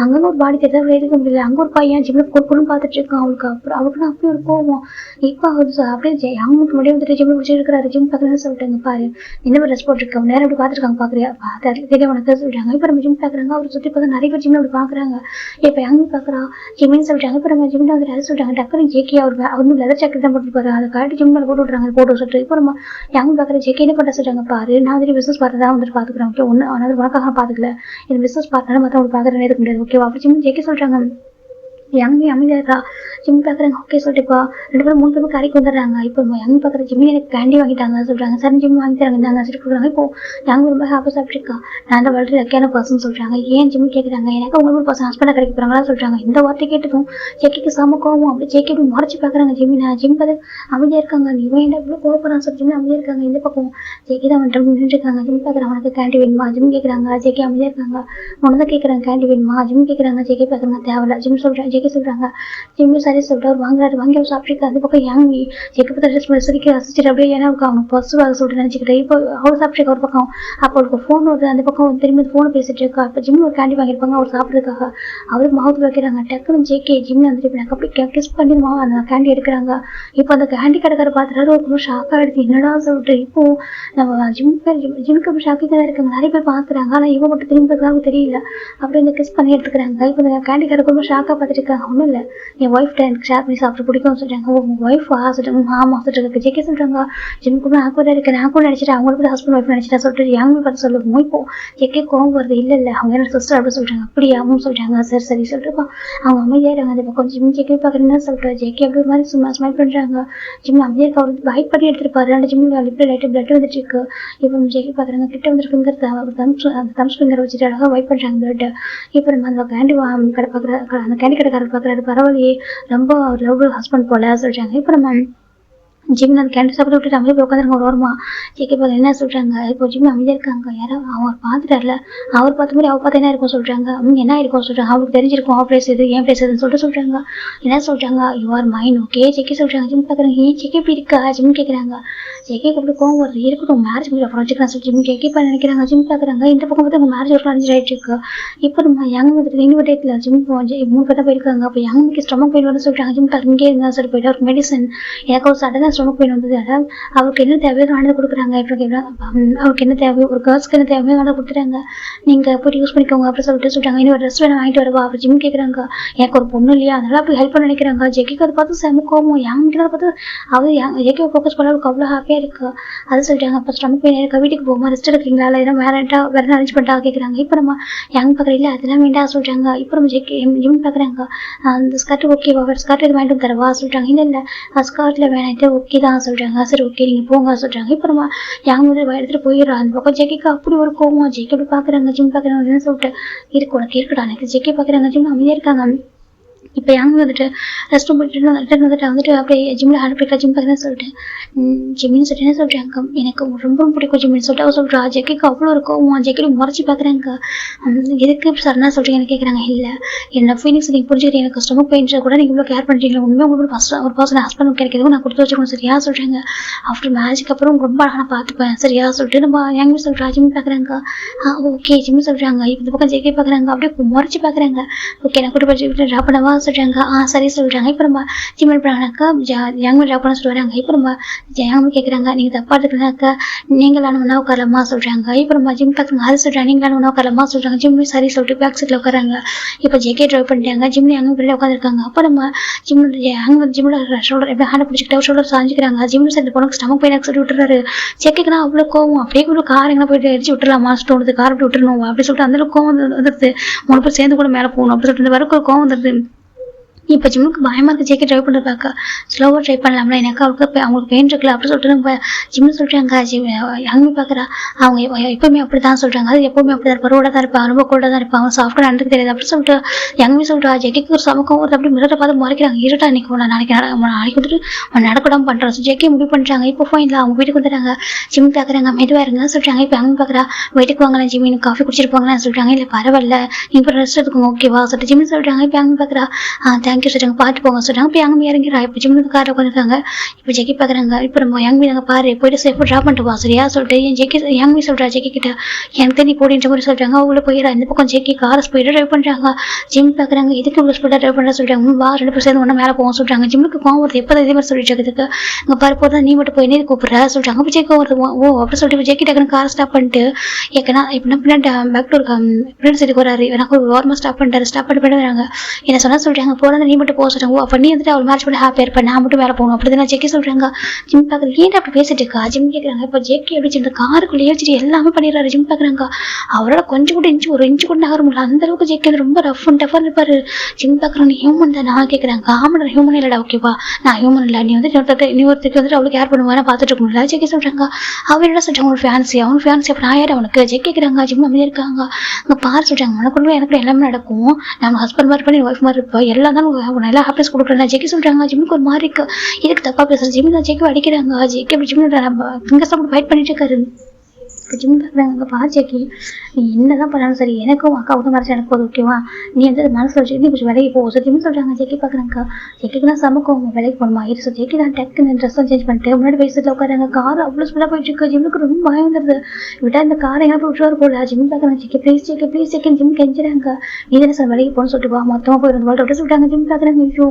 அங்கே ஒரு பாடி தெரியாத எடுக்க முடியல. அங்கே ஒரு பையன் ஜிம்மில் பொருட்களும் பார்த்துட்டு இருக்கான். அவளுக்கு அப்புறம் அவருக்கு அப்படியே ஒரு கோவம். இப்போ அப்படியே அவங்களுக்கு முன்னாடியே வந்துட்டு ஜிம்மில் முடிச்சிருக்காரு. ஜிம் பார்க்குறேன்னு சொல்லிட்டாங்க பாரு இந்த மாதிரி ட்ரெஸ் போட்டிருக்காங்க நேரம் அப்படி பார்த்துருக்காங்க பார்க்குறியா பார்த்து தெரிய உனக்கு சொல்லிட்டாங்க. இப்போ நம்ம ஜிம் பார்க்குறாங்க. அவர் சுற்றி பார்த்தா நிறைய பேர் ஜிம்மில் அப்படி பார்க்குறாங்க. இப்போ யாங்க பார்க்குறா ஜிம்மின்னு சொல்லிட்டாங்க. இப்போ நம்ம ஜிம்மில் வந்து அதை சொல்லிட்டாங்க. டக்குனு ஜேகே அவர் வந்து லெதர் ஜாக்கெட் தான் போட்டுருப்பாரு. அதை காட்டி ஜிம்மில் போட்டு விட்றாங்க போட்டோ சொல்லிட்டு. இப்போ நம்ம யாங்க பார்க்குற ஜேகே என்ன பண்ண சொல்லிட்டாங்க பாரு நான் வந்துட்டு பிஸ்னஸ் பார்ட்னர் தான் வந்துட்டு பார்த்துக்கிறேன். ஓகே ஒன்று ஆனால் உனக்காக பார்த்துக்கல இந்த பிஸ்னஸ் பார்ட்னர் மற்றவங்களுக்கு பார்க்குறேன்னு இருக்க முடியாது. ஓகேவா அப்படி ஜிம் ஜேகே சொல்கிறாங்க. யாங்கி அமைதியா இருக்கா. ஜிம் பார்க்குறாங்க ஓகே சொல்லிட்டுப்பா 2 பேரும் 3 பேரும் கடைக்கு வந்துடுறாங்க. இப்போ யாங்க பார்க்குற ஜிம்மி எனக்கு கேண்டி வாங்கிட்டாங்க சொல்கிறாங்க. சரி ஜிம் வாங்கி தராங்க நாங்கள் வச்சுட்டு கொடுக்குறாங்க. இப்போ யாங்க ரொம்ப ஹாப்பி சாப்பிட்ருக்கா. நான் தான் வளர்த்து லக்கியான பர்சன் சொல்கிறாங்க. ஏன் ஜிம் கேட்குறாங்க எனக்கு உங்களுக்கு பர்சன் ஹஸ்பண்டாக கிடைக்க போகிறாங்களா சொல்கிறாங்க. இந்த வார்த்தை கேட்டதும் ஜேகேக்கு செம கோவம். அப்படி ஜேகே இப்படி மறைச்சு பார்க்குறாங்க. ஜிம்மி நான் ஜிம் பார்த்து அமைதியாக இருக்காங்க. நீ வேண்டாம் இவ்வளோ கோவப்படுறான் சொல்லி ஜிம்மி அமைதியாக இருக்காங்க. இந்த பக்கம் ஜேகே தான் வந்துட்டு நின்றுருக்காங்க. ஜிம் பார்க்குறாங்க உனக்கு கேண்டி வேணுமா ஜிம் கேட்குறாங்க. ஜேகே அமைதியாக இருக்காங்க. உனக்கு தான் கேட்குறாங்க கேண்டி வேணுமா ஜிம் கேட்குறாங்க. ஜேகே பார்க்குறாங்க தேவையில்ல ஜிம் சொல்கிறேன். ஜேகே சொல்கிறாங்க. ஜிம்மி சரி சொல்லிட்டு அவர் வாங்குறாரு. வாங்கி அவர் சாப்பிட்ருக்காரு. அந்த பக்கம் யாங்கி ஜேகே பற்றி ட்ரெஸ் சிரிக்க ரசிச்சுட்டு அப்படியே ஏன்னா அவனுக்கு பர்ஸு அதை சொல்லிட்டு நினச்சிக்கிட்டு இப்போ அவர் சாப்பிட்ருக்க ஒரு பக்கம் அப்போ அவருக்கு ஃபோன் வருது. அந்த பக்கம் திரும்பி ஃபோனை பேசிட்டு இருக்கா. இப்போ ஜிம்மி ஒரு கேண்டி வாங்கியிருப்பாங்க அவர் சாப்பிட்றதுக்காக. அவருக்கு மவுத்தில் வைக்கிறாங்க. டக்குன்னு ஜேகே ஜிம்மி வந்துட்டு அப்படி கிஸ் பண்ணி அந்த கேண்டி எடுக்கிறாங்க. இப்போ அந்த கேண்டி கடைக்கார பார்த்துட்டாரு. ஒரு ஷாக்காக எடுத்து என்னடா சொல்லிட்டு இப்போ நம்ம ஜிம்முக்கு அப்படி ஷாக்கிங் தான் இருக்காங்க. நிறைய பேர் பார்க்குறாங்க. ஆனால் இவங்க மட்டும் திரும்பி பார்க்கறாங்க தெரியல. அப்படி இந்த கிஸ் பண்ணி எடுத்துக்கிறாங்க. இப்போ இந்த கேண்டி கடைக்கு ரொம்ப ஷாக்காக பார்த்துட்டு இருக்காங்க. ஒன்றும் இல்லை என் ஒய்ஃப்ட்ட எனக்கு ஷேர் பண்ணி சாப்பிட்டு பிடிக்கும்னு சொல்கிறாங்க. உங்கள் ஒய்ஃபா சொல்லிட்டு ஆமாம் சொல்லிட்டு ஜேகே சொல்கிறாங்க. ஜிம்முக்கு ஆக்குவராக இருக்கு நான் கூட நினச்சிட்டு அவங்களுக்கு ஹஸ்பண்ட் ஒய்ஃப் நினச்சிட்டா சொல்லிட்டு யாங்க பார்த்து சொல்லுவோம். இப்போ ஜேகே கோவம் வருது. இல்லை அவங்க என்ன சிஸ்டர் அப்படின்னு சொல்கிறாங்க. அப்படியாவும் சொல்கிறாங்க. சரி சரி சொல்லிட்டுப்பா அவங்க அமைதியாகிறாங்க. அந்த பக்கம் ஜிம் ஜேகே பார்க்குறேன்னு சொல்லிட்டு ஜேகே அப்படி ஒரு மாதிரி சும்மா ஸ்மைல் பண்ணுறாங்க. ஜிம் அமைதியாக அவர் பைட் பண்ணி எடுத்துருப்பாரு. அந்த ஜிம்மில் லிப்பில் லைட்டு பிளட் வந்துட்டு இருக்கு. இப்போ ஜேகே பார்க்குறாங்க. கிட்ட வந்து ஃபிங்கர் அந்த தம்ஸ் ஃபிங்கர் வச்சுட்டு அழகாக வைப் பண்ணுறாங்க பிளட். இப்போ நம்ம அந்த கேண்டி கடை பார்க்குற அந்த கேண்டி கடைக்காரர் பார்க்குறாரு. பரவாயில்லையே ரொம்ப லவ் ஹஸ்பண்ட் போல சொல்கிறாங்க. இப்போ நம்ம ஜிம் அந்த கேண்டி சாப்பிட்டு விட்டுட்டு அமைதியாக உட்காந்துருங்க ஒரு ஓரமா. ஜேகே பார்க்க என்ன சொல்கிறாங்க. இப்போ ஜிம் அமைதியாக இருக்காங்க. யாரோ அவர் பார்த்துட்டார்ல அவர் பார்த்த மாதிரி அவர் பார்த்து என்ன இருக்கும் சொல்கிறாங்க. என்ன இருக்கும் சொல்கிறாங்க. அவருக்கு தெரிஞ்சிருக்கும் அவர் பிளேஸ் இது ஏன் பிளேஸ் இதுன்னு சொல்லிட்டு சொல்கிறாங்க. என்ன சொல்கிறாங்க you are mind okay JK சொல்கிறாங்க. ஜிம் பார்க்குறாங்க ஏன் ஜேகே இப்படி இருக்கா ஜிம் கேட்குறாங்க. ஜேகே அப்படி கோவம் வருது. இருக்கட்டும் மேரேஜ் பண்ணி அப்புறம் வச்சுக்கலாம் சொல்லி ஜிம் ஜேகே பண்ண நினைக்கிறாங்க. ஜிம் பார்க்குறாங்க. இந்த பக்கம் பார்த்து அவங்க மேரேஜ் ஒரு அரேஞ்ச் ஆகிட்டு இருக்கு. இப்போ நம்ம யங் வந்துட்டு இன்னொரு டேட்டில் ஜிம் 3 பேர் தான் போயிருக்காங்க. அப்போ யங்க்கு ஸ்டொமக் பெயின் வரும்னு சொல்கிறாங்க. ஜிம் இங்கே இருந்தால் சொல்லி போயிட்டு அவருக்கு மெடிசன் எனக்கு ஒரு சடனாக ஸ்டொமக் பெயின் வந்தது. அதாவது அவருக்கு என்ன தேவையோ ஆனது கொடுக்குறாங்க. இப்போ அவருக்கு என்ன தேவையோ ஒரு கேர்ள்ஸ்க்கு என்ன தேவையோ ஆனது கொடுத்துறாங்க. நீங்கள் போய் யூஸ் பண்ணிக்கோங்க அப்படின்னு சொல்லிட்டாங்க. இன்னும் ரெஸ்ட் வேணும் வாங்கிட்டு வரவா அப்படி ஜிம் கேட்குறாங்க. எனக்கு ஒரு பொண்ணு இல்லையா அதனால அப்படி ஹெல்ப் பண்ண நினைக்கிறாங்க. ஜெக்கிக்கு அதை பார்த்து செம கோவம். யாங்கிட்ட பார்த்து அவர் ஜெக்கியை ஃபோக்கஸ் பண்ண அவருக்கு அவ்வளோ ஹாப்பியாக இருக்கு. அது சொல்லிட்டாங்க. அப்போ ஸ்டொமக் பெயின் இருக்கா வீட்டுக்கு போகும்போது ரெஸ்ட் எடுக்கிறீங்களா இல்லை வேற அரேஞ்ச் பண்ணிட்டா கேட்குறாங்க. இப்போ நம்ம யங் பார்க்குறீங்களா அதெல்லாம் வேண்டாம் சொல்லிட்டாங்க. இப்போ நம்ம ஜிம் பார்க்குறாங்க. அந்த ஸ்கர்ட் ஓகேவா வேறு ஸ்கர்ட் இது வாங்கிட்டு தரவா சொல்லிட்டாங்க. இல்லை ஸ்கர்ட்டில் வேணாம் ஓகே தான் சொல்லிட்டாங்க. சரி ஓகே நீங்கள் போங்க சொல்லிட்டாங்க. இப்போ நம்ம யங் வந்து எடுத்துகிட்டு போயிடுறோம். அந்த பக்கம் ஜெக்கிக்கு அப்படி ஒரு கோவம். ஜெக்கி அப்படி பார்க்குறாங்க ஜிம் பார்க்குறாங்க சொல்லிட்டு இருக்கு உனக்கு இருக்கடா எனக்கு ஜெக்கி பார்க்குறாங்க ஜிம் அமைதியாக இருக்காங்க. இப்போ யங் வந்துட்டு ரெஸ்ட் ரூம் வந்துட்டு அப்படியே ஜிம்மில் ஹேண்ட் போய்க்கலாம் ஜிம் பார்க்குறேன்னு சொல்லிட்டு ஜிம்மின்னு சொல்லிட்டு என்ன சொல்கிறாங்க எனக்கு ரொம்ப பிடிக்கும் ஜிம்மின்னு சொல்லிட்டு அவர் சொல்கிறா. ஜெக்கிக்கு அவ்வளோ இருக்கும். ஜெக்கி முறைச்சி பார்க்குறாங்க. எதுக்கு சரணா சொல்கிறீங்கன்னு கேட்குறாங்க. இல்லை என்ன ஃபீலிங்ஸ் நீங்கள் புரிஞ்சுக்கிறீங்க. எனக்கு ஸ்டொமக் பெயின்ஸை கூட நீங்கள் இவ்வளோ கேர் பண்ணுறீங்களா உண்மையாக உங்களுக்கு ஃபஸ்ட் ஒரு பர்சன் ஹஸ்பண்ட் கிடைக்கிறதுக்கும் நான் கொடுத்து வச்சுக்கணும் சரியா சொல்கிறாங்க. ஆஃப்டர் மேரேஜுக்கு அப்புறம் ரொம்ப அழகாக நான் பார்த்துப்பேன் சரியா சொல்லிட்டு நம்ம யங் சொல்கிறா. ஜிம் பார்க்குறாங்க. ஓகே ஜிம் சொல்கிறாங்க. இப்போ இந்த பக்கம் ஜெக்கி பார்க்குறாங்க. அப்படியே முறைச்சி பார்க்குறாங்க. ஓகே நான் கூட்டு போய் ட்ராப் பண்ணவா சொல்கிறாங்க. சரி சொல்கிறாங்க. இப்போ நம்ம ஜிம்மில் போனாக்கா யங் ட்ராப் பண்ண சொல்லுவாங்க. இப்போ நம்ம யங் கேட்குறாங்க நீங்கள் தப்பாக இருக்குனாக்கா நீங்களான ஒன்றா உட்காரலாமா சொல்கிறாங்க. இப்போ நம்ம ஜிம் பார்க்குறாங்க. அது சொல்கிறாங்க நீங்களான ஒன்றா உட்காரலாமா சொல்கிறாங்க. ஜிம்மில் சரி சொல்லிட்டு பேக் சைட்டில் உட்காராங்க. இப்போ ஜெக்கே ட்ரைவ் பண்ணிட்டாங்க. ஜிம்மில் யங் வெளியே உட்காந்துருக்காங்க. அப்போ நம்ம ஜிம்மில் ஷோல்டர் எப்படி ஹேண்ட் பிடிச்சிக்கிட்ட ஷோல்டர் சாஞ்சிக்கிறாங்க. ஜிம்மில் சைடில் போனக்கு ஸ்டமக் பெயின் சொல்லி விட்டுறாரு. ஜெக்குனா அவ்வளோ கோவம். அப்படியே கூட கார் எங்கே போயிட்டு அடிச்சு விட்டுலாமா தோணுது. கார் அப்படி விட்டுருணும் அப்படி சொல்லிட்டு அந்த கோவம் வந்துடுது. 3 பேர் சேர்ந்து கூட மேலே போகணும் அப்படி சொல்லிட்டு இந்த வரைக்கும் கோவம் வந்துடுது. இப்போ ஜிம்முக்கு பயமாக இருக்குது. ஜெக்கி ட்ரைவ் பண்ணி பார்க்க ஸ்லோவாக ட்ரை பண்ணலாம்ல எனக்கு அவங்களுக்கு பெயின் இருக்குல்ல அப்படி சொல்லிட்டு நம்ம ஜிம்மு சொல்கிறாங்க. யங் பார்க்குறா அவங்க எப்போவுமே அப்படி தான் சொல்கிறாங்க. அது எப்போவுமே அப்படி தான் இருப்பாங்க. ரோடாக தான் இருப்பாங்க ரொம்ப கோல்டாக தான் இருப்பாங்க. சாஃப்டாக நடந்துக்கு தெரியாது அப்படி சொல்லிட்டு யங்குமே சொல்கிறா. ஜெக்கிக்கு ஒரு சமக்கம் வருது அப்படி மிரட்டை பார்த்து முறைக்கிறாங்க. இருட்டா நினைக்க நாளைக்கு வந்துட்டு நடக்கூடாமல் பண்ணுறோம். ஜெக்கி முடிவு பண்ணுறாங்க. இப்போ போயிடலாம் அவங்க வீட்டுக்கு வந்துடுறாங்க. ஜிம் பார்க்குறாங்க மெதுவாக இருங்க சொல்கிறாங்க. இப்போ யங் பார்க்குறா வீட்டுக்கு வாங்கலாம் ஜிம்மி எனக்கு காஃபி குடிச்சிருப்பாங்கன்னு சொல்கிறாங்க. இல்லை பரவாயில்ல நீங்கள் இப்போ ரெஸ்ட் எடுத்துக்கோங்க ஓகேவா சொல்லிட்டு ஜிம்மி சொல்கிறாங்க. இப்போ யங் பார்க்குறா தேங்க்யூ சொல்கிறாங்க பார்த்து போங்க சொல்கிறாங்க. இப்போ யங் இறங்கிறா. இப்போ ஜிம்முக்கு காரில் உட்காந்துருக்காங்க. இப்போ ஜெக்கி பார்க்குறாங்க. இப்போ நம்ம யங் நாங்கள் பாரு போய்ட்டு சேஃபாக ட்ராப் பண்ணிட்டு வா சரியா சொல்லிட்டு ஜெக்கி யங் சொல்கிறா ஜெக்கி கிட்ட எனக்கு தெரிஞ்சு போடின்ற மாதிரி சொல்கிறாங்க. அவங்கள போயிடா. இந்த பக்கம் ஜெக்கி காரை ஸ்பீடாக ட்ரைவ் பண்ணுறாங்க. ஜிம் பார்க்குறாங்க. இதுக்கு இவ்வளோ ஸ்பீடாக ட்ரைவ் பண்ணுறா சொல்கிறாங்க. வா 2 பேர் சேர்ந்து ஒன்றா மேலே போவோம் சொல்கிறாங்க. ஜிம்முக்கு கோவம் வருது. எப்போ இதே மாதிரி சொல்லிட்டு இருக்குதுக்கு இங்கே பாரு போதான் நீ மட்டும் போய் நேரம் கூப்பிட்றா சொல்கிறாங்க. இப்போ ஜெக்கி வருது. ஓ அப்படி சொல்லிட்டு ஜெக்கி டக்குனு காரை ஸ்டாப் பண்ணிட்டு ஏன்னா இப்போ பின்னாடி பேக் டோர் பின்னாடி சைடுக்கு வராரு. எனக்கு ஒரு ஓரமாக ஸ்டாப் பண்ணிட்டாரு. ஸ்டாப் பண்ணிட்டு வராங்க. என்ன சொன்னால் சொல்கிறாங்க போகிறத நீ மட்டும் போக சொல்கிறாங்க. அப்போ நீ வந்துட்டு அவள் மேட்ச் பண்ணி ஹாப்பியாக இருப்பேன் நான் மட்டும் மேலே போகணும் அப்படி தான் ஜெக்கி சொல்கிறாங்க. ஜிம் பார்க்குறது ஏன் அப்படி பேசிட்டு இருக்கா ஜிம் கேட்குறாங்க. இப்போ ஜெக்கி எப்படி இந்த காருக்குள்ளேயே வச்சுட்டு எல்லாமே பண்ணிடுறாரு. ஜிம் பார்க்குறாங்க. அவரோட கொஞ்சம் கூட ஒரு இன்ச்சு கூட நகர முடியல அந்த அளவுக்கு ஜெக்கி ரொம்ப ரஃப் அண்ட் டஃபாக இருப்பாரு. ஜிம் பார்க்குறோம் நீ ஹியூமன் தான் நான் கேட்குறாங்க. ஆமாம் ஹியூமன் இல்லடா ஓகேவா நான் ஹியூமன் இல்லை நீ வந்துட்டு ஒருத்தருக்கு வந்துட்டு அவளுக்கு கேர் பண்ணுவானா பார்த்துட்டு இருக்கணும்ல ஜெக்கி சொல்கிறாங்க. அவர் என்ன சொல்கிறாங்க அவனோட ஃபேன்சி அப்போ நான் யார் அவனுக்கு ஜெக்கி கேட்குறாங்க. ஜிம் அமைதியாக இருக்காங்க. அங்கே பாரு சொல்கிறாங்க உனக்குள்ள எனக்கு எல்லாமே நடக்கும். நான் ஹஸ்பண்ட் மாதிரி பண்ணி ஒய்ஃப் மாதிரி இருப்பேன் எல்லாம் தான் நல்லா ஹாப்பினஸ் கொடுக்குறேன் ஜெக்கி சொல்கிறாங்க. ஜிம்முக்கு ஒரு மாதிரி இருக்கு. இதுக்கு தப்பா பேசுறது ஜிம்மி தான் ஜெக்கி அடிக்கிறாங்க. ஜெக்கி அப்படி ஜிம்மி ஃபிங்கர்ஸ் அப்படி ஃபைட் பண்ணிட்டு இருக்காரு. இப்போ ஜிம் பார்க்குறாங்க. பா ஜெக்கி நீ என்ன தான் பண்ணாலும் சரி எனக்கும் அக்காவுக்கும் மறைச்சு எனக்கு போதும் ஓகேவா நீ வந்து மனசில் வச்சு நீ கொஞ்சம் வேலைக்கு போகும். ஜிம் சொல்கிறாங்க. ஜெக்கி பார்க்குறாங்க. ஜெக்கிக்கு தான் சமக்கும் வேலைக்கு போகணுமா இது ஸோ ஜெக்கி தான் டக்குன்னு ட்ரெஸ் சேஞ்ச் பண்ணிட்டு முன்னாடி வயசுல உட்காராங்க. கார் அவ்வளோ ஸ்பீடாக போயிட்டு இருக்கு. ஜிம்முக்கு ரொம்ப பயம் வந்துடுது. விட்டா இந்த காரை எங்கே போய் விட்டுவார் போல. ஜிம் பார்க்குறாங்க. ஜெக்கி ப்ளீஸ் ஜெக்கின்னு ஜிம் கெஞ்சுறாங்க. நீ தானே சார் வேலைக்கு போகணும்னு சொல்லிட்டு வா மொத்தமாக போயிருந்து வாழ்க்கை அப்படி சொல்லிட்டாங்க. ஜிம் பார்க்குறாங்க. ஐயோ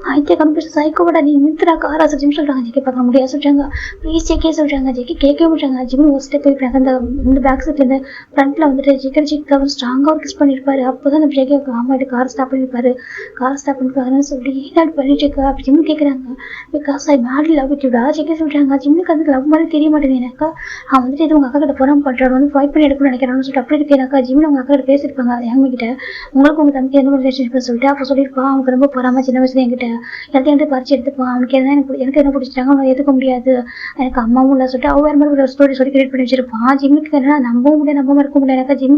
ஆயிரத்தி கம்ப்யூட்டர் சைக்கோட நீ நிறுத்துறா காரா சார் ஜிம் சொல்கிறாங்க. ஜெக்கி பார்க்க முடியாது சொல்கிறாங்க. ப்ளீஸ் ஜெக்கே சொல்கிறாங்க. ஜெக்கி கேட்கவே முடியாங்க. ஜிம் ஒரு ஸ்டெப் போயிருப்பாங்க. இந்த பேக் சைட்லேருந்து ஃப்ரண்ட்டில் வந்துட்டு ஜெக்கி அவர் ஸ்ட்ராங்காக ஒரு கிஸ் பண்ணியிருப்பாரு. அப்போ தான் நம்ம ஜெக்கி ஆமாட்டு கார் ஸ்டாப் பண்ணியிருப்பாரு. கார் ஸ்டாப் பண்ணிருப்பாருன்னு சொல்லி ஏன் பண்ணிட்டு இருக்கா அப்படி ஜிம்மு கேட்குறாங்க. பிகாஸ் ஐ மேட்லி லவ் வித்யூடா ஜெக்கி சொல்கிறாங்க. ஜிம்முக்கு வந்து லவ் மாதிரி தெரிய மாட்டேங்குது எனக்கா அவன் வந்துட்டு இது உங்கள் அக்கா கிட்ட போகிறான் பண்ணுறாரு வந்து ஃபைட் பண்ணி எடுக்கணும்னு நினைக்கிறான்னு சொல்லிட்டு அப்படி இருக்கு எனக்கா. ஜிம்மில் உங்கள் அக்கா கிட்ட பேசியிருப்பாங்க யங் கிட்ட உங்களுக்கு உங்கள் தம்பி எந்த மாதிரி ரிலேஷன்ஷிப் சொல்லிட்டு அப்போ சொல்லியிருப்பான் அவனுக்கு ரொம்ப போகாமல் சின்ன வயசுல என்கிட்ட எல்லாத்தையும் வந்து பறிச்சு எடுத்துப்பான். அவனுக்கு எதாவது எனக்கு என்ன பிடிச்சிட்டாங்க அவனை ஏற்றுக்க முடியாது எனக்கு அம்மாவும் இல்லை சொல்லிட்டு அவன் வேறு மாதிரி ஒரு ஸ்டோரி சொல்லி கிரியேட் பண்ணி வச்சிருப்பான். ஜிம்முக்கு என்ன நம்பவும் முடியாது நம்ப இருக்க முடியல. எனக்கா ஜிம்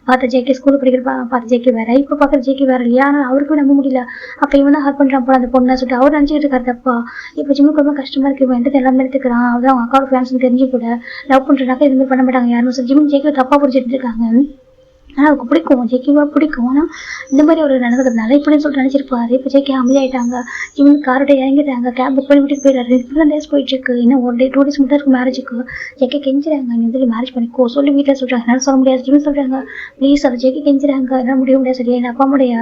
பார்த்த ஜெக்கி ஸ்கூல் படிக்கிறப்ப பார்த்த ஜெக்கி வேற இப்போ பார்க்குற ஜெக்கி வேற இல்லையா. ஆனால் அவருக்கும் நம்ப முடியல. அப்போ இவன் தான் ஹெல்ப் பண்ணுறான் போல அந்த பொண்ணை சொல்லிட்டு அவர் நினச்சிக்கிட்டு இருக்காரு தப்பா. இப்போ ஜிம்முக்கு ரொம்ப கஷ்டமா இருக்கு. இவன் எடுத்து எல்லாமே எடுத்துக்கிறான். அதான் அவங்க அக்காவோட ஃபேன்ஸ் தெரிஞ்சு கூட லவ் பண்ணுறாங்க இது மாதிரி பண்ண மாட்டாங்க யாரும் ஜிம் ஜெக்கி தப்பா புரிஞ்சுட்டு இருக்காங்க. ஆனால் அவருக்கு பிடிக்கும், ஜேக்கிவா பிடிக்கும். ஆனால் இந்த மாதிரி ஒரு நடந்ததுனால இப்படின்னு சொல்லிட்டு நினச்சிருப்பாரு. இப்போ ஜேகே அமைதியாயிட்டாங்க. இவங்க காரோட இறங்கிட்டாங்க, கேப் புக் பண்ணி வீட்டுக்கு போயிடாரு. இப்படி டேஸ் போயிட்டு இருக்கு. இன்னும் ஒரு டே 2 டேஸ் மட்டும் இருக்கு மேரேஜுக்கு. ஜேகே கெஞ்சுறாங்க, நீ வந்து மேரேஜ் பண்ணிக்கோ சொல்லி வீட்டில் சொல்கிறாங்க. என்னால் சொல்ல முடியாது ஜிம் சொல்கிறாங்க. ப்ளீஸ் அதை ஜேகே கெஞ்சுறாங்க, என்னால் முடிய முடியாது சரியா, என் அப்பா உடைய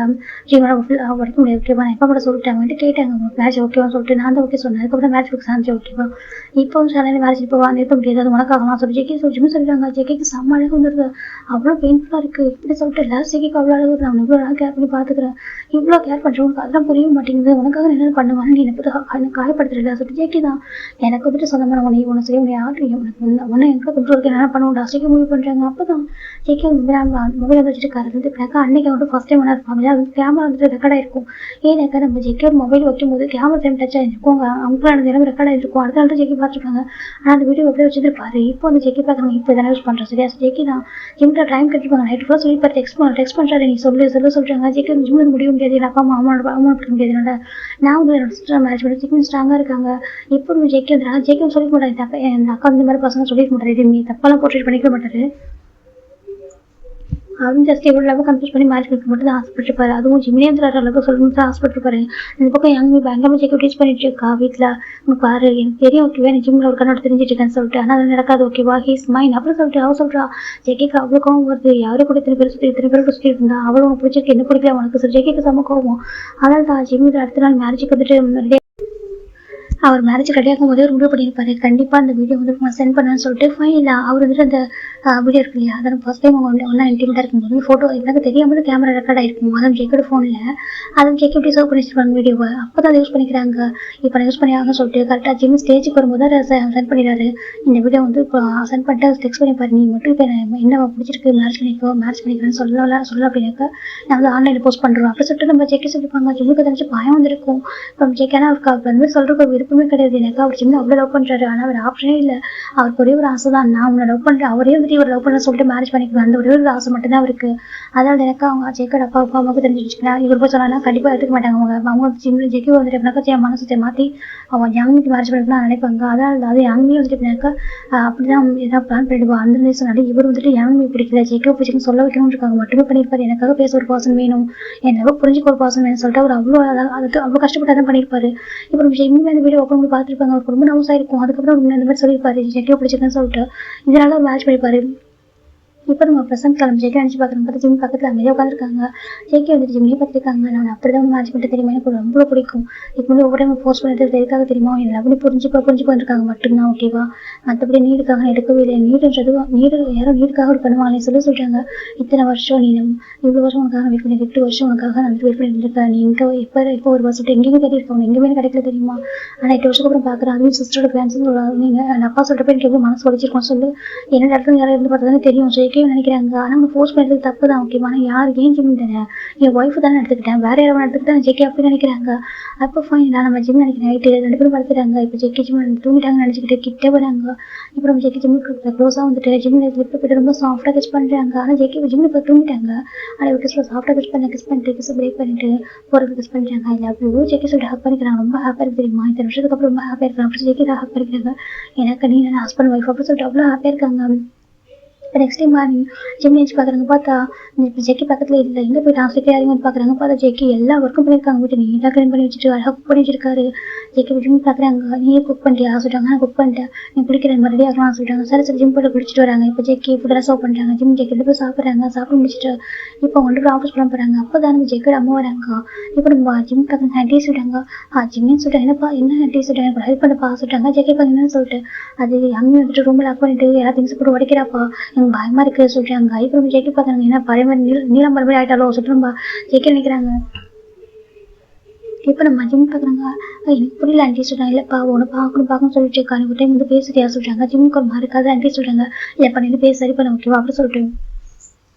ஜீவனை வரைக்க முடியாது ஓகேவா, என் அப்பா கூட சொல்லிட்டாங்க வந்துட்டு கேட்டாங்க உங்களுக்கு மேரேஜ் ஓகேவான்னு சொல்லிட்டு நான் தான் ஓகே சொன்னேன். அதுக்கப்புறம் மேரேஜ் ஃபிக்ஸ் ஆச்சு ஓகேவா. இப்போ சேனல் மேரேஜ் இப்போ நிறுத்த முடியாது, அது உனக்காகலாம் சொல்லி ஜேகே ஜிம் சொல்கிறாங்க. ஜேகேக்கு செம்ம அழகு வந்துடுது, அவ்வளோ பெயின்ஃபுல்லாக இருக்குது. இப்படி சொல்லிட்டு ஜேகேக்கு அவ்வளோ அழகு, நான் இவ்வளோ நாள் கேர் பண்ணி பார்த்துக்கிறேன், இவ்வளோ கேர் பண்ணுறவங்களுக்கு அதெல்லாம் புரிய மாட்டேங்குது, உனக்காக என்ன பண்ணுவான்னு நீ எனக்கு காயப்படுத்துறா சொல்லிட்டு ஜேகே தான் எனக்கு வந்துட்டு சொந்தமான உன்னை ஒன்று செய்ய முடியாது, உன்னை எங்கே கண்ட்ரோலுக்கு என்ன பண்ணுவோம் ஜேகே முடிவு பண்ணுறாங்க. அப்போ தான் ஜேகே மொபைல் வந்து வச்சுருக்காரு. வந்து அன்னைக்கு வந்துட்டு ஃபஸ்ட் டைம் இருப்பாங்க, அது கேமரா வந்துட்டு ரெக்கார்ட் ஆகிருக்கும். ஏன்னாக்கா நம்ம ஜேகே ஒரு மொபைல் வைக்கும்போது கேமரா டைம் டச் ஆகிருக்கும், அவங்களான எல்லாம் ரெக்கார்ட் ஆகிருக்கும். அடுத்த நாள் ஜேகே பார்த்துருக்காங்க. ஆனால் அந்த வீடியோ எப்படி வச்சுருப்பாரு. இப்போ வந்து ஜேகே பார்க்குறாங்க, இப்போ எதனா யூஸ் பண்ணுறோம் சரியா. ஜேகே தான் ஜிம்ல டைம் கட்டிருப்பாங்க, நைட்டு ஃபுல்லாக சொல்லி பார்த்து டெக்ஸ்ட் பண்ணுறாரு, நீ சொல்கிறாங்க. ஜேகே ஜிம் வந்து முடிய முடியாது, என் அப்பா அம்மா அவமானப்படுத்த முடியாது, நான் வந்து என்னோட சிஸ்டர் மேரேஜ் பண்ணி ஜேகே ஸ்ட்ராங்காக இருக்காங்க. இப்போ ஜேகே வந்து ஜேகே சொல்லிக்க மாட்டாரு, என் அக்கா இந்த மாதிரி பசங்க சொல்லிக்க மாட்டாரு, நீ தப்பாலாம் போர்ட்ரேட் பண்ணிக்க மாட்டாரு. அவன் ஜஸ்ட் இவ்வளோ அளவு கன்ஃபியூஸ் பண்ணி மேரேஜ் பண்ணிக்க மட்டும் தான் ஆசைப்பட்டுருப்பாரு. அதுவும் ஜிம்மினே அளவுக்கு சொல்லணும்னு தான் ஆசைப்பட்டுருப்பாரு. இந்த பக்கம் யங் பயங்கரமாக ஜேகே டீச் பண்ணிட்டு இருக்கா வீட்டில். உனக்கு பாரு எனக்கு தெரியும் ஓகேவா, எனக்கு ஜிம்மில் ஒரு கண்ணோட தெரிஞ்சிட்டு இருக்கேன்னு சொல்லிட்டு, ஆனால் அது நடக்காது ஓகேவா, ஹீஸ் மைண்ட் அப்புறம் சொல்லிட்டு அவள் சொல்கிறா. ஜேகேக்கு அவ்வளோ கோவம் வருது, யாரும் கூட இத்தனை பேர் சுற்றிட்டு இருந்தா, அவளும் உனக்கு பிடிச்சிருக்கு என்ன பிடிக்கல உனக்கு சொல்லி ஜேகேக்கு செம்ம கோவம். அதனால தான் ஜிம்மில் அடுத்த நாள் மேரேஜுக்கு வந்துட்டு அவர் மேரேஜ் ரெடியாகும் போதே முடிவு பண்ணியிருப்பாரு, கண்டிப்பாக அந்த வீடியோ வந்து நான் சென்ட் பண்ணேன்னு சொல்லிட்டு. ஃபைனலாக அவர் வந்துட்டு அந்த வீடியோ இருக்கு இல்லையா, அதான் ஃபஸ்ட் டைம் அவங்க ஒன்றா இன்டிமேட்டாக இருக்கும்போது ஃபோட்டோ எனக்கு தெரியாமல் கேமரா ரெக்கார்ட் ஆகிருக்கும். அதான் ஜேக்கோட ஃபோனில் அதை ஜேக்கே எப்படி சர்வ் பண்ணி வச்சிருப்பாங்க வீடியோவை. அப்போ தான் அதை யூஸ் பண்ணிக்கிறாங்க. இப்போ நான் யூஸ் பண்ணியாகன்னு சொல்லிட்டு கரெக்டாக ஜிம் ஸ்டேஜுக்கு வரும்போது அதை சென்ட் பண்ணிடுறாரு. இந்த வீடியோ வந்து இப்போ சென்ட் பண்ணிட்டு டெக்ஸ்ட் பண்ணிப்பாரு, நீ மட்டும் இப்போ என்ன பிடிச்சிருக்கு மேரேஜ் பண்ணிக்கிறேன்னு சொல்லல அப்படின்னாக்கா நான் வந்து ஆன்லைனில் போஸ்ட் பண்ணுறோம் அப்படி சொல்லிட்டு நம்ம ஜேக்கே சொல்லிப்பாங்க. ஜிம்முக்கு தெரிஞ்சு பயம் வந்துருக்கும். இப்போ ஜேக்கேனா அவருக்கு அவர் வந்து சொல்கிறக்கு விருப்பமே கிடையாது. எனக்கு அவர் ஜிம்மில் அவ்வளோ லவ் பண்ணுறாரு, ஆனால் அவர் ஆப்ஷனே இல்லை. அவருக்கு ஒரே ஒரு ஆசை தான், நான் உன்னை லவ் பண்ணுறேன், அவரே வந்துட்டு இவர் லவ் பண்ண சொல்லிட்டு மேரேஜ் பண்ணிக்கலாம், அந்த ஒரே ஒரு ஆசை மட்டும்தான் அவருக்கு. அதனால எனக்கு அவங்க ஜேக்கோட அப்பா அம்மாவுக்கு தெரிஞ்சு வச்சுக்கலாம். இவர் போய் சொன்னாலும் கண்டிப்பாக எடுத்துக்க மாட்டாங்க. அவங்க ஜிம்மில் ஜேக்கே வந்துட்டு எப்படினாக்கா என் மனசத்தை மாற்றி அவன் யாங்மிக்கு மேரேஜ் பண்ணிக்கலாம் நினைப்பாங்க. அதனால அது யாங்மியே வந்துட்டு எப்படினாக்கா அப்படிதான் ஏதாவது பிளான் பண்ணிடுவான். அந்த நியூஸ் சொன்னாலும் இவர் வந்துட்டு யாங்மி பிடிக்கல, ஜேக்கே பிடிச்சின்னு சொல்ல வைக்கணும்னு இருக்காங்க மட்டுமே பண்ணியிருப்பாரு. எனக்காக பேச ஒரு பர்சன் வேணும், என்னவோ புரிஞ்சுக்க ஒரு பர்சன் வேணும்னு சொல்லிட்டு அவர் அவ்வளோ கஷ்டப்பட்டு தான் பண்ணியிருப்பாரு. இப்போ நம்ம ஜிம்மில் அந்த வீடியோ ஓப்பன் பண்ணி பார்த்துருப்பாங்க, அவருக்கு ரொம்ப நர்வஸாக இருக்கும். அதுக்கப்புறம் இந்த மாதிரி சொல்லியிருப்பாரு ஜேக்கே பிடிச்சிருக்குன்னு சொல்லிட்டு, இதனால ஒரு மேட்ச் பண்ணியிருப்பாரு. இப்போ நம்ம ப்ரெசென்ட் கிளம்பி ஜேக்கே நினச்சி பார்க்குறோம், பார்த்து ஜிம் பக்கத்தில் அமைதியாக உட்காந்துருக்காங்க. ஜேக்கே வந்துட்டு ஜிம்லேயே பார்த்துருக்காங்க, நான் அப்படி தான் மேட்ச் பண்ணிட்டு தெரியுமா, எனக்கு ரொம்ப பிடிக்கும். இப்போ வந்து ஒவ்வொரு டைம் போஸ்ட் பண்ணிட்டு எதுக்காக தெரியுமா, என்ன அப்படி புரிஞ்சு வந்துருக்காங்க மட்டும்தான் ஓகேவா, மற்றபடி நீடுக்காக எடுக்கவே இல்லை. யாரோ நீடுக்காக ஒரு பண்ணுவாங்களே சொல்கிறாங்க. இத்தனை வருஷம் நீ இவ்வளோ வருஷம் உனக்காக வெயிட் பண்ணி 8 வருஷம் உனக்காக நான் வெயிட் பண்ணிட்டு இருக்கேன், நீ இங்கே இப்போ ஒரு வருஷம் எங்கேயுமே தெரியிருக்கோம், எங்கேயுமே கிடைக்கல தெரியுமா. ஆனால் 8 வருஷத்துக்கு அப்புறம் பார்க்குறேன், அதுவும் சிஸ்டரோட ஃபேன்ஸ்னு சொல்லுவாங்க. நீங்கள் என் அப்பா சொல்கிறப்ப எனக்கு எவ்வளோ மனசு வலிச்சிருக்கோம் சொல்லு, என்ன இடத்துல யாரும் இருந்து பார்த்தா தெரியும். ஜேக்கே நினைக்கிறாங்க, ஆனால் அவங்க ஃபோர்ஸ் பண்ணுறது தப்பு தான் ஓகேவா. ஆனால் யார் ஏன் ஜிம் தானே, என் ஒய்ஃபு தானே எடுத்துக்கிட்டேன், வேறு யாரும் எடுத்துக்கிட்டேன் ஜேக்கே அப்படி நினைக்கிறாங்க. அப்போ ஃபைன் நான் நம்ம ஜிம் நினைக்கிறேன் நைட்டு 2 பேரும் படுத்துறாங்க. இப்போ ஜேக்கே ஜிம் தூங்கிட்டாங்கன்னு நினச்சிக்கிட்டு கிட்டே வராங்க. இப்போ நம்ம ஜேக்கே ஜிம்முக்கு க்ளோஸாக வந்துட்டு ஜிம்மில் போய்ட்டு ரொம்ப சாஃப்டாக கிஸ் பண்ணுறாங்க. ஆனால் ஜேக்கே ஜிம்மில் இப்போ தூங்கிட்டாங்க. ஆனால் இப்போ கிஸ்ல சாஃப்டாக கிஸ் பண்ணிட்டு கிஸ் பிரேக் பண்ணிட்டு போகிறது கிஸ் பண்ணிட்டாங்க. இல்லை அப்படி ஜேக்கே சொல்லிட்டு ஹக் பண்ணிக்கிறாங்க. ரொம்ப ஹாப்பியாக இருக்கு தெரியுமா, இத்தனை வருஷத்துக்கு அப்புறம் ரொம்ப ஹாப்பியாக இருக்காங்க. அப்படி ஜேக்கே தான் ஹக் பண்ணிக்கிறாங்க. எனக்கு நீ என்ன ஹஸ்பண்ட் ஒய்ஃப் அப்படி சொல்லிட்டு அவ்வளோ ஹாப்பியாக இருக்காங்க. இப்போ நெக்ஸ்ட் டைம் மார்னிங் ஜிம் நினச்சி பார்க்குறாங்க, பார்த்தா இப்போ ஜேக்கே பக்கத்தில் இல்லை, எங்கே போய் டான்ஸ்க்கு யாரையும் வந்து பார்க்குறாங்க. பார்த்தா ஜேக்கே எல்லா ஒர்க்கும் பண்ணியிருக்காங்க, வீட்டு நீட்டாக க்ளீன் பண்ணி வச்சுட்டு அழகாக குக் பண்ணி வச்சிருக்காரு. ஜேக்கே ஜிம் பார்க்குறாங்க, நீயே குக் பண்ணிட்டியா சொல்லிட்டாங்க. நான் குக் பண்ணிட்டேன், நீ குளிக்கிறேன் மறுபடியும் ஆகலாம் சொல்லிட்டாங்க. சரி ஜிம் போட்டு குளிச்சுட்டு வராங்க. இப்போ ஜேக்கே ஃபுட்டெல்லாம் சர்வ் பண்ணுறாங்க. ஜிம் ஜேக்கே போய் சாப்பிட்டு முடிச்சுட்டு இப்போ அவங்க ஆஃபீஸ் பண்ண போகிறாங்க. அப்போ தான் நம்ம ஜேக்கோட அம்மா வராங்க. இப்போ நம்ம ஜிம் பார்க்குறாங்க, ஆன்ட்டி சொல்லிட்டாங்க. ஜிம்னு சொல்லிட்டு என்னப்பா என்ன ஆன்ட்டி சொல்லிட்டாங்க, எனக்கு ஹெல்ப் பண்ணப்பா சொல்லிட்டாங்க. ஜேக்கே பார்த்தீங்கன்னு சொல்லிட்டு அது அங்கே வந்துட்டு ரூமில் லாக் பண்ணிட்டு எல்லா திங்ஸ் போட்டு உடைக்கிறாப்பா, எனக்கு பயமாக இருக்குது சொல்லிட்டாங்க. இப்போ ஜேக்கே பார்க்குறாங்க, என்ன பழைய மாதிரி நீளம் பரம்பரை ஆகிட்டாலோ சொல்லிட்டு நம்ம ஜேக்கே நினைக்கிறாங்க. இப்போ நம்ம ஜிம் பார்க்குறாங்க, எனக்கு புரியல ஆன்ட்டி சொல்கிறாங்க. இல்லைப்பா ஒன்று பார்க்கணும்னு சொல்லிட்டு இருக்காங்க. ஒரு டைம் வந்து பேசுறியா சொல்லிட்டாங்க. ஜிம்முக்கு ஒரு மாதிரி இருக்காது ஆன்ட்டி சொல்கிறாங்க. இல்லைப்பா நீ பேச சரி பண்ண ஓகேவா அப்படி சொல்லிட்டு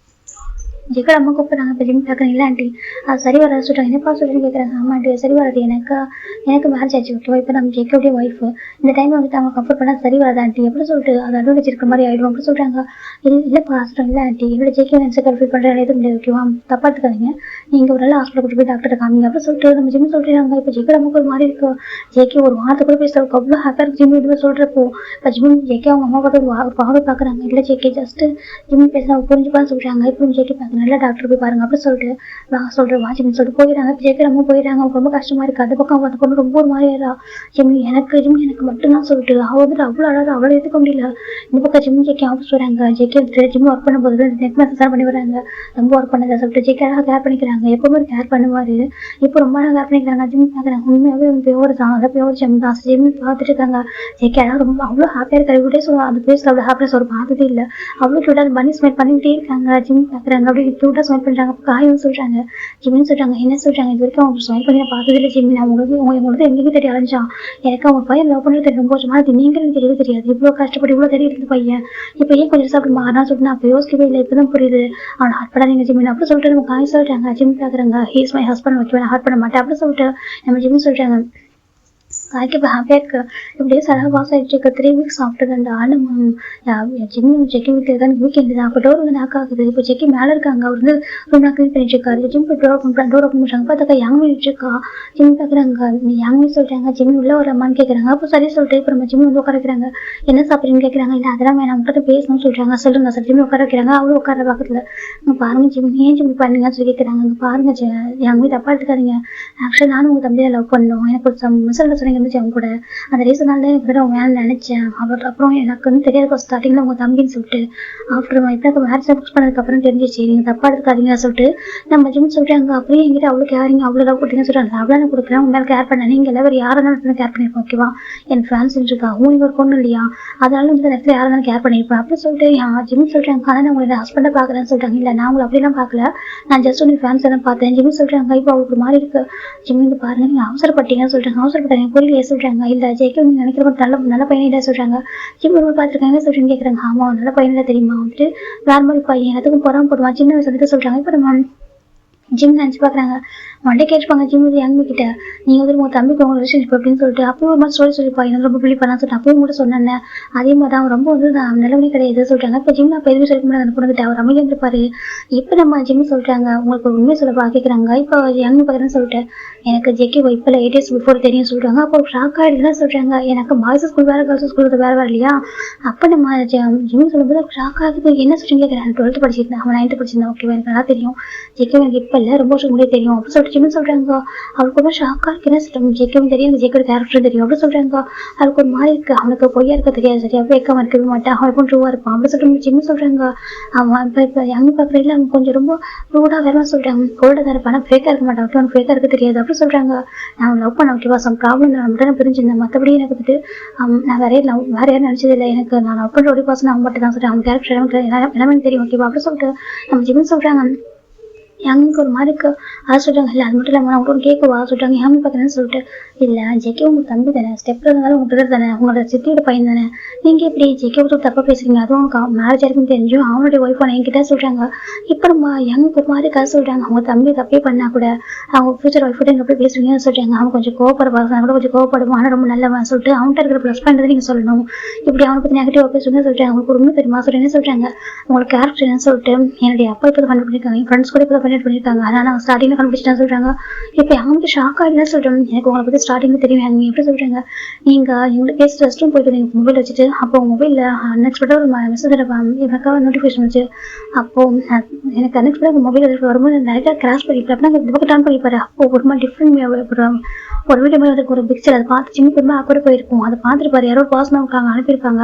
ஜெகோட அம்மா கூப்பிட்றாங்க. இப்போ ஜிம் பார்க்குறேன். இல்லை ஆண்டி அது சரி வராது சொல்கிறாங்க. என்னப்பா சொல்கிறேன்னு கேட்குறாங்க. ஆமா ஆண்டி சரி வராது, எனக்கு மேரேஜ் ஆச்சு ஓகேவா, இப்போ நம்ம ஜெகோடைய ஒய்ஃபு இந்த டைம் வந்துட்டு அவங்க கம்ஃபர்ட் பண்ணால் சரி வராது ஆண்டி எப்படி சொல்லிட்டு அது அட்வான்டேஜ் இருக்கிற மாதிரி ஆகிடும் அப்படி சொல்கிறாங்க. இல்லைப்பா சொல்கிறாங்க. இல்லை ஆண்டி என்னோட ஜெகோ நினச்சி ஃபீல் பண்ணுறேன் எதுவும் முடியாது ஓகேவா, தப்பா எடுத்துக்காதீங்க, நீங்கள் ஒரு நாள் ஹாஸ்பிட்டல் கூட்டு போய் டாக்டர் காமிங்க அப்படி சொல்லிட்டு நம்ம ஜிம் சொல்லிடுறாங்க. இப்போ ஜெகோ நமக்கு ஒரு மாதிரி இருக்கும். ஜேகே ஒரு வார்த்தை கூட பேசுறதுக்கு அவ்வளோ ஹாப்பியாக இருக்கு ஜிம் இதுமாதிரி சொல்கிறப்போ. இப்போ ஜிம் ஜேகே அவங்க அம்மா பார்த்து ஒரு பார்வை பார்க்குறாங்க. இல்லை ஜேகே ஜஸ்ட்டு ஜிம் பேசுனா புரிஞ்சுப்பான்னு சொல்கிறாங்க. இப்போ ஜேகே பார்க்க நல்லா டாக்டர் போய் பாருங்க அப்படி சொல்லிட்டு வா ஜிம்னு சொல்லிட்டு போயிடுறாங்க. இப்போ ஜேகே ரொம்ப போயிடுறாங்க. அவங்க ரொம்ப கஷ்டமா இருக்கு. அந்த பக்கம் அந்த பொண்ணு ரொம்ப ஒரு மாதிரியா ஜிம் எனக்கு மட்டும்தான் சொல்லிட்டு அவள் வந்துட்டு அவ்வளோ அழகாக அவ்வளோ ஏற்றுக்க முடியல. இந்த பக்கம் ஜிம் ஜேகே ஆஃபீஸ் வராங்க. ஜேகே ஜிம் ஒர்க் பண்ணும்போது நெக் மசாஜ் பண்ணி வராங்க. ரொம்ப ஒர்க் பண்ணதை சொல்லிட்டு ஜேகே அழகாக கேர் பண்ணிக்கிறாங்க. எப்பவுமே கேர் பண்ணுவார். இப்போ ரொம்ப அழகாக கேர் பண்ணிக்கிறாங்க. ஜிம் பார்க்குறாங்க. உண்மையாகவே பியோர் தான், அதை பியோர் ஜிம் தான். ஜிம் பார்த்துட்டு இருக்காங்க. ஜேகே அழகாக ரொம்ப அவ்வளோ ஹாப்பியாக இருக்காரு. இவ்வளோ சொல்லுவாங்க அந்த பிளேஸில் அவ்வளோ ஹாப்பினஸ் ஒரு பார்த்ததே இல்லை. அவ்வளோ க்யூட்டாக அந்த பண்ணி ஸ்மெல் பண்ணிக்கிட்டே இருக்காங்க. ஜிம் பார்க்குறாங்க. அப்படி க்யூட்டாக ஸ்மெல் பண்ணுறாங்க. காயும் சொல்கிறாங்க. ஜிம்னு சொல்கிறாங்க. என்ன சொல்கிறாங்க, இது வரைக்கும் அவங்க ஸ்மெல் பண்ணி நான் பார்த்ததில்லை ஜிம், நான் உங்களுக்கு எங்கேயும் தெரிய அலைஞ்சான், எனக்கு அவங்க பையன் லவ் பண்ணி தெரியும் ரொம்ப வருஷமா, அது நீங்களும் தெரியாது இவ்வளோ கஷ்டப்பட்டு இவ்வளோ தெரிய இருக்குது பையன், இப்போ ஏன் கொஞ்சம் சாப்பிட்டு மாறினா சொல்லிட்டு நான் அப்போ யோசிக்கவே இல்லை, இப்போ தான் புரியுது, அவனை ஹார்ட் பண்ணாதீங்க ஜிம்னு அப்படி சொல்லிட்டு நம்ம காய் சொல்கிறாங்க. ஜிம் பார்க்குறாங்க. ஹீஸ் மை ஹஸ்பண்ட் ஓகே, நான் ஹார்ட் பண்ண மாட்டேன் அப்படி சொல்லிட்டு நம்ம ஜிம் சொல்கிறாங்க. காய்க்கு இப்போ ஹாப்பியாக இருக்கு. இப்படியே சடா பாஸ் ஆகிடுச்சு. 3 வீக்ஸ் ஆஃப்டர் அந்த ஜிம்மி ஜெக்கி வீட்டில் தான் வீக்கெண்டு தான். அப்போ டோர் வந்து நாக் ஆகுது. இப்போ ஜெக்கி மேலே இருக்காங்க. அவர் வந்து ரூம் க்ளீன் பண்ணிட்டு இருக்காரு. ஜிம் டோர் ஓப்பன் பண்ணுறாங்க. பார்த்தாக்கா யாங்மி இருக்கா. ஜிம்மி பார்க்குறாங்க. நீ யாங்மி சொல்கிறாங்க. ஜிம்மி உள்ள ஒரு அம்மான்னு கேட்குறாங்க. அப்போ சரி சொல்லிட்டு இப்போ நம்ம ஜிம்மி வந்து உட்காருக்கிறாங்க. என்ன சாப்பிட்றீங்கன்னு கேட்குறாங்க. இல்லை அதெல்லாம் வேணாம் உட்காந்து பேசணும்னு சொல்கிறாங்க. சொல்லுங்க சார். ஜிம்மி உட்கார வைக்கிறாங்க. அவளும் உட்கார பக்கத்தில். அங்கே பாருங்க ஜிம்மி ஏன் ஜிம்மி பண்ணுங்கன்னு சொல்லி கேட்குறாங்க. அங்கே பாருங்க யாங்மி தப்பா எடுத்துக்காதீங்க. ஆக்சுவலாக நானும் உங்கள் தம்பியை லவ் பண்ணணும். எனக்கு ஒரு மிஸ்அண்டர்ஸ்டாண்டிங் சொன்னீங்க இருந்துச்சு அவங்க கூட. அந்த ரீசனால தான் எனக்கு அவங்க வேலை நினைச்சேன். அப்புறம் எனக்கு வந்து தெரியாது ஸ்டார்டிங்ல உங்க தம்பின்னு சொல்லிட்டு ஆஃப்டர் இப்போ மேரேஜ் ஃபிக்ஸ் பண்ணதுக்கு அப்புறம் தெரிஞ்சிச்சு. நீங்க தப்பா எடுத்துக்காதீங்க சொல்லிட்டு நம்ம ஜிம் சொல்றாங்க. அப்படியே எங்கிட்ட அவ்வளோ கேரிங் அவ்வளோ லவ் கொடுத்தீங்கன்னு சொல்றாங்க. அவ்வளோ நான் கொடுக்குறேன் உங்க மேலே கேர் பண்ணேன். நீங்க எல்லாரும் யாரை இருந்தாலும் கேர் பண்ணிருப்போம் ஓகேவா. என் ஃபேன்ஸ் இருக்கா உங்களுக்கு ஒரு பொண்ணு இல்லையா, அதனால இந்த இடத்துல யாரை இருந்தாலும் கேர் பண்ணிருப்பேன் அப்படி சொல்லிட்டு ஜிம் சொல்றாங்க. ஆனால் நான் உங்களோட ஹஸ்பண்டை பாக்குறேன்னு சொல்றாங்க. இல்லை நான் உங்களை அப்படிலாம் பார்க்கல, நான் ஜஸ்ட் உங்க ஃபேன்ஸ் தான் பார்த்தேன். ஜிம் சொல்றாங்க. இப்போ அவங்களுக்கு மாதிரி இருக்கு. ஜிம் வந்து பாருங்க நீங்க அவசரப்பட்டீங்கன்னு சொல்றாங்க. அவசரப்பட்டாங்க புரியலையே சொல்றாங்க. இல்லை ஜெயிக்க நீங்க நினைக்கிற மாதிரி நல்ல பையன் இல்லை சொல்றாங்க. ஜிம் ஒரு பார்த்துருக்காங்க சொல்றேன்னு கேட்குறாங்க. ஆமா நல்ல பையன் இல்லை தெரியுமா வந்துட்டு வேற மாதிரி பையன் எல்லாத்துக்கும் பொறாம போடுவான் சின்ன வயசுல வந்துட்டு சொல்றாங்க. இப்போ நம்ம ஜிம் நினச்சி பார்க்குறாங்க. மண்டே கேட்பாங்க ஜிம் யாங்மி கிட்ட, நீங்கள் வந்து உங்கள் தம்பிக்கு உங்கள் ரிலேஷன்ஷிப் அப்படின்னு சொல்லிட்டு அப்பவும் ஒரு மாதிரி ஸ்டோரி சொல்லிப்பா என்ன ரொம்ப பிலீவ் பண்ணான்னு சொல்லிட்டு அப்பவும் கூட சொன்னேன். அதே மாதிரி தான் ரொம்ப வந்து நான் நிலவனே கிடையாது சொல்கிறாங்க. இப்போ ஜிம் நான் எதுவும் சொல்லிக்க முடியாது அந்த பொண்ணுகிட்ட அவர் அமைதியாக இருந்திருப்பாரு. இப்போ நம்ம ஜிம் சொல்கிறாங்க உங்களுக்கு ஒரு உண்மையை சொல்லப்பா கேட்குறாங்க. இப்போ யாங்மி பார்க்குறேன்னு சொல்லிட்டு எனக்கு ஜெக்கி இப்போ 8 days பிஃபோர் தெரியும் சொல்கிறாங்க. அப்போ ஷாக் ஆகிடுதான் சொல்கிறாங்க. எனக்கு பாய்ஸ் ஸ்கூல் வேறு கேர்ள்ஸ் ஸ்கூல் வேறு இல்லையா. அப்போ நம்ம ஜிம் சொல்லும்போது ஷாக் ஆகுது. என்ன சொல்றீங்க கேட்குறேன். 12th படிச்சிருந்தேன், அவன் 9th படிச்சிருந்தேன் ஓகேவா, எனக்கு நல்லா தெரியும். ஜெக்கி எனக்கு இப்போ இல்லை ரொம்ப வருஷம் கூட தெரியும் அப்படி சொல்லிட்டு ஜிம் சொல்கிறாங்க. அவளுக்கு ரொம்ப ஷாக்காக இருக்கு. என்ன சொல்கிறாங்க ஜெக்கும் தெரியும் அந்த ஜெக்கோட கேரக்டர் தெரியும் அப்படி சொல்கிறாங்க. அவளுக்கு ஒரு மாதிரி இருக்குது. அவனுக்கு பொய்யா இருக்க தெரியாது சரியா பேக்காம இருக்கவே மாட்டான், அவன் எப்போ ட்ரூவாக இருப்பான் அப்படி சொல்லிட்டு ஜிம் சொல்கிறாங்க. அவன் இப்போ யாங்க பார்க்குறதுல அவன் கொஞ்சம் ரொம்ப ரூடாக வேற சொல்கிறாங்க. கோல்டாக தான் இருப்பான், ஃபேக்காக இருக்க மாட்டான், அவனுக்கு ஃபேக்காக இருக்க தெரியாது அப்படி சொல்கிறாங்க. நான் லவ் பண்ண ஓகேவா சம் ப்ராப்ளம் நான் மட்டும் பிரிஞ்சிருந்தேன், மற்றபடி எனக்கு வந்துட்டு நான் வேற யாரும் நினச்சது இல்லை. எனக்கு நான் லவ் பண்ணுற ஒரு பர்சன் அவன் மட்டும் தான் சொல்கிறேன். அவன் கேரக்டர் எல்லாமே தெரியும் ஓகேவா அப்படி சொல்லிட்டு நம்ம ஜிம் சொல்கிறாங்க. யாங்களுக்கு ஒரு மாதிரி இருக்கு அதை சொல்கிறாங்க. இல்லை அது மட்டும் இல்லாமல் அவங்க ஒரு கேட்கவா சொல்கிறாங்க. யாங்க பார்க்குறேன்னு சொல்லிட்டு இல்லை ஜெக்கி உங்கள் தம்பி தானே, ஸ்டெப்பில் இருந்தாலும் உங்கள் பிரதர் தானே, உங்களோட சித்தியோட பையன் தானே, நீங்கள் எப்படி ஜெக்கி பற்றி தப்பாக பேசுகிறீங்க, அதுவும் மேரேஜ் இருக்குன்னு தெரிஞ்சும் அவனுடைய ஒய்ஃபான என்கிட்ட சொல்கிறாங்க. இப்போ நம்ம யாங்களுக்கு ஒரு மாதிரி கதை சொல்கிறாங்க. அவங்க தம்பி தப்பே பண்ணால் கூட அவங்க ஃபியூச்சர் ஒய்ஃபோட எங்கே போய் பேசுவீங்கன்னு சொல்கிறாங்க. அவன் கொஞ்சம் கோவப்படுவாங்க கூட கொஞ்சம் கோவப்படுவான், ஆனால் ரொம்ப நல்லவன் சொல்லிட்டு அவன்கிட்ட இருக்கிற ப்ளஸ் பாயிண்ட் நீங்கள் சொல்லணும். இப்படி அவனை பற்றி நெகட்டிவாக பேசுவீங்கன்னு சொல்கிறாங்க. அவங்களுக்கு உண்மை தெரியுமா சொல்கிறேன்னு சொல்கிறாங்க. உங்களுக்கு கேரக்டர் என்னன்னு சொல்லிட்டு என்னுடைய அப்பா இப்போ பண்ணிருக்காங்க, என் ஃப்ரெண்ட்ஸ் கூட இப்போ பண்ணிருக்காங்க, அதனால் நான் ஸ்டார்டிங்கில் கண்டுபிடிச்சிட்டேன்னு சொல்கிறாங்க. இப்போ அவங்களுக்கு ஷாக் ஆகிடுன்னு சொல்கிறேன். எனக்கு உங்களை பற்றி ஸ்டார்டிங்கில் தெரியும் யாங்க எப்படி சொல்கிறாங்க. நீங்கள் எங்களுக்கு பேசி ரெஸ்ட் ரூம் போயிட்டு நீங்கள் மொபைல் வச்சுட்டு அப்போ மொபைலில் அன்எக்ஸ்பெக்டாக ஒரு மெசேஜ் எனக்காக நோட்டிஃபிகேஷன் வச்சு அப்போது எனக்கு அன்எக்ஸ்பெக்டாக மொபைல் வரும்போது லைட்டாக கிராஸ் பண்ணிப்பேன். அப்படின்னா இந்த பக்கம் டர்ன் பண்ணிப்பாரு. அப்போ ஒரு மாதிரி டிஃப்ரெண்ட் ஒரு வீடியோ மாதிரி அதுக்கு ஒரு பிக்சர் அதை பார்த்து சின்ன பெருமை கூட போயிருக்கும். அதை பார்த்துட்டு யாரோ பாசம் அவங்க அனுப்பியிருப்பாங்க.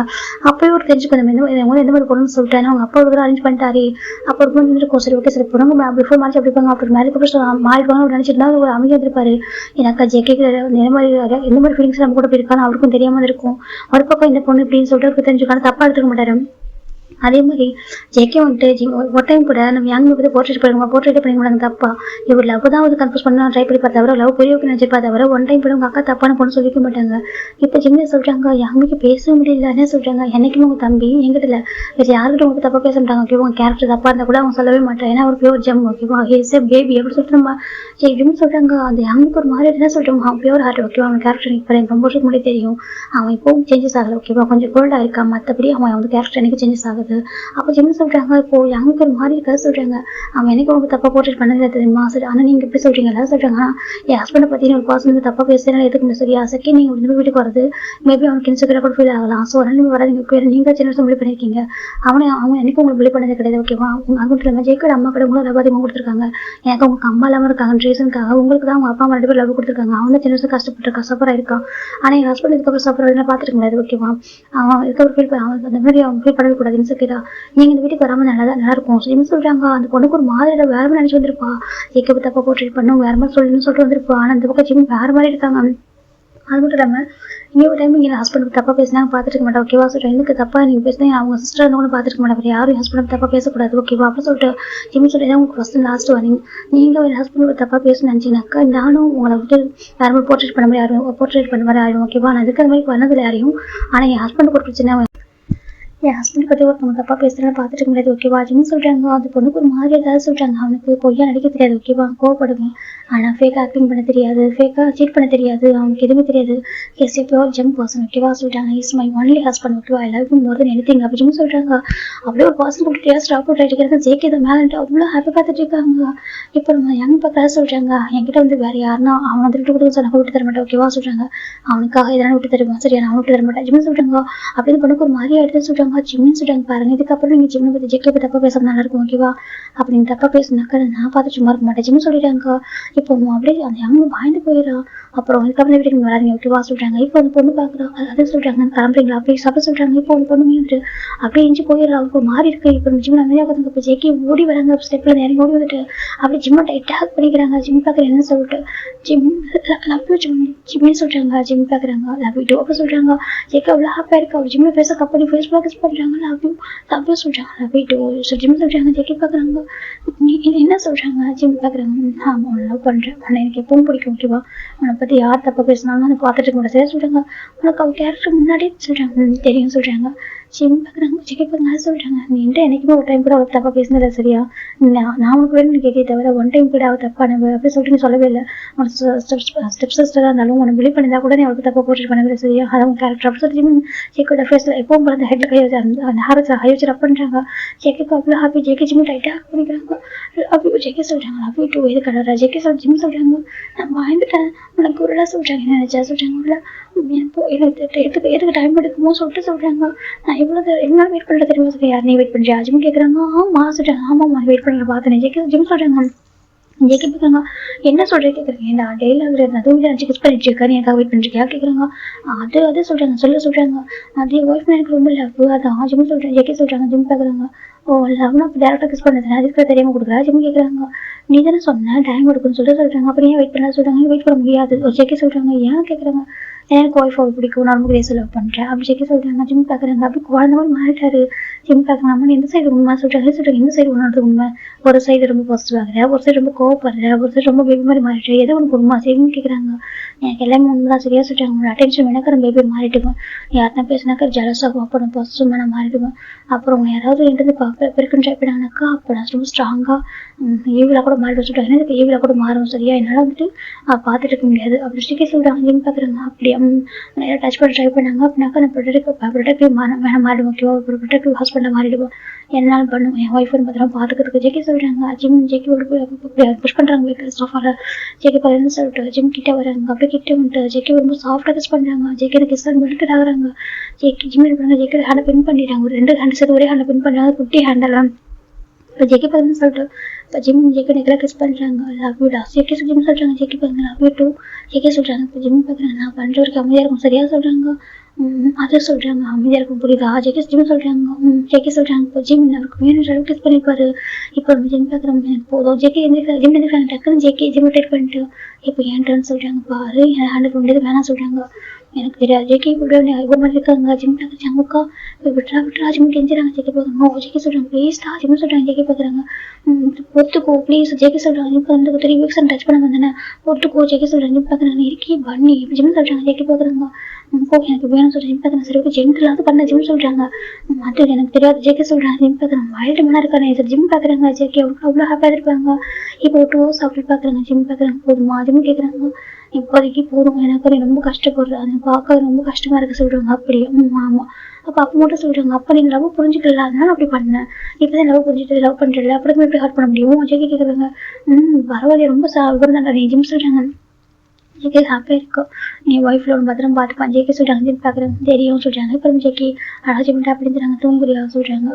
அப்போயே ஒரு தெரிஞ்சுக்கணும் எந்த மாதிரி பொருள்னு சொல்லிட்டு அவங்க அப்பா ஒரு அரேஞ்ச் பண்ணிட்டாரு. அப்போ ஒரு பொண்ணு இருக்கும் சரி ஓகே சரி பொருங்க பிஃபோர் மேரேஜ் அப்படி இருப்பாங்க, அப்புறம் மேரேஜ் அப்புறம் மாறிடுவாங்க நினச்சிட்டு ஒரு அமைதியாக இருப்பாரு. எனக்கு ஜெக்கிக்கு எந்த மாதிரி ஃபீலிங்ஸ் நம்ம கூட போயிருக்கான்னு அவருக்கும் தெரியாமல் இருக்கும். ஒரு பக்கம் இந்த பொண்ணு இப்படின்னு சொல்லிட்டு தெரிஞ்சுக்கான தப்பா எடுத்துக்க மாட்டாரு. அதே மாதிரி ஜேகே வந்துட்டு ஒரு டைம் கூட நம்ம யங் பத்தி போர்ட்ரேட் பண்ணிக்கூடாது தப்பா. இவர் லவ் தான் வந்து கன்ஃபியூஸ் பண்ண ட்ரை பண்ணி பார்த்தா தவிர லவ் பெரிய நினைச்சிருப்பா தவிர ஒன் டைம் கூட உங்க அக்கா தப்பான பொண்ணு சொல்லிக்க மாட்டாங்க. இப்போ ஜிம்மே சொல்றாங்க யங்குக்கு பேசவே முடியல. என்ன சொல்றாங்க, என்னைக்குமே உங்க தம்பி எங்கிட்ட இல்ல வேற யாருக்கிட்ட உங்களுக்கு தப்பா பேச மாட்டாங்க. ஓகேவா, உங்க கேரக்டர் தப்பா இருந்தா கூட அவங்க சொல்லவே மாட்டாங்க. ஏன்னா ஒரு பியூர் ஜெம். ஓகேவா, ஹேஸ் பேபி எப்படி சொல்லிட்டு நம்ம ஜிம் சொல்றாங்க. அந்த யங்குக்கு ஒரு மாதிரி என்ன சொல்றோம், அவன் பியூர் ஹார்ட். ஓகேவா, அவன் கேரக்டர் எனக்கு ரொம்ப வருஷத்துக்கு முன்னாடி தெரியும். அவன் இப்பவும் சேஞ்சஸ் ஆகல. ஓகேவா, கொஞ்சம் கோல்டா இருக்கா, மற்றபடி அவன் வந்து கேரக்டர் எனக்கு சேஞ்சஸ் ஆகுது. அப்போ ஜிம் சொல்றாங்க இப்போ யங்குக்கு ஒரு மாதிரி இருக்காது சொல்றாங்க. அவன் எனக்கு உங்களுக்கு தப்பா போர்ட்ரேட் பண்ணது தெரியுமா சரி, ஆனா நீங்க எப்படி சொல்றீங்க எல்லாரும் சொல்றாங்க என் ஹஸ்பண்டை பத்தி ஒரு பர்சன் வந்து தப்பா பேசுறதுனால எதுக்கு சரியா செகண்ட் நீங்க ஒரு வீட்டுக்கு வரது மேபி அவனுக்கு இன்செக்யூரா கூட ஃபீல் ஆகலாம். ஸோ அதனால நீங்க வராது நீங்க சின்ன வருஷம் பிள்ளை பண்ணிருக்கீங்க. அவன் எனக்கு உங்களுக்கு பிள்ளை பண்ணது கிடையாது. ஓகேவா, அது மட்டும் இல்லாம ஜெயிக்கோட அம்மா கூட உங்களுக்கு லவ் அதிகமாக கொடுத்துருக்காங்க. எனக்கு உங்களுக்கு அம்மா இல்லாம இருக்காங்க ரீசனுக்காக. உங்களுக்கு தான் அவங்க அப்பா அம்மா 2 பேர் லவ் கொடுத்துருக்காங்க. அவன் தான் சின்ன வருஷம் கஷ்டப்பட்டு சஃபரா இருக்கான். ஆனா என் ஹஸ்பண்ட் இதுக்கப்புறம் சஃபர் பாத்துருக்க முடியாது. ஓகேவா, அவன் இதுக்கப்புறம் ஃபீல் அவன் அந்த மாதிரி அவன் ஃபீல் பண்ணவே கூடாது இன்செக்யூரா. நீங்க இந்த வீட்டுக்கு வராம நல்லா இருக்கும் சொல்றாங்க. அந்த பொண்ணுக்கு ஒரு மாதிரி வேற மாதிரி நினைச்சு வந்திருப்பா. ஜேக்கப் தப்பா போர்ட்ரேட் பண்ணும் வேற மாதிரி சொல்லிட்டு வந்திருப்பா. ஆனா அந்த பக்கம் ஜிம் வேற மாதிரி இருக்காங்க. அது மட்டும் இல்லாம இன்னொரு டைம் இங்கே ஹஸ்பண்டுக்கு தப்பா பேசினா பார்த்துட்டு இருக்க மாட்டேன். ஓகேவா, சொல்றேன் எனக்கு தப்பா நீங்க பேசினா அவங்க சிஸ்டர் இருந்தவங்க பார்த்துருக்க மாட்டேன். யாரும் ஹஸ்பண்ட் தப்பா பேசக்கூடாது. ஓகேவா, அப்படி சொல்லிட்டு ஜிம் சொல்லிட்டு உங்களுக்கு ஃபர்ஸ்ட் லாஸ்ட் வார்னிங். நீங்க ஒரு ஹஸ்பண்ட் தப்பா பேசணும்னு நினைச்சீங்கன்னாக்கா நானும் உங்களை விட்டு வேற மாதிரி போர்ட்ரேட் பண்ண மாதிரி ஆயிடும். ஓகேவா, நான் இருக்கிற மாதிரி பண்ணதில்லை யாரையும். ஆனா என் ஹஸ்பண்டுக்கு ஒரு பிரச்சனை, என் ஹஸ்பண்ட் பற்றி ஒருத்தவங்க தப்பா பேசுறதுலாம் பார்த்துட்டு முடியாது. ஓகேவா, ஜிம் சொல்றாங்க அந்த பொண்ணுக்கு ஒரு மாதிரி ஏதாவது சொல்றாங்க. அவனுக்கு பொய்யா நடிக்க தெரியாது. ஓகேவா, கோவப்படுவேன். ஆனா ஃபேக் ஆக்டிங் பண்ண தெரியாது, ஃபேக்கா சீட் பண்ண தெரியாது, அவனுக்கு எதுவுமே தெரியாது. Yes pure gym person. ஓகேவா, சொல்றாங்க இஸ் மை ஒன்லி ஹஸ்பண்ட். ஓகேவா, எல்லாருக்கும் மோர் தென் எனிதிங் அப்படி ஜிம் சொல்றாங்க. அப்படியே ஒரு பர்சன் கூட்டிட்டு ஸ்டாப் அவுட் ஆகிட்டு ஜேகே தான் மேலே அவ்வளோ ஹாப்பி பார்த்துட்டு இருக்காங்க. இப்போ நம்ம யங் பக்கா சொல்றாங்க என்கிட்ட வந்து வேற யாருன்னா அவனை வந்து விட்டு கொடுக்க சொன்னா விட்டு தர மாட்டேன். ஓகேவா, சொல்றாங்க அவனுக்காக இதெல்லாம் விட்டு தருவான். சரியா, நான் விட்டு தர மாட்டேன். ஜிம் சொல்றாங்க அப்படின்னு பொண்ணுக்கு ஒரு மாதிரி எடுத்து சொல்றாங்க. ஜிம்னு சொல்றாங்க பாருங்க, இதுக்கப்புறம் நீங்க ஜிம்னை பத்தி ஜெக்கை பத்தி தப்பா பேச நல்லா இருக்கும். ஓகேவா, அப்படி நீங்க தப்பா பேசுனாக்கா நான் பார்த்து சும்மா இருக்க மாட்டேன். ஜிம் சொல்லிட்டாங்க. இப்போ அப்படியே அந்த யங் பயந்து போயிடா. அப்புறம் இதுக்கப்புறம் வீட்டுக்கு நீங்க வராதிங்க. ஓகேவா, சொல்றாங்க. இப்போ அந்த பொண்ணு பாக்குறோம் அதை சொல்றாங்க கிளம்புறீங்களா அப்படி சாப்பிட சொல்றாங்க. இப்போ அந்த பொண்ணு வந்துட்டு அப்படியே எஞ்சி போயிடா. அவருக்கு மாறி இருக்கு. இப்போ ஜிம் அமைதியாக இப்போ ஜெக்கி ஓடி வராங்க. ஸ்டெப்ல இறங்கி ஓடி வந்துட்டு அப்படியே ஜிம்மை டைட்டாக் பண்ணிக்கிறாங்க. ஜிம் பாக்குற என்ன சொல்லிட்டு ஜிம் லவ் யூ ஜிம்னு சொல்றாங்க. ஜிம் பாக்குறாங்க லவ் யூ அப்ப சொல்றாங்க. ஜெக்கி அவ்வளவு ஹாப்பியா இருக்கு. அவர் ஜிம்ல பேச கப்படி ஃபேஸ்புக் கிஸ் பண்றாங்க. லவ் யூ சொல்றாங்க. லவ் யூ ஜிம் சொல்றாங்க. ஜெக்கி பாக்குறாங்க என்ன சொல்றாங்க. ஜிம் பாக்குறாங்க ஆமா லவ் பண்றேன், ஆனா எனக்கு எப்பவும் பிடிக்கும். ஓகேவா, உன்னை பத்தி யார் தப்பா பேசினாலும் அதை பார்த்துட்டு இருக்க முடியாது சொல்றாங்க. உனக்கு அவ கேரக்டர் முன்னாடியே சொல்றாங்க தெரியும் சொல்றாங்க. ஜிம் பாக்குறாங்க. ஜெக்கி பாக்குறாங்க சொல்றாங்க நீ என்னைக்குமே ஒரு டைம் கூட அவள் தப்பா பேசினதில்ல. சரியா, நான் உனக்கு வேணும்னு கேட்டே தவிர ஒன் டைம் கூட அவள் தப்பான அப்படி சொல்லிட்டு சொல்லவே இல்லை. ஸ்டெப் சிஸ்டரா இருந்தாலும் உனக்கு பிலீவ் பண்ணிருந்தா கூட நீ அவளுக்கு தப்பா போர்ட்ரேட் பண்ணவே. சரியா, அதான் கேரக்டர் அப்படி சொல்லி ஜெக்கோட ஃபேஸ்ல எப்பவும் போல அந்த ஹெட்ல கை வச்சு அந்த ஹாரத்தை கை வச்சு ரப் பண்றாங்க. ஜெக்கிக்கு அவ்வளோ ஹாப்பி. ஜெக்கி ஜிம் டைட்டா பண்ணிக்கிறாங்க. அப்படி ஜெக்கி சொல்றாங்க லவ் யூ டூ இது கடவுளா. ஜெக்கி ஜிம் சொல்றாங்க நான் வாங்கிட்டேன் உனக்கு ஒரு சொல்றாங்க என்ன நினைச்சா சொல்றாங்க. எதுக்கு டைம் எடுக்குமோ சொல்லிட்டு சொல்றாங்க. நான் எவ்வளவு வெயிட் பண்ற தெரியுமா. சரி, யார் நீ வெயிட் பண்றியா ஜிம் கேட்கறாங்க. ஆமா சொல்றாங்க. ஆமாம்மா வெயிட் பண்ற பார்த்தேன். ஜிம் சொல்றாங்க. ஜெக்கி கேட்குறாங்க என்ன சொல்றேன் கேட்குறீங்க. ஏன்னா டெய்லாக் அதுவும் நினச்சி கிஸ் பண்ணிட்டு இருக்கா நீ எனக்காக வெயிட் பண்ணிருக்கியா கேட்குறாங்க. அது சொல்றாங்க சொல்றாங்க அதே ஒய்ஃப் எனக்கு ரொம்ப லவ். அதான் ஜிம் சொல்றேன். ஜெக்கி சொல்றாங்க. ஜிம் பார்க்குறாங்க ஓ லவ்னா டேரக்டா கிஸ் பண்ணது அதுக்கு தெரியாம கொடுக்குறா. ஜிம் கேட்குறாங்க நீ தானே சொன்ன டைம் எடுக்குன்னு சொல்லிட்டு சொல்றாங்க. அப்புறம் ஏன் வெயிட் பண்ண சொல்றாங்க. வெயிட் பண்ண முடியாது. ஜெக்கி சொல்றாங்க ஏன் கேட்குறாங்க. எனக்கு ஒய்ஃப் அவ்வளோ பிடிக்கும், நான் ரொம்ப ரேஸ் லவ் பண்ணுறேன் அப்படி ஜெக்கி சொல்றாங்க. ஜிம் பார்க்குறாங்க அப்படி குழந்த மாதிரி மாறிட்டாரு. ஜிம் பார்க்குறாங்க அம்மா எந்த சைடு உண்மை சொல்றாங்க. எந்த சைடு உன்னோட உண்மை. ஒரு சைடு ரொம்ப பாசிட்டிவ் ஆகுற, ஒரு சைடு ரொம்ப கோவப்படுற, ஒரு சைடு ரொம்ப பேபி மாதிரி மாறிட்டு எதோ உனக்கு உண்மை சரின்னு கேட்குறாங்க. எனக்கு எல்லாமே உண்மைதான் சரியா சொல்றாங்க. உங்களோட அட்டென்ஷன் எனக்கு நான் பேபி மாறிடுவேன். யார்தான் பேசினாக்கா ஜலஸாகும். அப்போ நான் பாசிட்டிவ் நான் மாறிடுவேன். அப்புறம் யாராவது என்கிட்ட பெருக்குன்னு ட்ரை பண்ணாங்கனாக்கா அப்போ நான் ரொம்ப ஸ்ட்ராங்கா ஈவில கூட மாறிட்டு சொல்றாங்க. எனக்கு ஈவில கூட மாறும். சரியா, என்னால் வந்துட்டு பார்த்துட்டு இருக்க முடியாது அப்படி ஜெக்கி சொல்றாங்க. ஜிம் பார்க்குறாங்க அப்படியே நிறைய டச் பண்ண ட்ரை பண்ணாங்க. அப்படின்னாக்கா நான் ப்ரொடக்டிவ் வேணாம் மாறிடுவோம். ஓகேவா, ஒரு ப்ரொடக்டிவ் ஹஸ்பண்டாக மாறிடுவோம். என்னால் பண்ணுவோம். என் ஒய்ஃபுன்னு பார்த்தா பார்த்துக்கிறதுக்கு ஜெக்கி சொல்றாங்க. ஜெக்கி புஷ் பண்றாங்க வீட்டில் சோஃபால. ஜெக்கி பையன் சொல்லிட்டு ஜிம் கிட்ட வராங்க. அப்படியே கிட்ட வந்துட்டு ஜெக்கி ரொம்ப சாஃப்டா கிஸ் பண்றாங்க. ஜெக்கி கிஸ் மெல்ட் ஆகுறாங்க. ஜிம் பண்ணாங்க. ஜெக்கி ஹேண்டை பின் பண்ணிடுறாங்க. ஒரு 2 ஹேண்ட் சேர்த்து ஒரே ஹேண்டை பின் பண்றாங்க. குட்டி ஹேண்டெல்லாம் இப்போ ஜெக்கி பையன் சொல்லிட்டு இப்போ ஜிம் ஜெக்கி நெக்கில் கிஸ் பண்றாங்க. லவ் யூ டா. ஜெக்கி ஜிம் சொல்றாங்க. ஜெக்கி பையன் லவ் யூ டூ. ஜெக்கி சொல்றாங்க. இப்போ ஜிம் பார்க்குறாங்க நான் பண்ற வரைக்கும் அமைதியா இருக்கும். சரியா சொல்றாங்க. அதை சொல்றாங்க அமைதியா இருக்கும். புரியுதா. ஜிம் சொல்றாங்க. ஜெக்கி சொல்றாங்க இப்போ ஜிம் அவருக்கு வேணுன்ற அளவுக்கு கிஸ் பண்ணிருப்பாரு. இப்போ ஜிம் பார்க்குறோம் எனக்கு போதும். ஜெக்கி ஜிம் எந்திரிக்கிறாங்க. டக்குன்னு ஜெக்கி ஜிம் ட்ரீட் பண்ணிட்டு இப்போ என் டர்ன் சொல்றாங்க. பாரு என் ஹேண்டில் பண்ண முடியாது வேணாம் சொல்றாங்க. எனக்கு தெரியாது. ஜேகே கூப்பிட்டு ஒரு மாதிரி இருக்காங்க. ஜிம் பார்க்குறாங்கக்கா விட்றா விட்றா ஜிம் கெஞ்சுறாங்க. ஜேகே பார்க்குறாங்க. ஜேகே சொல்கிறாங்க ப்ளீஸ்டா ஜிம் சொல்கிறாங்க. ஜேகே பார்க்குறாங்க ஒத்துக்கோ ப்ளீஸ். ஜேகே சொல்கிறாங்க ஜிம் வந்து 3 வீக்ஸ் டச் பண்ண வந்தேன் ஒத்துக்கோ. ஜேகே சொல்கிறாங்க ஜிம் பார்க்குறாங்க இருக்கே பண்ணி ஜிம் சொல்கிறாங்க. ஜேகே பார்க்குறாங்க போ எனக்கு வேணும்னு சொல்லி ஜிம் பார்க்குறேன். சரி ஓகே ஜென்டலாவது பண்ண ஜிம் சொல்கிறாங்க. அது எனக்கு தெரியாது. ஜேகே சொல்கிறாங்க ஜிம் பார்க்குறாங்க வைல்டு மனா இருக்கானே சார் ஜிம் பார்க்குறாங்க. ஜேகே அவ்வளோ ஹாப்பியாக இருப்பாங்க. இப்போ 2 ஹவர்ஸ் அப்படி பார்க்குறாங்க. ஜிம் பார்க்குறாங்க போதுமா ஜிம் கேட்குறாங்க. இப்போதைக்கு போதும் எனக்கு ரொம்ப கஷ்டப்படுறேன் அதை பார்க்க ரொம்ப கஷ்டமா இருக்கு சொல்றாங்க. அப்படியே ஆமா அப்ப மட்டும் சொல்றாங்க அப்ப நீங்க லவ் புரிஞ்சுக்கல அதனால அப்படி பண்ணேன். இப்பதான் லவ் புரிஞ்சுட்டு லவ் பண்றல அப்புறம் எப்படி ஹார்ட் பண்ண முடியும். ஜெகி கேக்குறாங்க பரவாயில்ல ரொம்ப விவரம் நீ ஜிம் சொல்றாங்க. ஜேகே ஹாப்பியாக இருக்கும். நீ ஒய்ஃப்ல ஒரு பத்திரம் பார்த்துப்பான். ஜேகே சொல்கிறாங்க ஜிம் பார்க்குறேன் தெரியும் சொல்கிறாங்க. இப்போ ஜேகே அழகா ஜிம் அப்படிங்கிறாங்க தூங்குறியா சொல்கிறாங்க.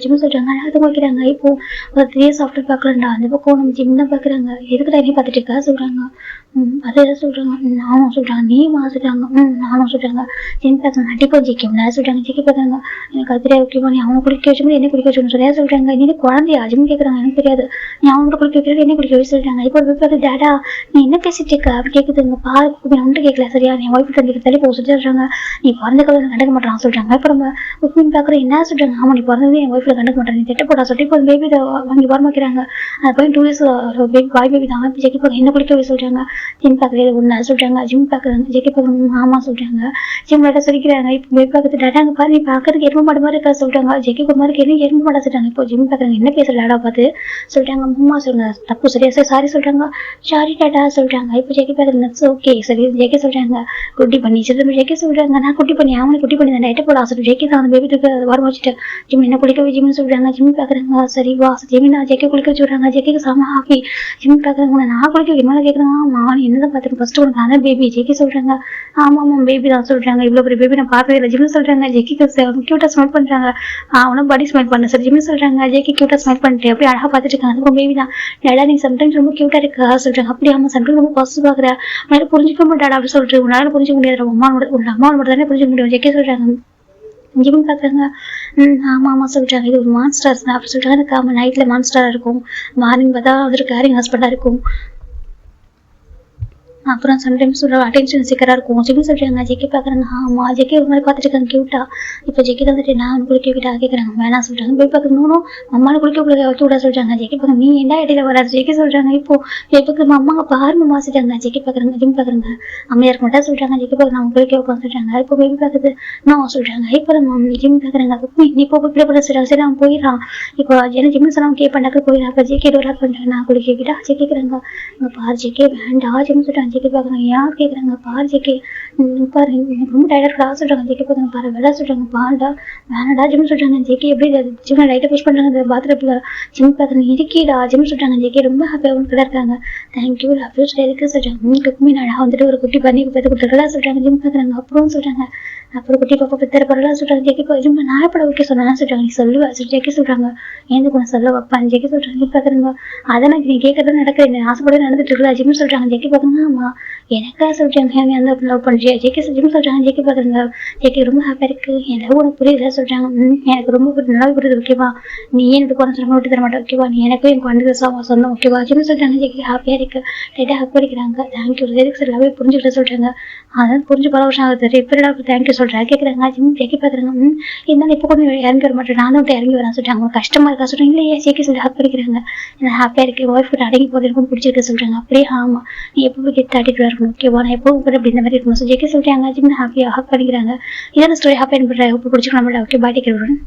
ஜிம் சொல்கிறாங்க அழகாக தூங்க வைக்கிறாங்க. இப்போ ஒரு 3 இயர்ஸ் ஆஃப்டர் பார்க்கலண்டா அந்த பக்கம் நம்ம ஜிம் தான் பார்க்குறாங்க. எதுக்கு டைமே பார்த்துட்டு இருக்கா சொல்கிறாங்க. அதை எதாவது சொல்கிறாங்க நானும் சொல்கிறாங்க நீமா சொல்கிறாங்க. நானும் சொல்கிறாங்க ஜிம் பார்க்குறாங்க அடிப்பா ஜேகே நான் சொல்கிறாங்க. ஜேகே பார்க்குறாங்க எனக்கு அது தெரியாது ஓகேவா நீ அவனை குளிக்க வச்சுக்கணும் என்ன குளிக்க வச்சுக்கணும் சரியா சொல்கிறாங்க. நீ குழந்தையா ஜிம் கேட்குறாங்க எனக்கு தெரியாது. நீ அவனோட குளிக்க வைக்கிறது என்ன குளிக்க வச்சு சொல்கிறாங்க. இப்போ பார்த்து டேடா நீ என்ன பேசிட்டு இருக்க அப்படி கேட்குதுங்க. பாரு ஒன்றும் கேட்கல சரியா நீ ஒய்ஃப் தம்பி தள்ளி போக சொல்றாங்க. நீ பிறந்த கதை கண்டுக்க மாட்டான் சொல்றாங்க. இப்போ நம்ம உப்பின் பார்க்குற என்ன சொல்றாங்க. ஆமா நீ பிறந்ததே என் ஒய்ஃப்ல கண்டுக்க மாட்டேன் நீ திட்ட போட்டா சொல்லிட்டு இப்போ பேபி வாங்கி வரமாக்கிறாங்க. அது போய் 2 இயர்ஸ் பேபி பாய் பேபி தான் ஜெகி பார்க்க என்ன குளிக்கவே சொல்றாங்க. ஜிம் பார்க்குறது ஒன்று சொல்றாங்க. ஜிம் பார்க்குறாங்க ஜெகி பார்க்கணும் ஆமா சொல்றாங்க. ஜிம் லேட்டா சொல்லிக்கிறாங்க. இப்போ பேபி பார்க்கறது டேட்டாங்க பாரு நீ பார்க்கறதுக்கு எருமை மாடு மாதிரி இருக்கா சொல்றாங்க. ஜெகி ஒரு மாதிரி கேள்வி எருமை மாட்டா சொல்றாங்க. இப்போ ஜிம் பார்க்குறாங்க என்ன பேசுற லேடா பார்த்து சொல்றாங்க. அம்மா சொல்லுங்க தப்பு சரியா சாரி சொல்றாங்க. சாரி டாடா சொல்றாங்க. இப்போ ஜெகி பார்க்குறது ஓகே சரி ஜேகே சொல்றாங்க குட்டி பண்ணி சிதம்பரம். ஜேகே சொல்றாங்க நான் குட்டி பண்ணி அவனை குட்டி பண்ணி தான் எட்ட போட ஆசை. ஜேகே தான் அந்த பேபி வர வச்சுட்டு ஜிம் என்ன குளிக்க ஜிம்னு சொல்றாங்க. ஜிம் பார்க்குறாங்க சரி வா ஜிமினா ஜேகே குளிக்க வச்சுடுறாங்க. ஜேகே செம ஹாப்பி. ஜிம் பார்க்குறாங்க நான் குளிக்க வைக்க மேலே கேட்குறாங்க. ஆமா நீ என்னதான் பார்த்துட்டு ஃபர்ஸ்ட் உனக்கு அதான் பேபி. ஜேகே சொல்றாங்க ஆமா ஆமா பேபி தான் சொல்றாங்க. இவ்வளோ பெரிய பேபி நான் பார்த்ததே இல்லை. ஜிம் சொல்றாங்க ஜேகே கியூட்டா ஸ்மெல் பண்றாங்க. அவனும் பாடி ஸ்மெல் பண்ண சார் ஜிம் சொல்றாங்க. ஜேகே கியூட்டா ஸ்மெல் பண்ணிட்டு அப்படியே அழகா பார்த்துட்டு இருக்காங்க. அதுக்கும் பேபி தான் டேடா நீ சம்டைம்ஸ் ரொம்ப கியூட்டா இருக்கா சொல்றாங்க. அப்படி ஆமா சம்டைம்ஸ் ரொம்ப ஃபர்ஸ்ட் பார்க்குற உன்னால புரிஞ்சுக்க மாட்டாடா அப்படி சொல்லிட்டு உன்னால புரிஞ்சுக்க முடியாது அம்மாவோட மட்டும் தானே புரிஞ்சுக்க முடியும். ஜெகே சொல்றாங்க. ஜிம் பார்க்குறாங்க ஆமா ஆமா சொல்றாங்க இது ஒரு மான்ஸ்டர்ஸ் தான் அப்படி சொல்றாங்க. எனக்கு ஆமா நைட்ல மான்ஸ்டரா இருக்கும் மார்னிங் பார்த்தா ஒரு கேரிங் ஹஸ்பண்டா இருக்கும். அப்புறம் சம்டைம்ஸ் ஒரு அட்டென்ஷன் சீக்கராக இருக்கும். ஜெகி சொல்கிறாங்க. ஜெகி பார்க்குறாங்க ஆமா ஜெகி ஒரு மாதிரி பார்த்துட்டு இருக்காங்க கியூட்டா. இப்போ ஜெகி வந்துட்டு நான் குளிக்க விட்டா கேட்குறாங்க வேணாம் சொல்கிறாங்க. போய் பார்க்கணும் அம்மாவை குளிக்க வைக்க விட சொல்கிறாங்க. ஜெகி பார்க்க நீ என்ன இடையில வராது. ஜெகி சொல்கிறாங்க இப்போ இப்போ அம்மாங்க பாருமா மாசிட்டாங்க. ஜெகி பார்க்குறாங்க ஜிம் பார்க்குறாங்க அம்மையாருக்கு மட்டும் சொல்கிறாங்க. ஜெகி பார்க்க அவங்க குளிக்க வைப்பாங்க சொல்கிறாங்க. இப்போ பேபி பார்க்குது நான் சொல்கிறாங்க. இப்போ நம்ம ஜிம் பார்க்குறாங்க நீ இப்போ இப்படி பண்ண சொல்கிறாங்க. சரி அவன் போயிடறான். இப்போ என்ன ஜிம்னு சொன்னா கேட்பாண்டாக்க போயிடறான். இப்போ ஜெகி டோலாக் பண்ணுறாங்க நான் குளிக்க விட்டா ஜெகி கேட்குறாங்க இங்கே பாரு ஜெகி வேண்டா ஜிம் சொல்கிறாங்க. ஜெகி பார்க்குறாங்க யார் கேட்குறாங்க பாரு ஜெகி பாரு எனக்கு ரொம்ப டயர்டா சொல்றாங்க. ஜெகி பார்க்குறாங்க பாரு வேலை சொல்றாங்க பாருடா வேணடா ஜிம் சொல்றாங்க. ஜெகி எப்படி ஜிம் லைட்டா புஷ் பண்றாங்க பாத்ரூம்ல. ஜிம் பார்க்குறாங்க இருக்கீடா ஜிம் சொல்றாங்க. ஜெகி ரொம்ப ஹாப்பியாக அவங்க இருக்காங்க. தேங்க்யூ லவ் யூ எதுக்கு சொல்றாங்க. உங்களுக்கு நான் வந்துட்டு ஒரு குட்டி பண்ணி பெற்று கொடுத்துருக்கலாம் சொல்றாங்க. ஜிம் பார்க்குறாங்க அப்புறம் சொல்றாங்க அப்புறம் குட்டி பாப்பா பெத்தர பரவாயில்ல சொல்றாங்க. ஜெகி ஜிம் நான் எப்பட ஓகே சொன்னா சொல்றாங்க. நீ சொல்லுவா ஜெகி சொல்றாங்க எந்த நான் சொல்ல வைப்பான். ஜெகி சொல்றாங்க. ஜிம் பார்க்குறாங்க அதான் நீ கேட்கறது நடக்குது ஆசைப்பட நடந்துட்டு இருக்கா. ஜிம் சொல்றாங்க. ஜெகி பார்க்குறாங்க ஆமா எனக்கா சொல்றாங்க அந்த லவ் பண்றியா. ஜெகி ஜிம் சொல்றாங்க. ஜெகி பார்க்குறாங்க ஜெகி ரொம்ப ஹாப்பியா இருக்கு என் லவ் உனக்கு புரியுதா சொல்றாங்க. எனக்கு ரொம்ப நல்லா புரியுது ஓகேவா நீ ஏன் இப்படி போன சொல்ல விட்டு தர மாட்டேன் ஓகேவா நீ எனக்கும் என் குழந்தை சொந்தம் ஓகேவா. ஜிம் சொல்றாங்க. ஜெகி ஹாப்பியா இருக்கு லைட்டா ஹாப்பி அடிக்கிறாங்க. தேங்க்யூ எதுக்கு சார் லவ்வே புரிஞ்சுக்கிட்ட சொல்றாங்க. அதான் புரிஞ்சு பல வருஷம் ஆகுது எப்படா தேங்க்யூ சொல்றேன் கேட்குறாங்க. ஜிம் ஜெகி பார்க்குறாங்க இருந்தாலும் இப்போ கொஞ்சம் இறங்கி வர மாட்டேன் நானும் இறங்கி வரேன் சொல்றாங்க. உங்களுக்கு கஷ்டமா இருக்கா சொல்றாங்க. இல்லையே ஜெகி சொல்லி ஹாப்பி அடிக்கிறாங்க. நான் ஹாப்பியா இருக்கு ஒய்ஃப் கூட அடங்கி போது இருக்கும் பிடிச்சிருக்கு சொல்றாங்க. அப்படியே ஆமா நீ எப்போ கெட்டு ஆட்டிட்டு இருக்கணும் ஓகேவா நான் எப்போ கூட அப்படி இந்த மாதிரி இருக்கணும். ஜெகி சொல்றாங்க. ஜிம் ஹாப்பியா ஹாப்பி அடிக்கிறாங்க. இதான ஸ்டோரி ஹாப்பி அனுப்பிடுறேன் இப்போ பிடிச்சிக்கலாம் ஓகே பாய் டேக் கேர்.